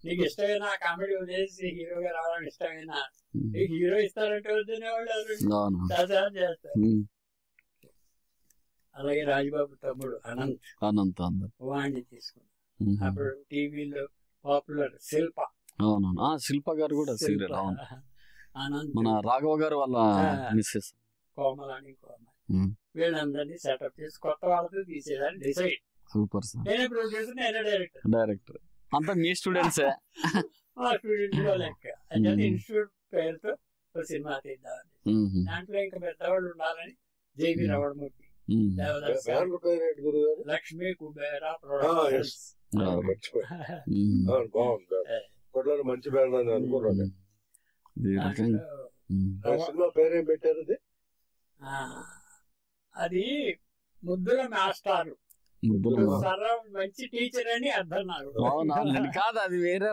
నీకు ఇష్టమైన కామెడీ వదిలేసి హీరోగా రావడం ఇష్టమైన, నీకు హీరో ఇస్తారంటే వద్దనేవాళ్ళు చేస్తారు. అలాగే రాజబాబు తమ్ముడు అనంత్ వాడిని తీసుకున్నాను. అప్పుడు టీవీలో పాపులర్ శిల్ప అవునవును. శిల్ప గారు కూడా సీరియల్. అవును. అనంత్ మన రాఘవ గారు వాళ్ళ మిస్సెస్ కోమలాని వీళ్ళందరినీ సెటప్ చేసి కొత్త వాళ్ళతో తీసేదాన్ని డిసైడ్. Super sir. నేనే ప్రొడ్యూసర్, నేనే డైరెక్టర్ అంతా మీ స్టూడెంట్సే. మా స్టూడెంట్స్ లో లెక్క. అంటే ఇన్స్టిట్యూట్ పేరుతో ఒక సినిమా తీద్దామని. దాంట్లో ఇంకా పెద్దవాళ్ళు ఉండాలని జేవి రమణమూర్తి, దేవదాస్, లక్ష్మీ కుబేర ప్రొడక్షన్స్. మంచి బ్యాండ్ అని అనుకున్నాను. సినిమా పేరేం పెట్టారు? అది ముద్దుల మాస్టారు. మంచి టీచర్ అని అర్థం నాకు. కాదు, అది వేరే.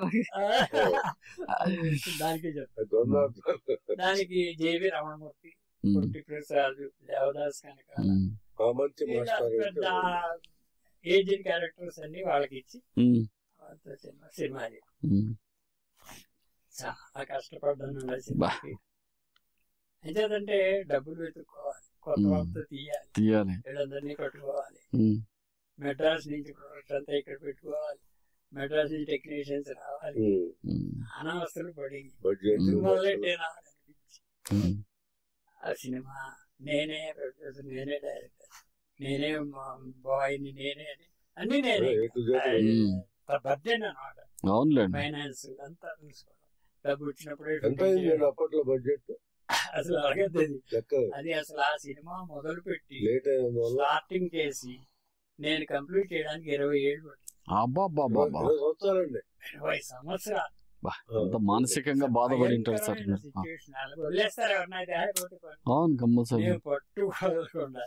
దానికి దానికి జేవి రమణమూర్తి, కొట్టి ప్రసాద్, దేవదాస్ కనుక పెద్ద ఏజ్డ్ క్యారెక్టర్స్ అన్ని వాళ్ళకి ఇచ్చి సినిమా చాలా కష్టపడ్డాను సినిమాకి. ఎంచేదంటే డబ్బులు వెతుక్కోవాలి, కొత్త వాళ్ళతో తీయాలి, వీళ్ళందరినీ పట్టుకోవాలి. మెడ్రాస్ నుంచి ప్రొడక్ట్ అంతా ఇక్కడ పెట్టుకోవాలి, మెడ్రాస్ నుంచి టెక్నీషియన్స్ రావాలి. అనవసరం పడి మొదలెట్టేనానిపించి ఆ సినిమా నేనే ప్రొడ్యూసర్, నేనే డైరెక్టర్, నేనే బాయ్ని, నేనే అన్ని నేనే. బడ్జెట్ అన్నమాట, ఫైనాన్స్ అంతా చూసుకోవడం. డబ్బు వచ్చినప్పుడే అప్పట్లో బడ్జెట్ అసలు అడగద్దు. అది అసలు ఆ సినిమా మొదలు పెట్టి స్టార్టింగ్ చేసి నేను కంప్లీట్ చేయడానికి 20 ఏళ్ళు పట్టింది. 20 సంవత్సరాలు. మానసికంగా బాధపడి ఉంటారు సార్. వదిలేస్తారు ఎవరన్నా పట్టుకోకుండా.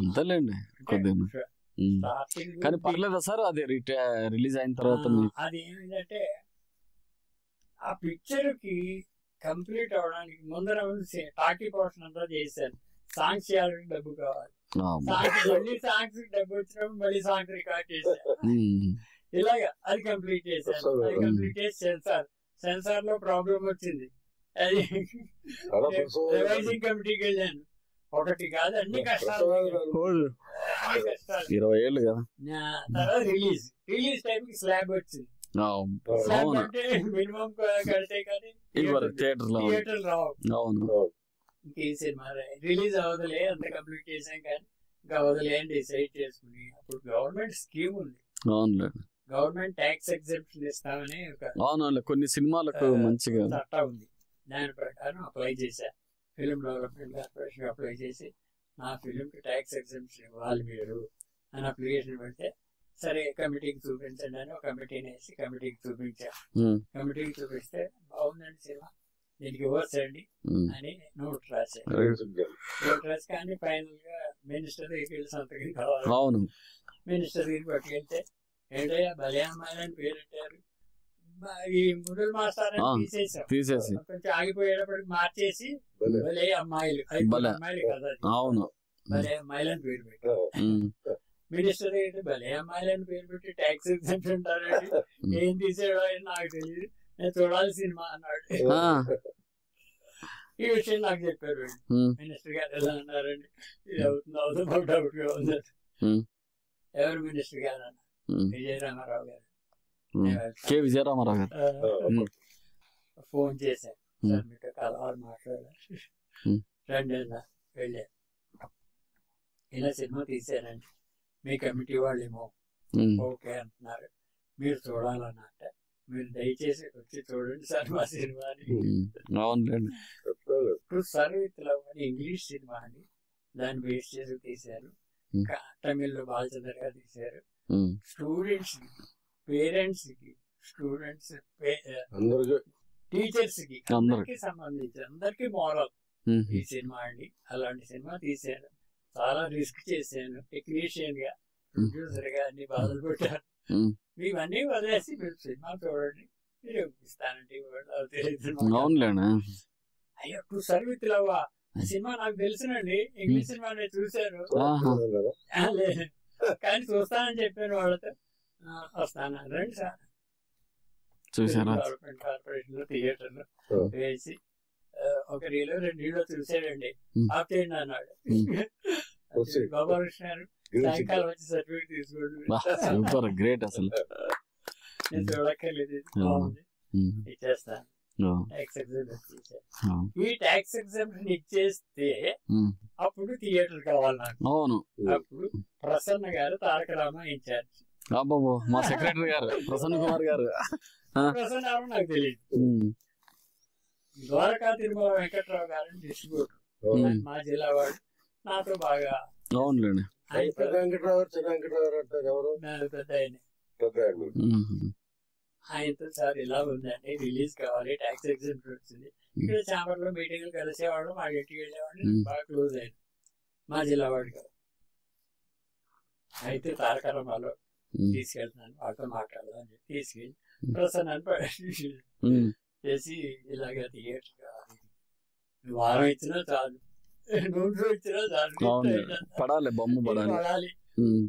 అంతేలేండి కొద్దిగా, కానీ పర్లేదా సార్ అది రిలీజ్ అయిన తర్వాత? అది ఏమిటంటే ఆ పిక్చర్ కి కంప్లీట్ అవడానికి ముందర టాకీ పోర్షన్ అంతా చేశాను. సాంగ్స్ చేయాలని డబ్బు కావాలి, మళ్ళీ సాంగ్స్ డబ్బు వచ్చినప్పుడు మళ్ళీ సాంగ్స్ రికార్డ్ చేశాను. ఇలాగా అది కంప్లీట్ చేశాను. అది కంప్లీట్ చేసి సెన్సార్ లో ప్రాబ్లం వచ్చింది. అది రివైజింగ్ కమిటీకి వెళ్ళాను. ఒకటి కాదు, అన్ని కష్టాలు. 20 ఏళ్ళు కదా. తర్వాత రిలీజ్ టైం కి స్లాబ్ వచ్చింది. స్లాబ్ అంటే మినిమం కడితే కానీ థియేటర్ రావు. ఇంకే సినిమా రిలీజ్ అవ్వదులే, అంత కంప్లీట్ చేసాం కానీ ఇంకా అవ్వదులే అని డిసైడ్ చేసుకుని, అప్పుడు గవర్నమెంట్ స్కీమ్ ఉంది, గవర్నమెంట్ ట్యాక్స్ ఎగ్జెంప్షన్ ఇస్తామని కొన్ని సినిమాలకు మంచిగా చట్టం ఉంది. దాని ప్రకారం అప్లై చేశా. ఫిలిం డెవలప్మెంట్ కార్పొరేషన్ అప్లై చేసి నా ఫిలిం కి ట్యాక్స్ ఎగ్జెంప్షన్ ఇవ్వాలి మీరు అని అప్లికేషన్ పెడితే, సరే కమిటీకి చూపించండి అని ఒక కమిటీని వేసి కమిటీకి చూపించాను. కమిటీకి చూపిస్తే బాగుందండి సినిమా, దీనికి ఇవ్వచ్చండి అని నోట్ రాసి కానీ ఫైనల్ గా మినిస్టర్ దగ్గరికి వెళ్ళి సంతకం కావాలి. మినిస్టర్ దగ్గరికి పట్టుకెళ్తే ఏంటయ్యా భలే అమ్మాయి అని పేరు పెట్టారు, ఈ ముడులు మాస్టర్ తీసేసి కొంచెం ఆగిపోయేటప్పటికి మార్చేసి భలే అమ్మాయిలు, 5 అమ్మాయిలు కదా, భలే అమ్మాయిలు అని పేరు పెట్టారు. మినిస్టర్ దగ్గర భలే అమ్మాయిలు అని పేరు పెట్టి ట్యాక్స్ ఎగ్జెంప్షన్ ఉంటారండి, ఏం తీసాడో నాకు తెలియదు, నేను చూడాలి సినిమా అన్నాడు. ఈ విషయం నాకు చెప్పారు మినిస్టర్ గారు. ఎలా అన్నారండి, ఇది అవుతుందో డౌట్ గా ఉంది. ఎవరు మినిస్టర్ గారు అన్నారు? విజయరామారావు గారు. విజయరామారావు గారు ఫోన్ చేశాను, సార్ మీతో కలవాలి, మాట్లాడారు, రండి అన్న. వెళ్ళాను. ఇలా సినిమా తీసానండి, మీ కమిటీ వాళ్ళేమో ఓకే అంటున్నారు, మీరు చూడాలన్నట్ట, మీరు దయచేసి వచ్చి చూడండి సార్ మా సినిమా అని. టు సర్వ్ విత్ లవ్ అని ఇంగ్లీష్ సినిమా అని దాన్ని బేస్ చేసి తీశారు. తమిళ్లో బాలచందర్ గారు తీశారు. స్టూడెంట్స్ కి, పేరెంట్స్ కి, స్టూడెంట్స్, టీచర్స్ కి, అందరికి సంబంధించి అందరికి మోరల్ ఈ సినిమా అండి. అలాంటి సినిమా తీశాను. చాలా రిస్క్ చేశాను, టెక్నీషియన్ గా, ప్రొడ్యూసర్ గా అన్ని బాధలు పెట్టారు. మీవన్నీ వదిలేసి మీరు సినిమా చూడండి, మీరు ఇస్తానంటే అయ్యో to serve with love cinema నాకు తెలుసునండి, ఇంగ్లీష్ సినిమా నేను చూశాను కానీ చూస్తానని చెప్పాను వాళ్ళతో. వస్తాను రండి సార్. డెవలప్మెంట్ కార్పొరేషన్ లో థియేటర్ లో వేసి ఒక రీలో 2 రీలో చూసాడండి, ఆప్ చేయండి అన్నాడు. గోపాలకృష్ణ గారు సాయంకాలం వచ్చి సర్టిఫికేట్ తీసుకోండి. సూపర్, గ్రేట్ అసలు. నేను చూడక్కర్లేదు, బాగుంది, ఇచ్చేస్తాను. ట్యాక్స్ ఎగ్జామ్షన్ ఇచ్చాను. ఈ ట్యాక్స్ ఎగ్జామ్షన్ ఇచ్చేస్తే అప్పుడు థియేటర్ కావాలి నాకు. అవును. అప్పుడు ప్రసన్న గారు తారక రామ ఇన్ఛార్జ్. అబ్బాబో, మా సెక్రటరీ గారు ప్రసన్న కుమార్ గారు. ప్రసన్న గారు నాకు తెలియదు. ద్వారకా తిరుమల వెంకట్రావు గారు డిస్ట్రిబ్యూటర్, మా జిల్లా వాడు, నాతో బాగా. అవునులేండి. పెద్ద వెంకట్రావు చిన్న వెంకట్రావు అంటారు ఎవరు? పెద్ద ఆయన. ఆయనతో సార్ ఇలా ఉందండి, రిలీజ్ కావాలి, ట్యాక్స్ ఎగ్జామ్షన్ వచ్చింది. ఇక్కడ చాంబర్ లో మీటింగ్లు కలిసేవాడు, మా ఇంటికి వెళ్ళేవాడు, బాగా క్లోజ్ అయ్యింది మా జిల్లా వాడు కాదు. అయితే తారక రామాలో తీసుకెళ్తున్నాను, వాళ్ళతో మాట్లాడదాం అని తీసుకెళ్ళి ప్రసన్నాన్ని చేసి ఇలాగ థియేటర్ కావాలి, వారం ఇచ్చినా చాలు, 2 రోజులు ఇచ్చినా చాలు, పడాలి, బొమ్మ పడాలి,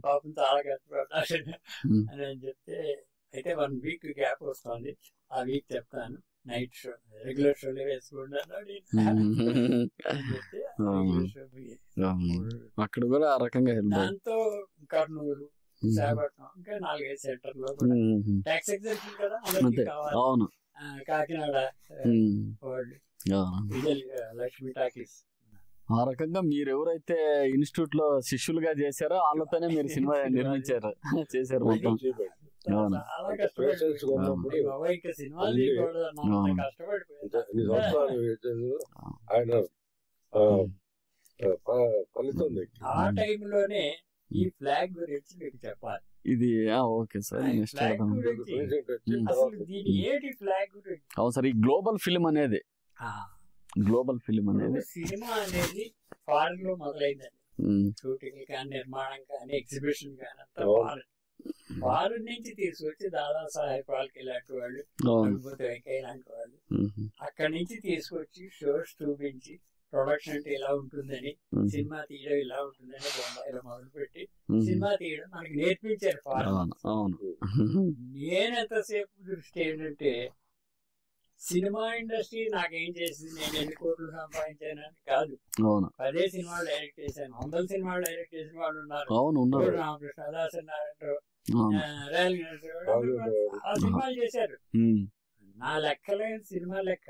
పాపం చాలా కష్టపడ్డాడు అని చెప్తే, అయితే 1 వీక్ గ్యాప్ వస్తుంది, ఆ వీక్ చెప్తాను, నైట్ షో రెగ్యులర్ షోలే వేసుకోండి అన్నాడు. అక్కడ కూడా ఆ రకంగా దాంతో కర్నూలు, విశాఖపట్నం, ఇంకా 4-5 సెంటర్లో ట్యాక్స్ ఎగ్జామ్షన్ కదా అందరికీ కావాలి. కాకినాడ లక్ష్మీ టాకీస్. ఆ రకంగా మీరు ఎవరైతే ఇన్స్టిట్యూట్ లో శిష్యులుగా చేశారో వాళ్ళతోనే మీరు సినిమా నిర్మించారు, చేశారు మొత్తం. చాలా కష్టపడి ఆ టైంలోనే ఈ ఫ్లాగ్ గురించి మీకు చెప్పాలి. ఇది ఓకే సార్, అసలు దీని ఏంటి ఫ్లాగ్ గురించి? అవును సార్, ఈ గ్లోబల్ ఫిల్మ్ అనేది, గ్లోబల్ ఫిల్మ్ అనేది సినిమా అనేది ఫారెన్ లో మొదలైందండి. షూటింగ్ కానీ, నిర్మాణం కానీ, ఎగ్జిబిషన్ కానీ అంతా ఫారెన్ నుంచి తీసుకొచ్చి దాదాసాహెబ్ ఫాల్కే ఇలాంటి వాళ్ళు, అనుభూతి వెంకయ్య లాంటి వాళ్ళు అక్కడి నుంచి తీసుకొచ్చి షోస్ చూపించి ప్రొడక్షన్ అంటే ఇలా ఉంటుందని, సినిమా తీయడం ఇలా ఉంటుందని బొంబాయిలో మొదలుపెట్టి సినిమా తీయడం మనకి నేర్పించారు ఫారెన్. నేను ఎంతసేపు దృష్టి ఏంటంటే, సినిమా ఇండస్ట్రీ నాకేం చేసింది, నేను ఎన్ని కోట్లు సంపాదించానని కాదు. 10 సినిమాలు డైరెక్ట్ చేశాను, 100 సినిమాలు డైరెక్ట్ చేసిన వాళ్ళు ఉన్నారు. రామకృష్ణ, దాసరి నారాయణరావు, ఆ సినిమాలు చేశారు. నా లెక్కలేని సినిమా లెక్క.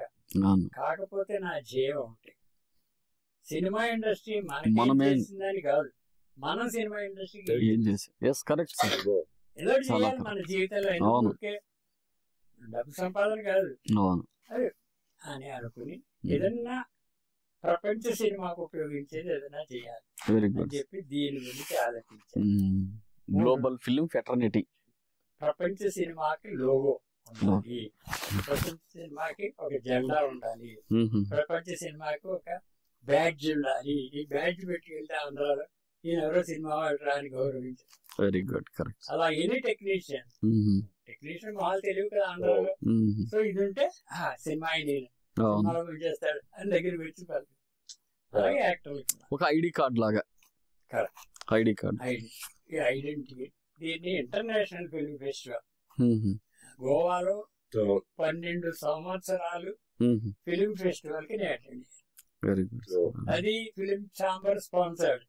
కాకపోతే నా ధ్యేయం ఒకటి, సినిమా ఇండస్ట్రీ మనకి చేసిందని కాదు, మనం సినిమా ఇండస్ట్రీకి ఏదో చేయాలి మన జీవితంలో. ఊరికే డబ్బు సంపాదన కాదు అని అనుకుని ఏదన్నా ప్రపంచ సినిమాకు ఉపయోగించేది ఏదైనా చేయాలి అని చెప్పి దీని గురించి ఆలోచించాను. Global film fraternity. ప్రపంచ సినిమాకి లోగో ఉండాలి, ప్రపంచ సినిమాకి ఒక జెండా ఉండాలి, ప్రపంచ సినిమాకి ఒక బ్యాడ్జ్ ఉండాలి. ఈ బ్యాడ్జ్ పెట్టి వెళ్తే ఆంధ్రాలో ఈయన ఎవరో సినిమా వాళ్ళు అని గౌరవించారు. Very good, correct. అలా ఎనీ టెక్నీషియన్ వాళ్ళు తెలియదు కదా ఆంధ్రాలో. సో ఇది ఉంటే సినిమా సినిమాలో చేస్తాడు అని దగ్గర పెంచుతారు. అలాగే యాక్టర్ ఒక ఐడి కార్డ్ లాగా. ఐడి కార్డ్, ఈ ఐడెంటిటీ. దీన్ని ఇంటర్నేషనల్ ఫిల్మ్ ఫెస్టివల్ గోవాలో 12 సంవత్సరాలు ఫిల్మ్ ఫెస్టివల్ కి నేను అటెండ్ అయ్యాను. Very good. అది ఫిల్మ్ ఛాంబర్ స్పాన్సర్డ్,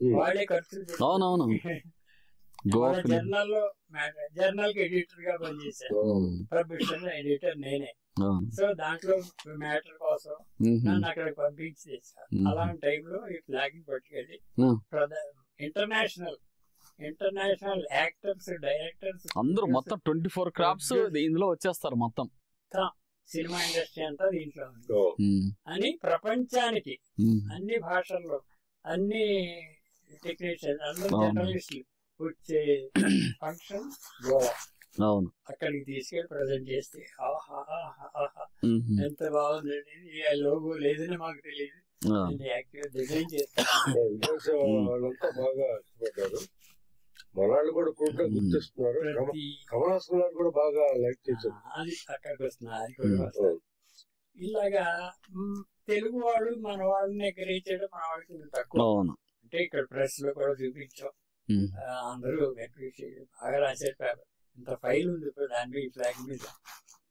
వాళ్ళే ఖర్చులు. అవునవును. జర్నల్ కి ఎడిటర్ గా పనిచేశాను, ప్రొఫెషనల్ ఎడిటర్ నేనే. సో దాంట్లో మ్యాటర్ కోసం నన్ను అక్కడికి పంపించి చేశాను. అలాంటి టైంలో ఈ ఫ్లాగింగ్ పట్టుకెళ్ళి ఇంటర్నేషనల్ యాక్టర్స్, డైరెక్టర్స్ అందరూ మొత్తం 24 క్రాఫ్ట్స్ ఇందులో వచ్చేస్తారు. మొత్తం సినిమా ఇండస్ట్రీ అంతా దీంట్లో అని ప్రపంచానికి అన్ని భాషల్లో అన్ని టెక్నీషియన్స్, అందరూ జర్నలిస్టులు వచ్చే ఫంక్షన్ గోవా. అవును, అక్కడికి తీసుకెళ్ళి ప్రజెంట్ చేస్తే ఎంత బాగుందండి. లోగో లేదని మాకు తెలియదు, డిజైన్ చేస్తాను. బాగా ఇష్టపడ్డారు, మనవాళ్ళు కూడా కూడా గుర్తిస్తున్నారు. కమలాసన్ గారు కూడా బాగా లైక్ చేశారు. అది అక్కడికి వస్తున్నారు. ఇలాగా తెలుగు వాళ్ళు మన వాళ్ళని ఎంకరేజ్ చేయడం మన వాళ్ళకి తక్కువ. అంటే ఇక్కడ ప్రెస్ లో కూడా చూపించాం, అందరూ అప్రిషియేట్ బాగా రాశారు. పేపర్ ఇంత ఫైల్ ఉంది ఇప్పుడు దాని మీద, ఫ్లాగ్ మీద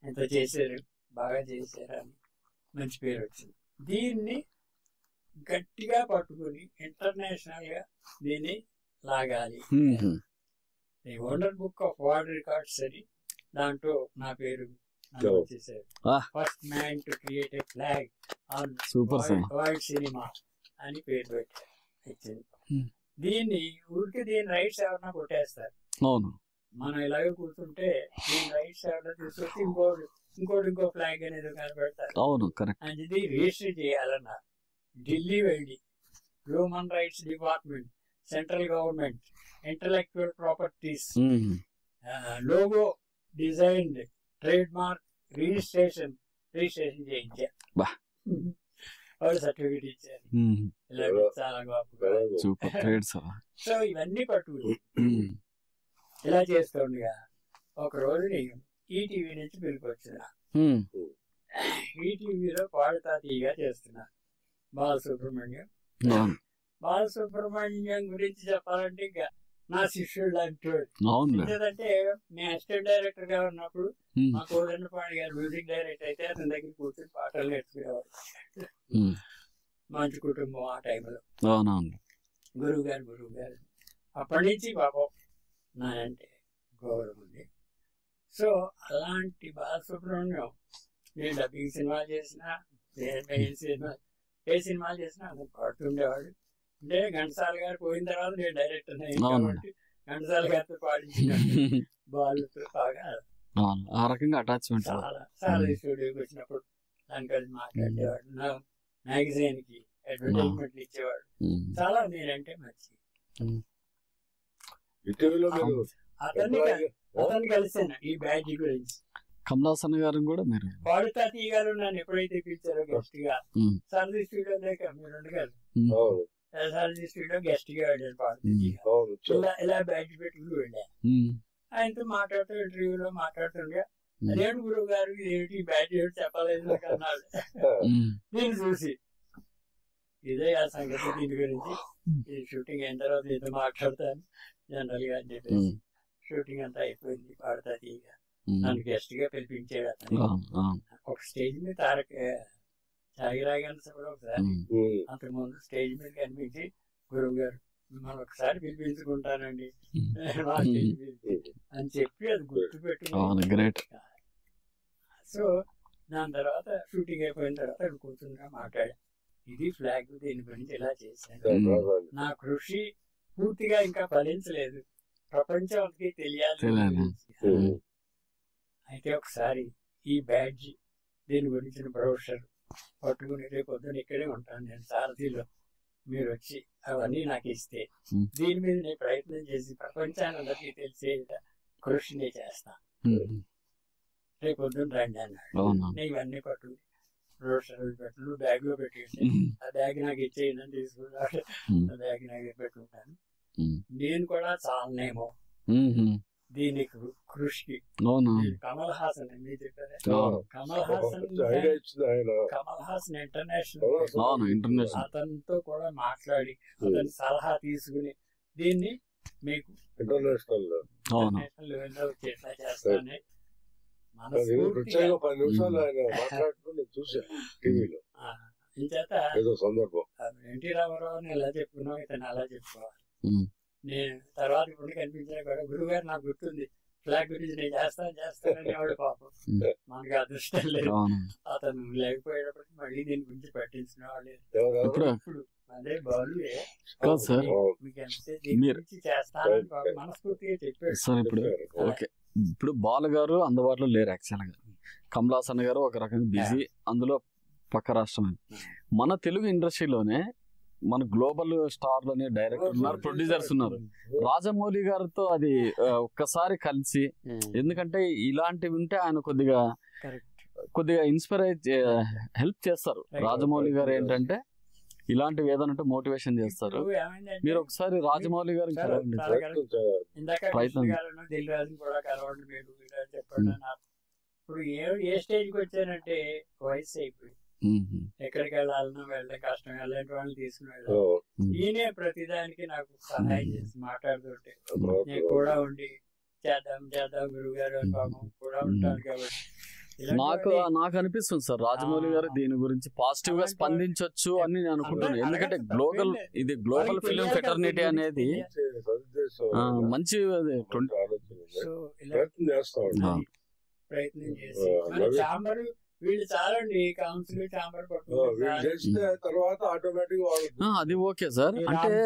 ఎంత చేశారు, బాగా చేశారు అని మంచి పేరు వచ్చింది. దీన్ని గట్టిగా పట్టుకుని ఇంటర్నేషనల్ గా దీన్ని లాగాలి. The wonder book of world records అని దాంట్లో నా పేరు వచ్చేసారు. First man to create a flag on world cinema అని పేరు పెట్టారు. దీన్ని ఊరికి దీని రైట్స్ ఎవరన్నా కొట్టేస్తారు. మనం ఇలాగే కూర్చుంటే దీని రైట్స్ ఎవరైనా తీసుకొచ్చి ఇంకో ఫ్లాగ్ అనేది కనబెడతారు. అది రిజిస్టర్ చేయాలన్నారు. ఢిల్లీ వెళ్ళి human rights department, central government, intellectual properties, logo design, trade mark registration చేయించారు. వాళ్ళు సర్టిఫికేట్ ఇచ్చారు. ఇలా చాలా గొప్ప. సో ఇవన్నీ పట్టుకుని ఇలా చేస్తుండగా ఒక రోజు నేను ఈటీవీ నుంచి పిలుపుకొచ్చిన. ఈటీవీలో పాడుతా తీయగా చేస్తున్నా బాలసుబ్రహ్మణ్యం. బాలసుబ్రహ్మణ్యం గురించి చెప్పాలంటే ఇంకా నా శిష్యుడు అంటాడు. ఎందుకంటే నేను అసిస్టెంట్ డైరెక్టర్ గా ఉన్నప్పుడు మా కోదండపాణి గారు మ్యూజిక్ డైరెక్టర్ అయితే అతని దగ్గర కూర్చొని పాటలు నేర్చుకునేవాడు. మంచి కుటుంబం ఆ టైంలో. గురువు గారు అప్పటి నుంచి పాపం నా అంటే గౌరవం ఉంది. సో అలాంటి బాలసుబ్రహ్మణ్యం నేను డబ్బింగ్ సినిమాలు చేసినా ఏ సినిమాలు చేసినా అతను పాడుతుండేవాడు. అంటే ఘంటసాల గారు పోయిన తర్వాత నేను డైరెక్టర్ అయ్యాను కాబట్టి ఘంటసాల గారితో పాడించిన బాలుతో బాగా ఆ రకంగా అటాచ్మెంట్. చాలా స్టూడియోకి వచ్చినప్పుడు దాని కలిసి మాట్లాడేవాడు. నా మ్యాగజైన్ కి అడ్వర్టైజ్మెంట్లు ఇచ్చేవాడు. చాలా నేనంటే మంచి. అతన్ని కలిసాను ఈ బ్యాడ్జ్ గురించి. కమలాసన్ గారు కూడా మీరు పాడుతా తీయగారు నన్ను ఎప్పుడైతే పిలిచారో గెస్ట్ గా సరదీ స్టూడియో లేక మీరు ఉండగారు సరదీ స్టూడియో గెస్ట్ గా వెళ్ళాను. పాడుతా ఇలా బ్యాడ్జ్ పెట్టుకుని వెళ్ళా. ఆయనతో మాట్లాడుతూ ఇంటర్వ్యూలో మాట్లాడుతుండగా అదేంటి గురువు గారు ఏంటి బ్యాడ్జ్ ఏంటి చెప్పలేదు నాకు అన్నాడు. నేను చూసి ఇదే ఆ సంగతి, దీని గురించి ఈ షూటింగ్ అయిన తర్వాత ఏదో మాట్లాడతాను జనరల్ గా అని చెప్పేసి షూటింగ్ అంతా అయిపోయింది. పాడుతా తీయగా నన్ను గెస్ట్ గా పిలిపించాడు అతను. ఒక స్టేజ్ మీద తారక చాగిరాగానే కూడా ఒకసారి అంతకుముందు స్టేజ్ మీద కనిపించి గురువు గారు మిమ్మల్ని ఒకసారి పిలిపించుకుంటానండి అని చెప్పి అది గుర్తు పెట్టుకుని. సో దాని తర్వాత షూటింగ్ అయిపోయిన తర్వాత అక్కడ కూర్చున్నా మాట్లాడా. ఇది ఫ్లాగ్, దీని గురించి ఇలా చేశాను. నా కృషి పూర్తిగా ఇంకా ఫలించలేదు, ప్రపంచానికి తెలియాలి. అయితే ఒకసారి ఈ బ్యాడ్జ్ దీని గురించిన బ్రౌషర్ పట్టుకుని రేపు పొద్దున ఇక్కడే ఉంటాను నేను సారథిలో, మీరు వచ్చి అవన్నీ నాకు ఇస్తే దీని మీద నేను ప్రయత్నం చేసి ప్రపంచాన్ని అందరికీ తెలిసే కృషి నేను చేస్తాను, రేపు పొద్దున రండి అన్నాడు. నేను ఇవన్నీ పట్టుకుని బ్రౌషర్ పెట్టు బ్యాగ్ లో పెట్టి ఆ బ్యాగ్ నాకు ఇచ్చేయండి తీసుకున్నాడు. ఆ బ్యాగ్ నాకు పెట్టుకుంటాను. నేను కూడా చాలనేమో దీనికి కృషికి. కమల్ హాసన్ మీరు చెప్పారు, కమల్ హాసన్ ఇంటర్నేషనల్ అతనితో కూడా మాట్లాడి అతని సలహా తీసుకుని దీన్ని మీకు ఇంటర్నేషనల్ లెవెల్లో ఎట్లా చేస్తానని ఎన్టీ రామారావుని ఎలా చెప్పుకున్నావు ఇతను అలా చెప్పుకోవాలి. నేను తర్వాత ఇప్పుడు కనిపించినా కూడా గురువు గారు నాకు గుర్తుంది ఫ్లాగ్ గురించి నేను చేస్తానని వాడు పాపం మనకి అదృష్టం లేదు. అతను లేకపోయేటప్పటికి మళ్ళీ దీని గురించి పట్టించిన వాళ్ళు ఇప్పుడు అదే బాలుయే మీకు ఎంత దీని గురించి చేస్తానని మనస్ఫూర్తిగా చెప్పాడు సార్. ఇప్పుడు బాలు గారు అందుబాటులో లేరు. యాక్చువల్ గా కమలాసన్ గారు ఒక రకంగా బిజీ, అందులో పక్క రాష్ట్రం. మన తెలుగు ఇండస్ట్రీలోనే మన గ్లోబల్ స్టార్లోనే డైరెక్టర్ ఉన్నారు, ప్రొడ్యూసర్స్ ఉన్నారు. రాజమౌళి గారితో అది ఒక్కసారి కలిసి, ఎందుకంటే ఇలాంటివి ఉంటే ఆయన కొద్దిగా ఇన్స్పైర్ హెల్ప్ చేస్తారు. రాజమౌళి గారు ఏంటంటే ఇలాంటివి ఏదైనా మోటివేషన్ చేస్తారు. మీరు ఒకసారి రాజమౌళి గారికి ప్రయత్నం ఇప్పుడు ఏ స్టేజ్కి వచ్చానంటే వయసు అయిపోయింది, ఎక్కడికి వెళ్ళాలన్నా వెళ్ళే కష్టం, వెళ్ళేటి వాళ్ళని తీసుకుని వెళ్ళాలి. ఈయనే ప్రతిదానికి నాకు సహాయం చేసి మాట్లాడుతుంటే నేను కూడా ఉండి చేద్దాం గురువు గారు అని పాపం కూడా ఉంటాను కాబట్టి నాకు అనిపిస్తుంది సార్ రాజమౌళి గారు దీని గురించి పాజిటివ్ గా స్పందించొచ్చు అని నేను అనుకుంటున్నాను. ఎందుకంటే గ్లోబల్ ఫిలిం ఫెటర్నిటీ అనేది మంచి ప్రయత్నం చేసి చాంబర్ వీళ్ళు చాలండి కౌన్సిల్ చాంబర్ తర్వాత ఆటోమేటిక్ అది ఓకే సార్. అంటే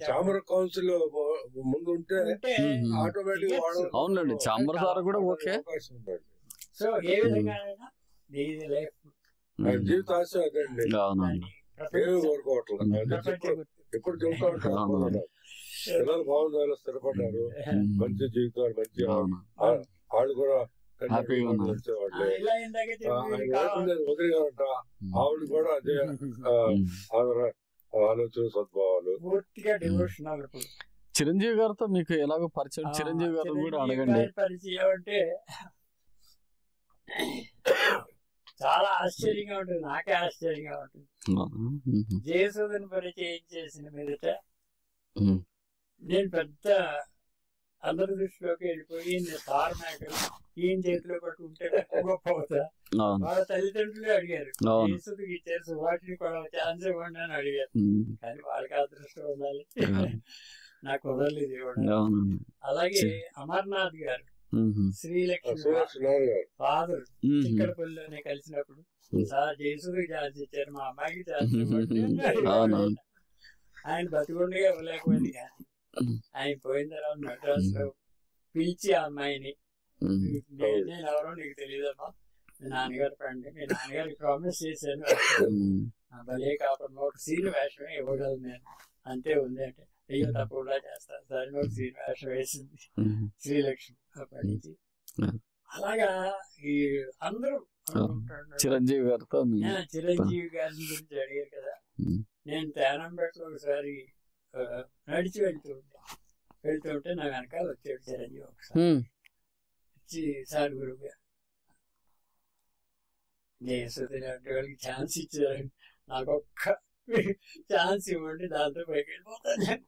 చాంబర్ కౌన్సిల్ ముందు ఉంటే ఆటోమేటిక్ అవునండి చాంబర్ ద్వారా కూడా ఓకే. సో ఏ విధంగా జీవిత ఆశ అదండి, కోరుకోవట్లేదు. ఎప్పుడు చెబుతా ఉంటారు పిల్లలు బాగుండాలి, స్థిరపడ్డారు, మంచి జీవితాలు, మంచి వాళ్ళు కూడా వదిలిగారంట. ఆవిడ కూడా అదే ఆలోచన సద్భావాలు. చిరంజీవి గారితో మీకు ఎలాగో పరిచయం? చిరంజీవి గారు కూడా అడగండి. పరిచయం అంటే చాలా ఆశ్చర్యంగా ఉంటుంది, నాకే ఆశ్చర్యంగా ఉంటుంది. జయసుధను పరిచయం చేసిన మీదట నేను పెద్ద అందరి దృష్టిలోకి వెళ్ళిపోయి స్టార్ మేకర్ ఈయన చేతిలో పట్టుకుంటే గొప్ప అవుతా. వాళ్ళ తల్లిదండ్రులు అడిగారు జయసుధకి ఇచ్చారు, సుభాష్ని కూడా ఛాన్స్ ఇవ్వండి అని అడిగారు. కానీ వాళ్ళకి అదృష్టం ఉండాలి, నాకు కుదరలేదు ఇవ్వడం. అలాగే అమర్నాథ్ గారు శ్రీలక్ష్మి ఫాదర్ చిక్కడపల్లిలోనే కలిసినప్పుడు సార్ జయసుధకి ఛాన్స్ ఇచ్చారు, మా అమ్మాయికి ఛాన్స్ ఇవ్వండి. ఆయన బతికుండగా ఇవ్వలేకపోయింది. కానీ ఆయన పోయిన తర్వాత మెడ్రాస్ లో పిలిచి ఆ అమ్మాయిని, నేను ఎవరో నీకు తెలియదమ్మా, మీ నాన్నగారు ఫ్రెండ్, మీ నాన్నగారికి ప్రామిస్ చేశాను, భలే కాకుండా ఒక సీన్ వేషమే ఇవ్వగలను నేను, అంతే ఉంది అంటే అయ్యో తప్పకుండా చేస్తాను సరే ఒక సీన్ వేషం వేసింది శ్రీలక్ష్మి. అప్పటి నుంచి అలాగా ఈ అందరూ చిరంజీవి గారితో చిరంజీవి గారి గురించి అడిగారు కదా. నేను తేనంపేటలో ఒకసారి నడిచి వెళ్తుంటే నా వెనకాల వచ్చాడు చిరంజీవి. ఒకసారి వచ్చి సార్ గురువు గారు జయసుధ లాంటి వాళ్ళకి ఛాన్స్ ఇచ్చారు, నాకు ఒక్క ఛాన్స్ ఇవ్వండి, దాంతో పైకి వెళ్ళిపోతాను,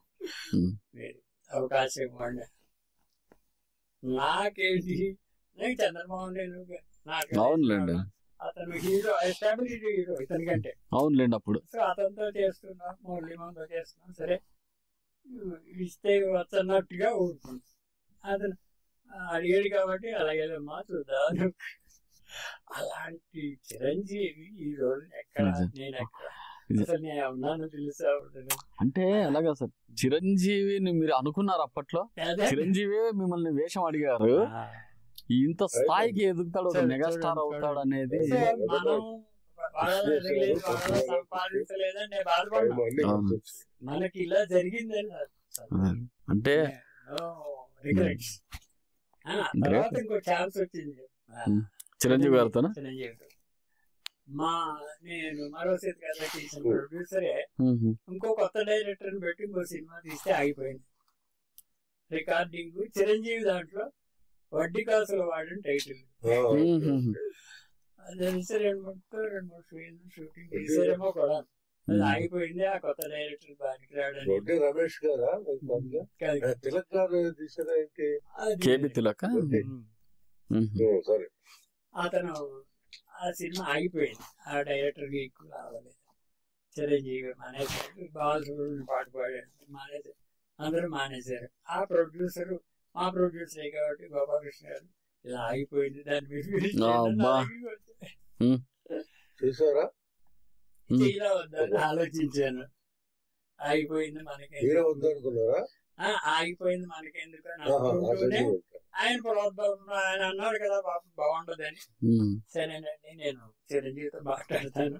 మీరు అవకాశం ఇవ్వండి. నాకేంటి, నాకు చంద్రమోహన్ రెడ్డి నాకు అతను హీరో, ఎస్టాబ్లిష్డ్ హీరో ఇతనికంటే. అవునులేండి అప్పుడు. సో అతనితో చేస్తున్నా, మురళీమోహన్తో చేస్తున్నా, సరే ఇస్తే వచ్చన్నట్టుగా ఊరుకున్నాను. అతను అడిగాడు కాబట్టి అలాగేమ్మా చూద్దాం. అలాంటి చిరంజీవి ఈ రోజు ఎక్కడ, నేను ఎక్కడ, అసలు నేను ఉన్నాను తెలుసా? అంటే అలాగా సార్ చిరంజీవిని మీరు అనుకున్నారు అప్పట్లో? చిరంజీవి మిమ్మల్ని వేషం అడిగారు, ఇంత స్థాయికి ఎదుగుతాడు, మెగాస్టార్ అవుతాడు అనేది సంపాదించలేదని బాధపడ్డా. మనకి ఇలా జరిగిందని అంటే తర్వాత ఇంకో ఛాన్స్ వచ్చింది చిరంజీవి గారితో. నేను మరో సీత కథ తీసిన ప్రొడ్యూసరే ఇంకో కొత్త డైరెక్టర్ పెట్టి ఇంకో సినిమా తీస్తే ఆగిపోయింది రికార్డింగ్. చిరంజీవి దాంట్లో వడ్డీ కాసుల వాడిని టైటిల్. అది రెండు మూడు షూటింగ్ తీసారేమో కూడా, అది ఆగిపోయింది. ఆ కొత్త డైరెక్టర్ బానికి రావడానికి రమేష్ గారా తిలక్ గారు తీసారా? తిలక్ అతను ఆ సినిమా ఆగిపోయింది, ఆ డైరెక్టర్కి ఎక్కువ రావలేదు. చిరంజీవి మానేశారు, బాలసుబ్రహ్మణ్యం పాట పాడారు, మానేశారు, అందరూ మానేశారు. ఆ ప్రొడ్యూసరు మా ప్రొడ్యూసరే కాబట్టి గోపాలకృష్ణ గారు ఇలా ఆగిపోయింది, దాని చూసారా ఇలా వద్దని ఆలోచించాను. ఆగిపోయింది మనకి, ఆగిపోయింది మనకెందుకు అని అనుకుంటూనే ఆయన ప్రోద్బలం ఆయన అన్నాడు కదా పాపం బాగుండదని. సరేనండి నేను చిరంజీవితో మాట్లాడతాను,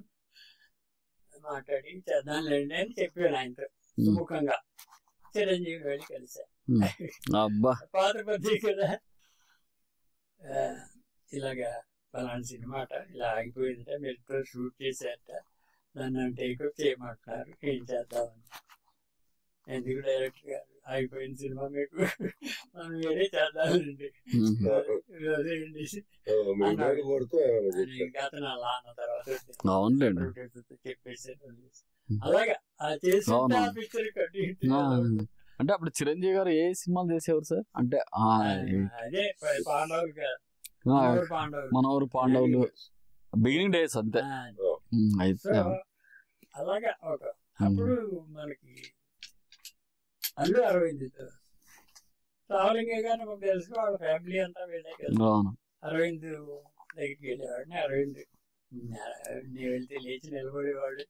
మాట్లాడి చేద్దాంలేండి అని చెప్పాను ఆయనతో సుముఖంగా. చిరంజీవి వెళ్ళి కలిసా, పాత పద్ధతి కదా, ఇలాగా పలానా సినిమా ఇలా ఆగిపోయిందట, మీరు షూట్ చేశారట, దాన్ని టేకప్ చేయమంటున్నారు, ఏం చేద్దామని. ఎందుకు డైరెక్టర్ గారు ఆగిపోయిన సినిమా మీకు మనం వేరే చేద్దామండి అతను అలా అన్న తర్వాత చెప్పేసారు. అలాగా చేసి పిక్చర్ అంటే అప్పుడు చిరంజీవి గారు ఏ సినిమాలు చేసేవారు సార్? అంటే అదే పాండవులు, మన ఊరు పాండవులు బిగినింగ్ డేస్ అంతే. అయితే అలాగా అప్పుడు మనకి అల్లు అరవింద్ రావలింగే గారిని మాకు తెలుసు, వాళ్ళ ఫ్యామిలీ అంతా వెళ్ళే కదా. అరవింద్ దగ్గరికి వెళ్ళేవాడిని. అరవింద్ నేను వెళ్తే లేచి నిలబడేవాడు.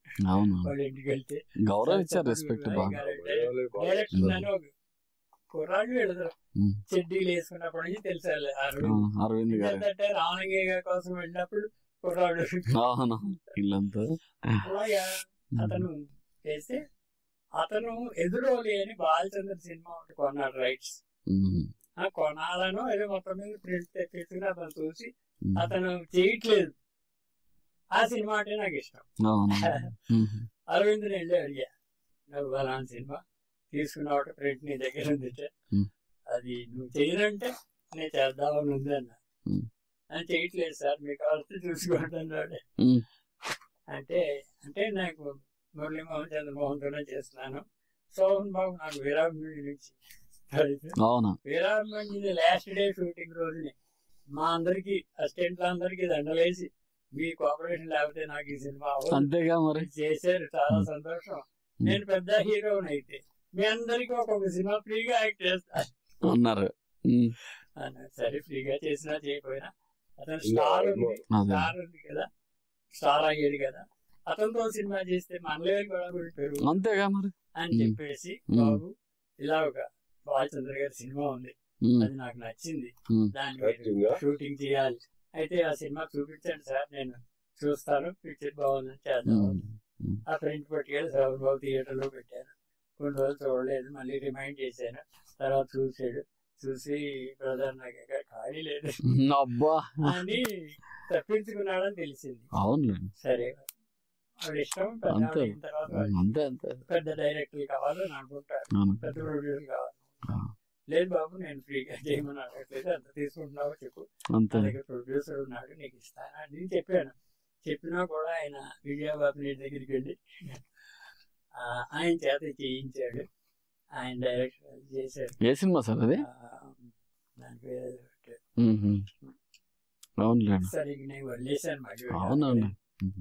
వాళ్ళ ఇంటికి వెళ్తే గౌరవించారు, రెస్పెక్ట్. డైరెక్ట్ కుర్రాళ్ళు వెళ్తారు, చెడ్డీలు వేసుకున్నప్పటి నుంచి తెలుసు అరవింద్ ఏంటంటే రావలింగయ్య గారి కోసం వెళ్ళినప్పుడు కుర్రాడు. అలాగా అతను చేస్తే అతను ఎదురోలి అని బాలచంద్ర సినిమా ఒకటి కొన్నాడు రైట్స్. కొనాలను ఏదో మొత్తం మీద ప్రింట్ తెప్పించుకుని అతను చూసి అతను చేయట్లేదు. ఆ సినిమా అంటే నాకు ఇష్టం. అరవింద్ వెళ్ళి అడిగా, నువ్వు అలాంటి సినిమా తీసుకున్నావు, ప్రింట్ నీ దగ్గర ఉందిటే అది నువ్వు చేయనంటే నేను చేద్దామని ఉంది అన్న. అని చేయట్లేదు సార్, మీకు కావాల్సి చూసుకోండి అన్నాడు. అంటే నాకు మురళీమోహన్ చంద్రమోహన్తోనే చేస్తున్నాను. సోహన్ బాబు నాకు వీరాభిమణి నుంచి, వీరాభిమణి లాస్ట్ డే షూటింగ్ రోజునే మా అందరికి అసిస్టెంట్ల అందరికి దండలేసి, మీ కోఆపరేషన్ లేకపోతే నాకు ఈ సినిమా అంతేగా మరి చేశారు, చాలా సంతోషం. నేను పెద్ద హీరోని అయితే మీ అందరికి ఒక్కొక్క సినిమా ఫ్రీగా యాక్ట్ చేస్తా అన్నారు. సరే, ఫ్రీగా చేసినా చేయకపోయినా అతను స్టార్ ఉంది కదా, స్టార్ అయ్యాడు కదా, అతనితో సినిమా చేస్తే మన లెవెల్ కూడా పెరుగు అంతేగా మరి అని చెప్పేసి, బాబు ఇలా ఒక బాలచంద్ర గారి సినిమా ఉంది, అది నాకు నచ్చింది, దాన్ని షూటింగ్ చేయాలి, అయితే ఆ సినిమా చూపించండి సార్, నేను చూస్తాను, పిక్చర్ బాగుందని చేద్దాం. ఆ ప్రింట్ పట్టుకెళ్ళి శ్రవణ్ బాబు థియేటర్ లో పెట్టాను. కొన్ని రోజులు చూడలేదు, మళ్ళీ రిమైండ్ చేశాను. తర్వాత చూసాడు, చూసి బ్రదర్ నాకు ఎక్కడ ఖాళీ లేదు అని తప్పించుకున్నాడని తెలిసింది. సరే, వాడు ఇష్టం, పెద్ద డైరెక్టర్లు కావాలని అనుకుంటారు, పెద్ద ప్రొడ్యూసర్ కావాలి. లేదు బాబు, నేను ఫ్రీగా చేయమని అడగట్లేదు, అంత తీసుకుంటున్నావో చెప్పు, దగ్గర ప్రొడ్యూసర్ ఉన్నాడు, నీకు ఇస్తాను అని చెప్పాను. చెప్పినా కూడా ఆయన విజయబాబు నీటి దగ్గరికి వెళ్ళి ఆయన చేత చేయించాడు. ఆయన డైరెక్షన్ చేశాడు. ఏ సినిమా సార్ అది? దాని పేరు సరిగ్గా నేను వదిలేశాను. మళ్ళీ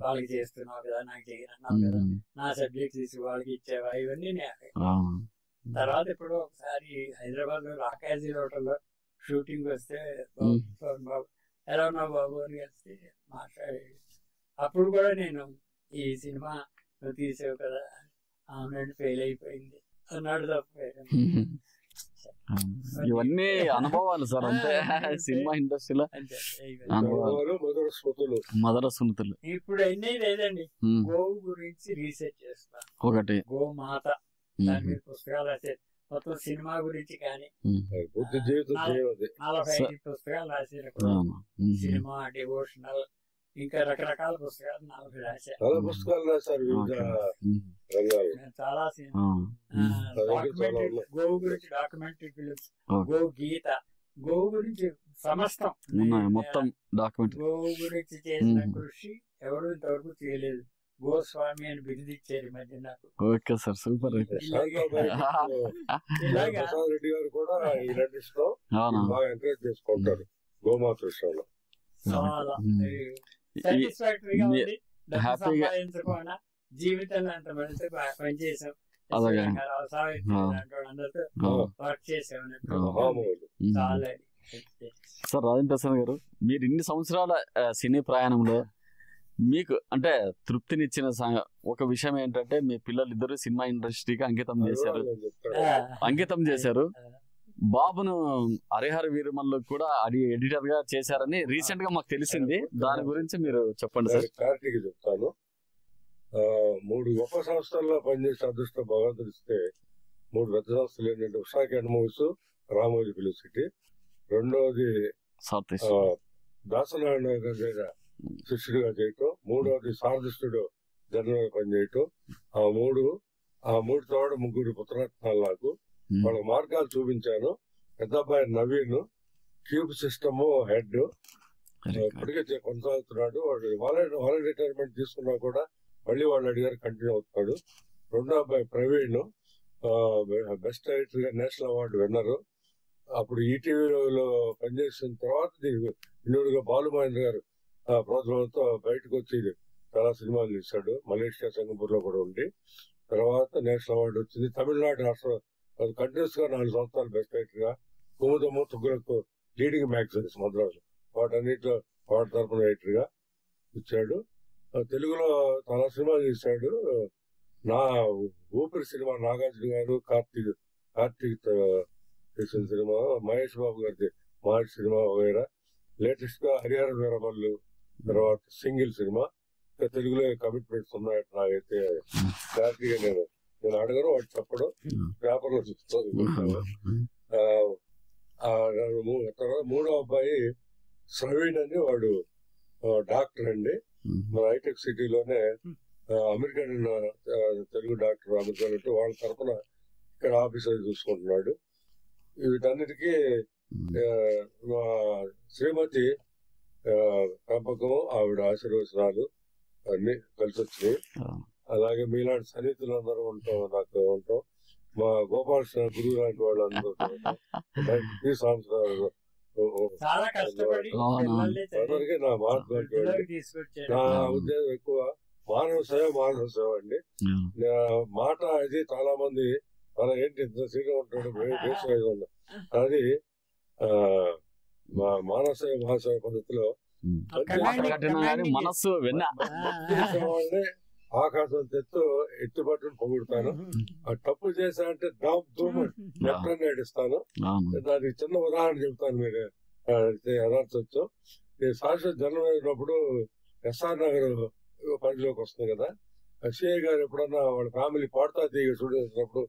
వాళ్ళకి చేస్తున్నావు కదా, నాకు చేయనన్నావు కదా, నా సబ్జెక్ట్ తీసి వాళ్ళకి ఇచ్చావా, ఇవన్నీ తర్వాత ఇప్పుడు ఒకసారి హైదరాబాద్ లో రాకాజీ హోటల్లో షూటింగ్ వస్తే బాబు ఎలా ఉన్నావు బాబు అని కలిసి మాట్లాడి, అప్పుడు కూడా నేను ఈ సినిమా నువ్వు తీసావు కదా, అవునండి ఫెయిల్ అయిపోయింది అన్నాడు తప్ప. ఇవన్నీ అనుభవాలు సార్, అంతే సినిమా ఇండస్ట్రీలో మధుర స్మృతులు. ఇప్పుడు అన్నీ లేదండి, గోవు గురించి రీసెర్చ్ చేస్తా, ఒకటి గోమాత, దాని మీద పుస్తకాలు రాశారు, మొత్తం సినిమా గురించి కానీ 45 పుస్తకాలు రాశారు. సినిమా, డివోషనల్, ఇంకా రకరకాల పుస్తకాలు 40 రాశారు. చాలా సినిమా గోవు గురించి డాక్యుమెంటరీ ఫిలిమ్స్, గో గీత, గోవు గురించి సమస్తం మొత్తం డాక్యుమెంటరీ. గోవు గురించి చేసిన కృషి ఎవరు ఇంతవరకు చేయలేదు. గోస్వామి అని బిరుదిచ్చారు ఈ మధ్య నాకు. Okay sir, super. రెడ్డి గారు కూడా బాగా ఎంకరేజ్ చేసుకుంటారు గోమాత విషయంలో. చాలా సాటిస్ఫాక్టరీగా ఉంది. సంపాదించకుండా జీవితంలో అంత మంచి పనిచేసాం, అందరితో వర్క్ చేసాం. చాలా సార్ రాజేంద్ర ప్రసాద్ గారు, మీరు ఇన్ని సంవత్సరాల సినీ ప్రయాణంలో మీకు అంటే తృప్తినిచ్చిన ఒక విషయం ఏంటంటే, మీ పిల్లలు ఇద్దరు సినిమా ఇండస్ట్రీకి అంకితం చేశారు. బాబును హరిహర వీరమల్లు కూడా ఎడిటర్ గా చేశారని రీసెంట్ గా మాకు తెలిసింది. దాని గురించి మీరు చెప్పండి సార్. క్లారిటీగా చెప్తాను. 3 గొప్ప సంస్థల్లో పనిచేసే అదృష్టం భగవంతుడు ఇస్తే 3 పెద్ద సంస్థలు ఏంటంటే Usha movies, Ramoji film city, రెండవది దాసనారాయణ గారి శిష్యుడిగా చేయటం, మూడవది సారథిస్తుడు జనరల్ పనిచేయటం. ఆ మూడు తోడ 3 పుత్రరత్నాలు నాకు. వాళ్ళ మార్గాలు చూపించాను. పెద్ద అబ్బాయి నవీన్ క్యూబ్ సిస్టమ్ హెడ్, ఇప్పటికే కొనసాగుతున్నాడు. వాళ్ళ రిటైర్మెంట్ తీసుకున్నా కూడా మళ్ళీ వాళ్ళు అడిగారు కంటిన్యూ అవుతున్నాడు. రెండో అబ్బాయి ప్రవీణ్ బెస్ట్ డైరెక్టర్ గా నేషనల్ అవార్డు విన్నరు. అప్పుడు ఈటీవీలో పనిచేసిన తర్వాత దీనికి వినోడుగా బాలుమహేంద్ర గారు ప్రోత్సాహంతో బయటకు వచ్చి చాలా సినిమాలు తీశాడు. మలేషియా, సింగపూర్ లో కూడా ఉండి తర్వాత నేషనల్ అవార్డు వచ్చింది. తమిళనాడు రాష్ట్రం కంటిన్యూస్ గా 4 సంవత్సరాలు బెస్ట్ డైరెక్టర్ గా కుముదము, తుగ్గులకు లీడింగ్ మ్యాగజైన్స్ మద్రాసు వాటన్నిటిలో అవార్డు తరపున డైరెక్టర్ గా ఇచ్చాడు. తెలుగులో చాలా సినిమాలు తీశాడు. నా ఊపిరి సినిమా నాగార్జున గారు, కార్తీక్ తీసిన సినిమా, మహేష్ బాబు గారి మహేష్ సినిమా వగైరా. లేటెస్ట్ గా హరిహర వీరమల్లు, తర్వాత సింగిల్ సినిమా. తెలుగులో కమిట్మెంట్స్ ఉన్నాయట నాకైతే క్లారిటీగా నేను అడగను, వాటి చెప్పడం పేపర్లో చూస్తాను. తర్వాత మూడో అబ్బాయి ప్రవీణ్ అని, వాడు డాక్టర్ అండి. మన హైటెక్ సిటీలోనే అమెరికన్ తెలుగు డాక్టర్ అమెరికన్ అంటే వాళ్ళ తరఫున ఇక్కడ ఆఫీసర్ చూసుకుంటున్నాడు. వీటన్నిటికీ మా శ్రీమతి పెంపకం, ఆవిడ ఆశీర్వచనాలు అన్ని కలిసి వచ్చినాయి. అలాగే మీలాంటి సన్నిహితులు అందరూ ఉంటాం. మా గోపాలకృష్ణ గురువు లాంటి వాళ్ళు అందరూ అందరికీ నా మహాత్మాకి నా ఉద్దేశం ఎక్కువ మానవ సేవ అండి. మాట అది చాలా మంది అలా ఏంటి ఇంత సీగా ఉంటాడు అది మానవ సేవ మహాసేవ పద్ధతిలో మనస్సు వాళ్ళని ఆకాశం ఎత్తుపట్టుని పొగుడుతాను. ఆ తప్పు చేశా అంటే ఎప్పుడైనా ఏడిస్తాను. దానికి చిన్న ఉదాహరణ చెబుతాను, మీరు యథార్థం. నేను శాశ్వత జన్మ అయినప్పుడు ఎస్ఆర్ నగర్ పరిధిలోకి వస్తుంది కదా, సిఐ గారు ఎప్పుడన్నా వాళ్ళ ఫ్యామిలీ పాడతా తీగ చూడేసినప్పుడు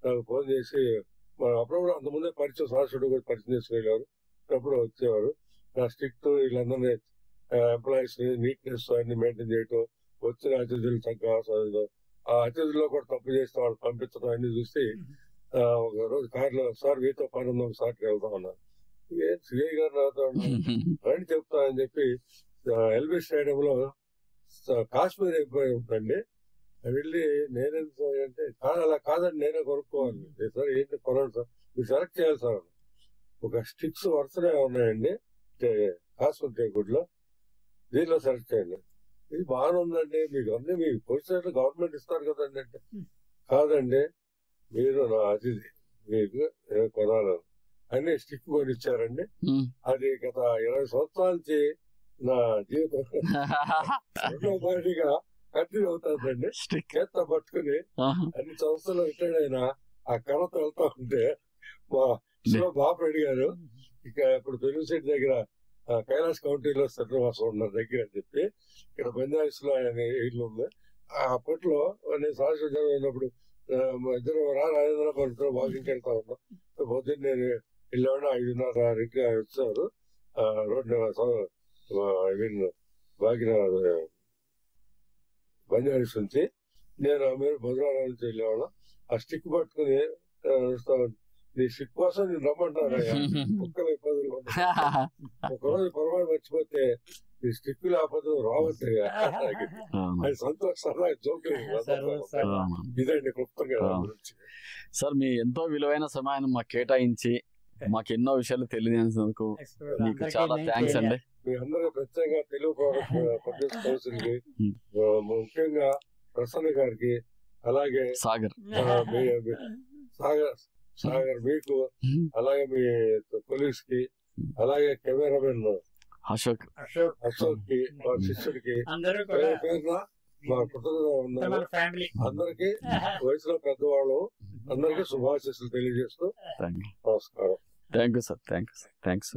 నాకు ఫోన్ చేసి అప్పుడప్పుడు అంతకుముందే పరిచయం శాశ్వత కూడా పరిచయం చేసుకునేవారు. అప్పుడు వచ్చేవారు. నా స్ట్రిక్ట్ వీళ్ళందరినీ ఎంప్లాయీస్ నీట్నెస్ అన్ని మెయింటైన్ చేయటం, వచ్చిన అతిథులు చక్కగా ఆ అతిథుల్లో కూడా తప్పు చేస్తే వాళ్ళు పంపించడం అన్ని చూసి ఒక రోజు కార్లో సార్ మీతో పని ఉంది ఒకసారికి వెళ్తా ఉన్నారు. సిఐ గారు నాతో రండి చెప్తానని చెప్పి ఎల్బీ స్టేడియంలో కాశ్మీర్ అయిపోయి ఉందండి. వెళ్ళి నేనేంటో అంటే అలా కాదండి నేనే కొనుక్కోవాలి. సార్ ఏంటి కొనండి సార్, మీరు సెలెక్ట్ చేయాలి సార్. ఒక స్టిక్స్ వరుసనే ఉన్నాయండి కాశ్మీర్ టేకుడ్ లో, దీనిలో సెలెక్ట్ చేయండి. ఇది బాగానే ఉందండి, మీకు అన్ని మీ పొజిషన్ గవర్నమెంట్ ఇస్తారు కదండి అంటే, కాదండి మీరు నా అతిథి, మీకు కొనాలని అన్ని స్టిక్ కొనిచ్చారండి. అది గత 20 సంవత్సరాల నుంచి నా జీవితం రెండో పార్టీగా కంటిన్యూ అవుతుందండి. చేత పట్టుకుని అన్ని సంస్థలు రిటైర్డ్ అయినా ఆ కళతో వెళ్తా ఉంటే మా బాపరెడ్డి గారు ఇక ఇప్పుడు పెనుసిటీ దగ్గర కైలాస్ కౌంటీలో శ్రీనివాసం ఉన్నారు దగ్గర అని చెప్పి ఇక్కడ బంజారాస్ లో ఆయన ఇల్లు ఉంది. అప్పట్లో నేను శాశ్వత అయినప్పుడు ఇద్దరు రాజేంద్ర వాకింగ్ వెళ్తా ఉన్నాం. పొద్దున్న నేను వెళ్ళాను 5:30 వచ్చారు. రోడ్డు బంజారాస్ నుంచి నేను మధురాల నుంచి వెళ్ళేవాళ్ళం. ఆ స్టిక్ పట్టుకుని నీ స్టిక్ కోసం నేను రమ్మంటానయ్యా, కుక్కల ఇబ్బందులు ఒకరోజు పొరపాటు మర్చిపోతే ఈ స్టిక్ లేకపోతే రావద్దయ్యా. అది సంతోషంగా ఇదండి క్లుప్తంగా గురించి. సార్ మీ ఎంతో విలువైన సమయాన్ని మాకు కేటాయించి మాకు ఎన్నో విషయాలు తెలియజేసినందుకు మీకు చాలా థ్యాంక్స్ అండి. మీ అందరూ ప్రత్యేకంగా తెలుగు ప్రొడ్యూస్ కౌన్సిల్ కి, ముఖ్యంగా ప్రసన్న గారికి, అలాగే సాగర్ మీకు, అలాగే మీ కొలీగ్స్ కి, అలాగే కెమెరామెన్ అశోక్ కి, మా శిష్యుడికి పేరున మా కృతజ్ఞతగా ఉన్నాను. అందరికి వయసులో పెద్దవాళ్ళు అందరికీ శుభాశీస్సులు తెలియజేస్తూ నమస్కారం. Thank you sir. థ్యాంక్స్.